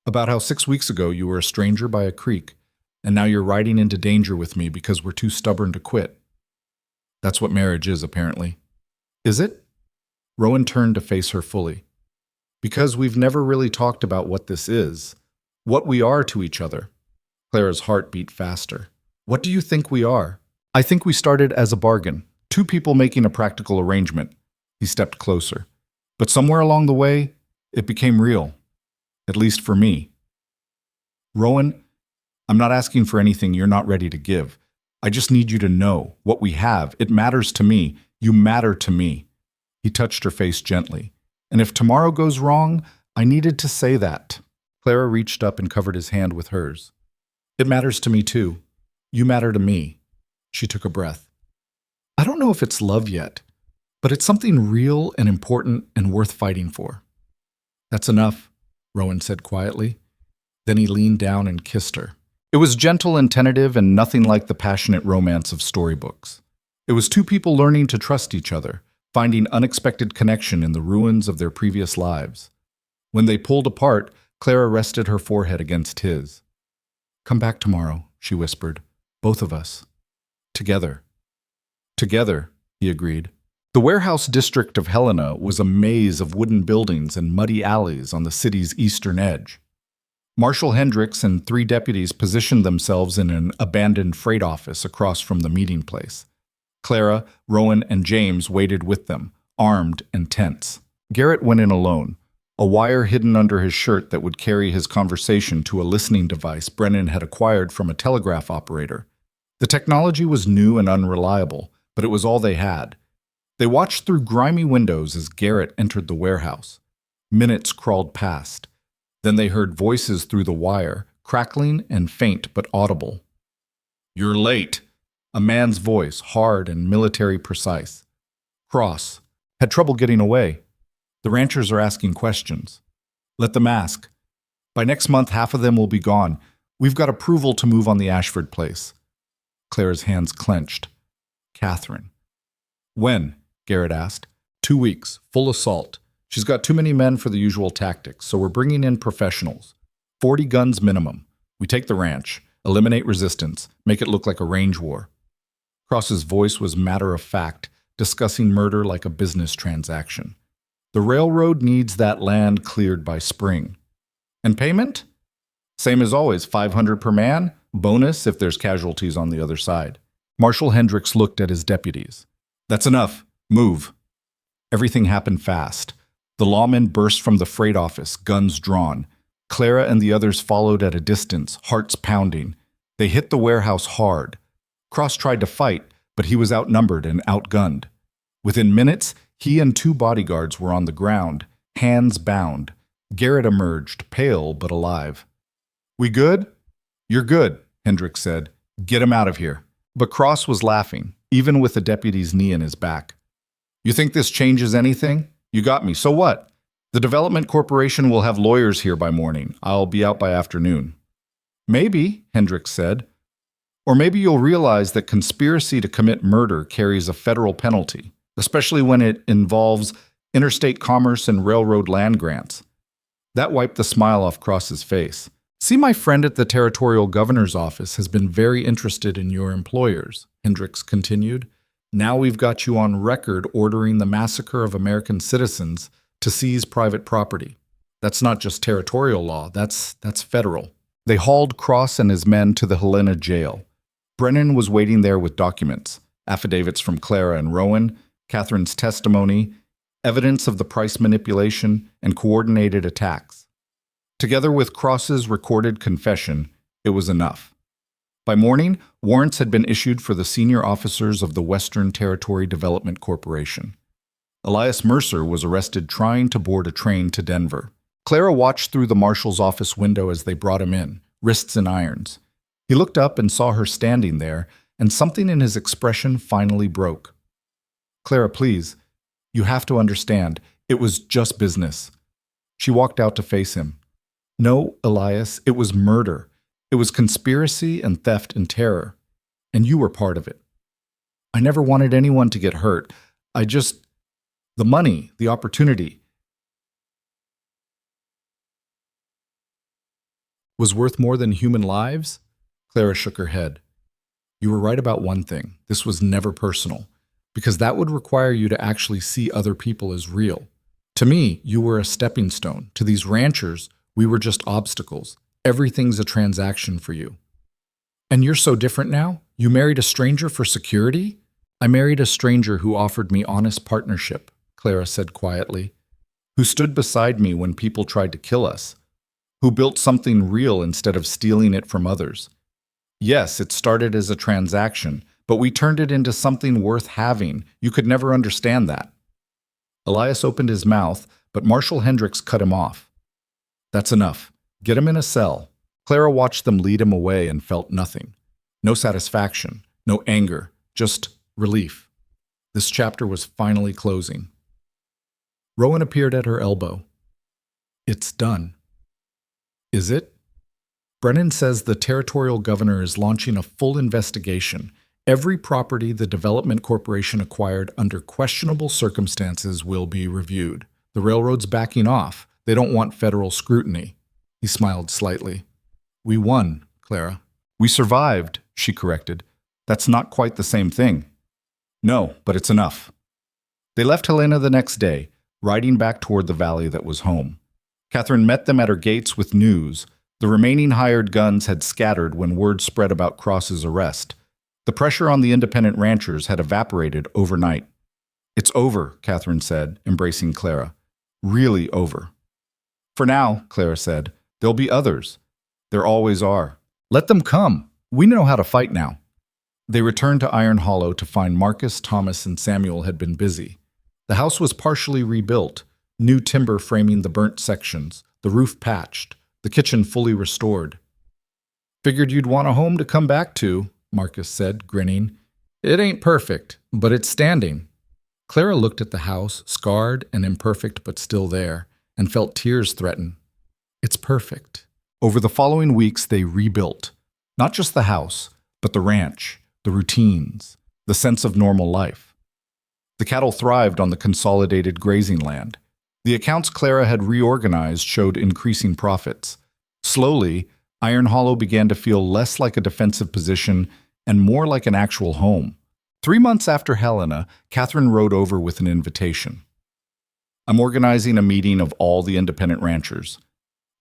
"About how 6 weeks ago you were a stranger by a creek, and now you're riding into danger with me because we're too stubborn to quit. That's what marriage is, apparently." "Is it?" Rowan turned to face her fully. "Because we've never really talked about what this is, what we are to each other." Clara's heart beat faster. "What do you think we are?" "I think we started as a bargain, 2 people making a practical arrangement." He stepped closer. "But somewhere along the way, It became real, at least for me. Rowan, I'm not asking for anything you're not ready to give. I just need you to know what we have. It matters to me. You matter to me. He touched her face gently. And if tomorrow goes wrong, I needed to say that. Clara reached up and covered his hand with hers. It matters to me too. You matter to me. She took a breath. I don't know if it's love yet, but it's something real and important and worth fighting for. That's enough, Rowan said quietly. Then he leaned down and kissed her. It was gentle and tentative and nothing like the passionate romance of storybooks. It was two people learning to trust each other, finding unexpected connection in the ruins of their previous lives. When they pulled apart, Clara rested her forehead against his. Come back tomorrow, she whispered. Both of us. Together. Together, he agreed. The warehouse district of Helena was a maze of wooden buildings and muddy alleys on the city's eastern edge. Marshal Hendricks and 3 deputies positioned themselves in an abandoned freight office across from the meeting place. Clara, Rowan, and James waited with them, armed and tense. Garrett went in alone, a wire hidden under his shirt that would carry his conversation to a listening device Brennan had acquired from a telegraph operator. The technology was new and unreliable, but it was all they had. They watched through grimy windows as Garrett entered the warehouse. Minutes crawled past. Then they heard voices through the wire, crackling and faint but audible. You're late. A man's voice, hard and military precise. Cross. Had trouble getting away. The ranchers are asking questions. Let them ask. By next month, half of them will be gone. We've got approval to move on the Ashford place. Clara's hands clenched. Catherine. When? Garrett asked. 2 weeks. Full assault. She's got too many men for the usual tactics, so we're bringing in professionals. 40 guns minimum. We take the ranch, eliminate resistance, make it look like a range war. Cross's voice was matter-of-fact, discussing murder like a business transaction. The railroad needs that land cleared by spring. And payment? Same as always, $500 per man, bonus if there's casualties on the other side. Marshal Hendricks looked at his deputies. That's enough. Move. Everything happened fast. The lawmen burst from the freight office, guns drawn. Clara and the others followed at a distance, hearts pounding. They hit the warehouse hard. Cross tried to fight, but he was outnumbered and outgunned. Within minutes, he and 2 bodyguards were on the ground, hands bound. Garrett emerged, pale but alive. We good? You're good, Hendricks said. Get him out of here. But Cross was laughing, even with the deputy's knee in his back. You think this changes anything? You got me. So what? The Development Corporation will have lawyers here by morning. I'll be out by afternoon. Maybe, Hendricks said. Or maybe you'll realize that conspiracy to commit murder carries a federal penalty, especially when it involves interstate commerce and railroad land grants. That wiped the smile off Cross's face. See, my friend at the territorial governor's office has been very interested in your employers, Hendricks continued. Now we've got you on record ordering the massacre of American citizens to seize private property. That's not just territorial law, that's federal. They hauled Cross and his men to the Helena jail. Brennan was waiting there with documents, affidavits from Clara and Rowan, Catherine's testimony, evidence of the price manipulation, and coordinated attacks. Together with Cross's recorded confession, it was enough. By morning, warrants had been issued for the senior officers of the Western Territory Development Corporation. Elias Mercer was arrested trying to board a train to Denver. Clara watched through the marshal's office window as they brought him in, wrists in irons. He looked up and saw her standing there, and something in his expression finally broke. Clara, please, you have to understand, it was just business. She walked out to face him. No, Elias, it was murder. It was conspiracy and theft and terror, and you were part of it. I never wanted anyone to get hurt. The money, the opportunity, was worth more than human lives? Clara shook her head. You were right about one thing. This was never personal, because that would require you to actually see other people as real. To me, you were a stepping stone. To these ranchers, we were just obstacles. Everything's a transaction for you. And you're so different now? You married a stranger for security? I married a stranger who offered me honest partnership, Clara said quietly. who stood beside me when people tried to kill us, who built something real instead of stealing it from others. Yes, it started as a transaction, but we turned it into something worth having. You could never understand that." Elias opened his mouth, but Marshal Hendricks cut him off. "That's enough. Get him in a cell." Clara watched them lead him away and felt nothing. No satisfaction, no anger, just relief. This chapter was finally closing. Rowan appeared at her elbow. "It's done." "Is it?" "Brennan says the territorial governor is launching a full investigation. Every property the Development Corporation acquired under questionable circumstances will be reviewed. The railroad's backing off. They don't want federal scrutiny." He smiled slightly. "We won, Clara." "We survived," she corrected. "That's not quite the same thing." "No, but it's enough." They left Helena the next day, riding back toward the valley that was home. Catherine met them at her gates with news. The remaining hired guns had scattered when word spread about Cross's arrest. The pressure on the independent ranchers had evaporated overnight. "It's over," Catherine said, embracing Clara. "Really over." "For now," Clara said. "There'll be others. There always are. Let them come. We know how to fight now." They returned to Iron Hollow to find Marcus, Thomas, and Samuel had been busy. The house was partially rebuilt, new timber framing the burnt sections, the roof patched, the kitchen fully restored. "Figured you'd want a home to come back to," Marcus said, grinning. "It ain't perfect, but it's standing." Clara looked at the house, scarred and imperfect but still there, and felt tears threaten. "It's perfect." Over the following weeks, they rebuilt. Not just the house, but the ranch, the routines, the sense of normal life. The cattle thrived on the consolidated grazing land. The accounts Clara had reorganized showed increasing profits. Slowly, Iron Hollow began to feel less like a defensive position and more like an actual home. 3 months after Helena, Catherine rode over with an invitation. "I'm organizing a meeting of all the independent ranchers.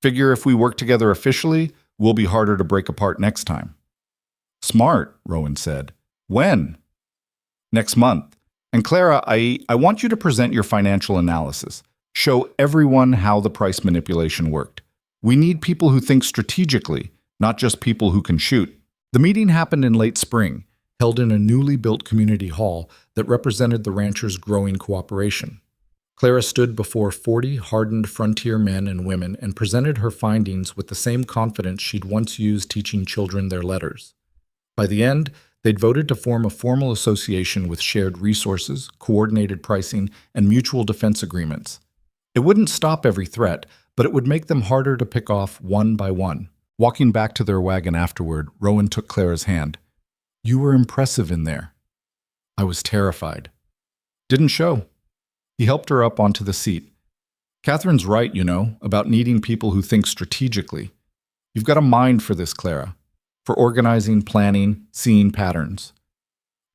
Figure if we work together officially, we'll be harder to break apart next time." "Smart," Rowan said. "When?" "Next month. And Clara, I want you to present your financial analysis. Show everyone how the price manipulation worked. We need people who think strategically, not just people who can shoot." The meeting happened in late spring, held in a newly built community hall that represented the ranchers' growing cooperation. Clara stood before 40 hardened frontier men and women and presented her findings with the same confidence she'd once used teaching children their letters. By the end, they'd voted to form a formal association with shared resources, coordinated pricing, and mutual defense agreements. It wouldn't stop every threat, but it would make them harder to pick off one by one. Walking back to their wagon afterward, Rowan took Clara's hand. "You were impressive in there." "I was terrified." "Didn't show." He helped her up onto the seat. "Catherine's right, about needing people who think strategically. You've got a mind for this, Clara. For organizing, planning, seeing patterns."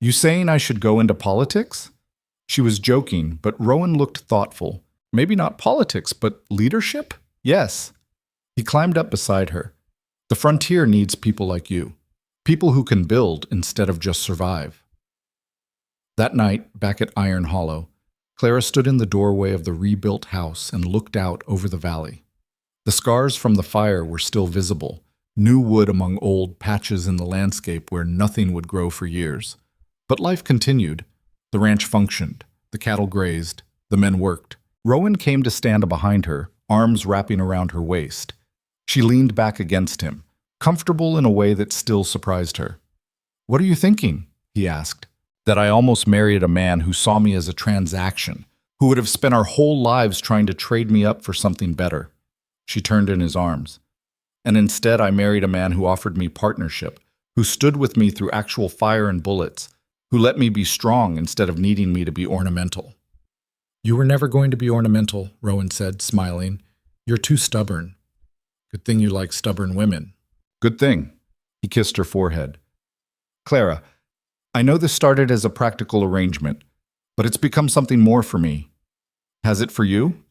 "You saying I should go into politics?" She was joking, but Rowan looked thoughtful. "Maybe not politics, but leadership?" "Yes." He climbed up beside her. "The frontier needs people like you. People who can build instead of just survive." That night, back at Iron Hollow, Clara stood in the doorway of the rebuilt house and looked out over the valley. The scars from the fire were still visible, new wood among old patches in the landscape where nothing would grow for years. But life continued. The ranch functioned. The cattle grazed. The men worked. Rowan came to stand behind her, arms wrapping around her waist. She leaned back against him, comfortable in a way that still surprised her. "What are you thinking?" he asked. "That I almost married a man who saw me as a transaction, who would have spent our whole lives trying to trade me up for something better." She turned in his arms. "And instead I married a man who offered me partnership, who stood with me through actual fire and bullets, who let me be strong instead of needing me to be ornamental." "You were never going to be ornamental," Rowan said, smiling. "You're too stubborn." "Good thing you like stubborn women." "Good thing." He kissed her forehead. "Clara, I know this started as a practical arrangement, but it's become something more for me. Has it for you?"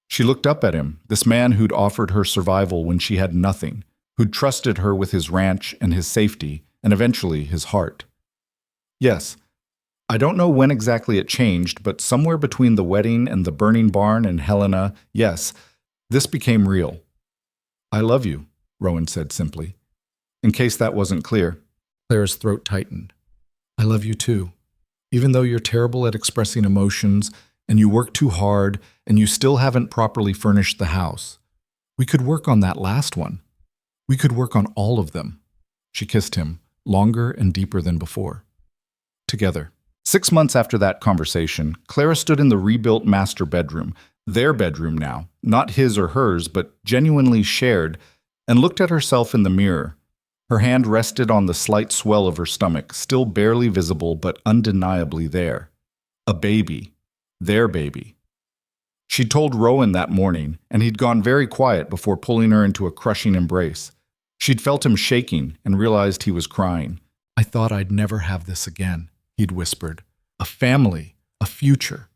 She looked up at him, this man who'd offered her survival when she had nothing, who'd trusted her with his ranch and his safety, and eventually his heart. "Yes, I don't know when exactly it changed, but somewhere between the wedding and the burning barn and Helena, yes, this became real. I love you, Rowan said simply. In case that wasn't clear, Clara's throat tightened. I love you too. Even though you're terrible at expressing emotions, and you work too hard, and you still haven't properly furnished the house. We could work on that last one. We could work on all of them. She kissed him, longer and deeper than before. Together. 6 months after that conversation, Clara stood in the rebuilt master bedroom, their bedroom now, not his or hers, but genuinely shared, and looked at herself in the mirror. Her hand rested on the slight swell of her stomach, still barely visible but undeniably there. A baby. Their baby. She'd told Rowan that morning, and he'd gone very quiet before pulling her into a crushing embrace. She'd felt him shaking and realized he was crying. I thought I'd never have this again, he'd whispered. A family, a future.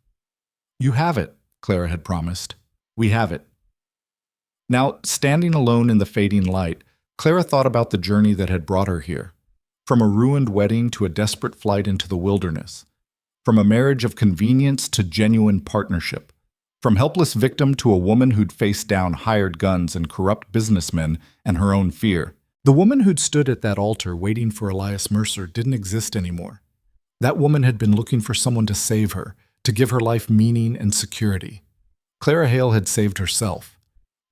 You have it, Clara had promised. We have it. Now, standing alone in the fading light, Clara thought about the journey that had brought her here. From a ruined wedding to a desperate flight into the wilderness. From a marriage of convenience to genuine partnership. From helpless victim to a woman who'd faced down hired guns and corrupt businessmen and her own fear. The woman who'd stood at that altar waiting for Elias Mercer didn't exist anymore. That woman had been looking for someone to save her, to give her life meaning and security. Clara Hale had saved herself,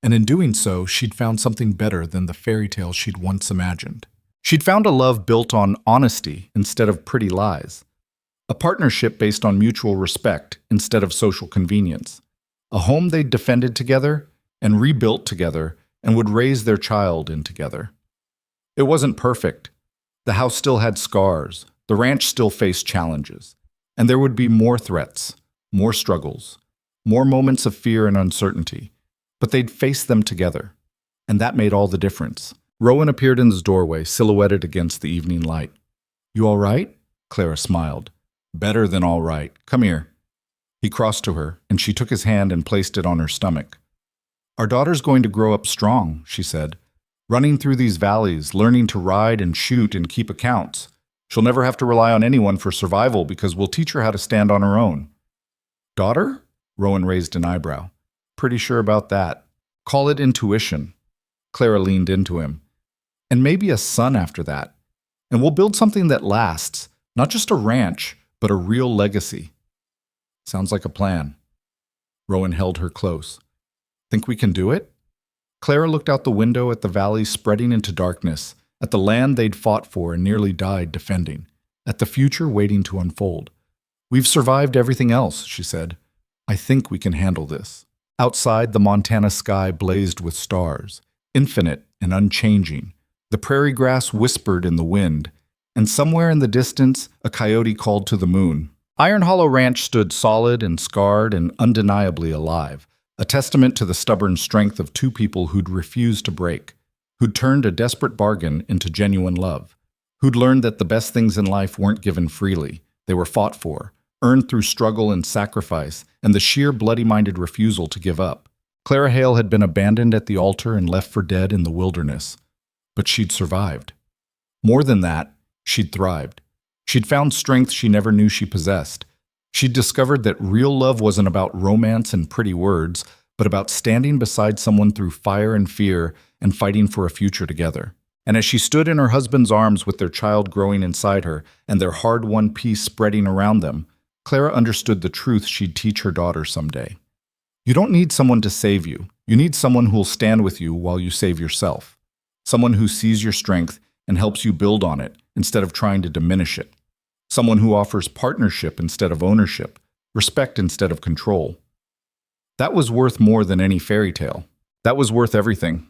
and in doing so, she'd found something better than the fairy tale she'd once imagined. She'd found a love built on honesty instead of pretty lies, a partnership based on mutual respect instead of social convenience, a home they'd defended together and rebuilt together and would raise their child in together. It wasn't perfect. The house still had scars, the ranch still faced challenges, and there would be more threats, more struggles, more moments of fear and uncertainty, but they'd face them together, and that made all the difference. Rowan appeared in his doorway, silhouetted against the evening light. You all right? Clara smiled. Better than all right. Come here. He crossed to her, and she took his hand and placed it on her stomach. Our daughter's going to grow up strong, she said, running through these valleys, learning to ride and shoot and keep accounts. She'll never have to rely on anyone for survival because we'll teach her how to stand on her own. Daughter? Rowan raised an eyebrow. Pretty sure about that. Call it intuition. Clara leaned into him. And maybe a son after that. And we'll build something that lasts, not just a ranch, but a real legacy. Sounds like a plan. Rowan held her close. Think we can do it? Clara looked out the window at the valley spreading into darkness, at the land they'd fought for and nearly died defending, at the future waiting to unfold. We've survived everything else, she said. I think we can handle this. Outside, the Montana sky blazed with stars, infinite and unchanging. The prairie grass whispered in the wind, and somewhere in the distance, a coyote called to the moon. Iron Hollow Ranch stood solid and scarred and undeniably alive, a testament to the stubborn strength of two people who'd refused to break, who'd turned a desperate bargain into genuine love, who'd learned that the best things in life weren't given freely, they were fought for, earned through struggle and sacrifice, and the sheer bloody-minded refusal to give up. Clara Hale had been abandoned at the altar and left for dead in the wilderness, but she'd survived. More than that, she'd thrived. She'd found strength she never knew she possessed. She'd discovered that real love wasn't about romance and pretty words, but about standing beside someone through fire and fear and fighting for a future together. And as she stood in her husband's arms with their child growing inside her and their hard-won peace spreading around them, Clara understood the truth she'd teach her daughter someday. You don't need someone to save you. You need someone who'll stand with you while you save yourself. Someone who sees your strength and helps you build on it instead of trying to diminish it. Someone who offers partnership instead of ownership, respect instead of control. That was worth more than any fairy tale. That was worth everything.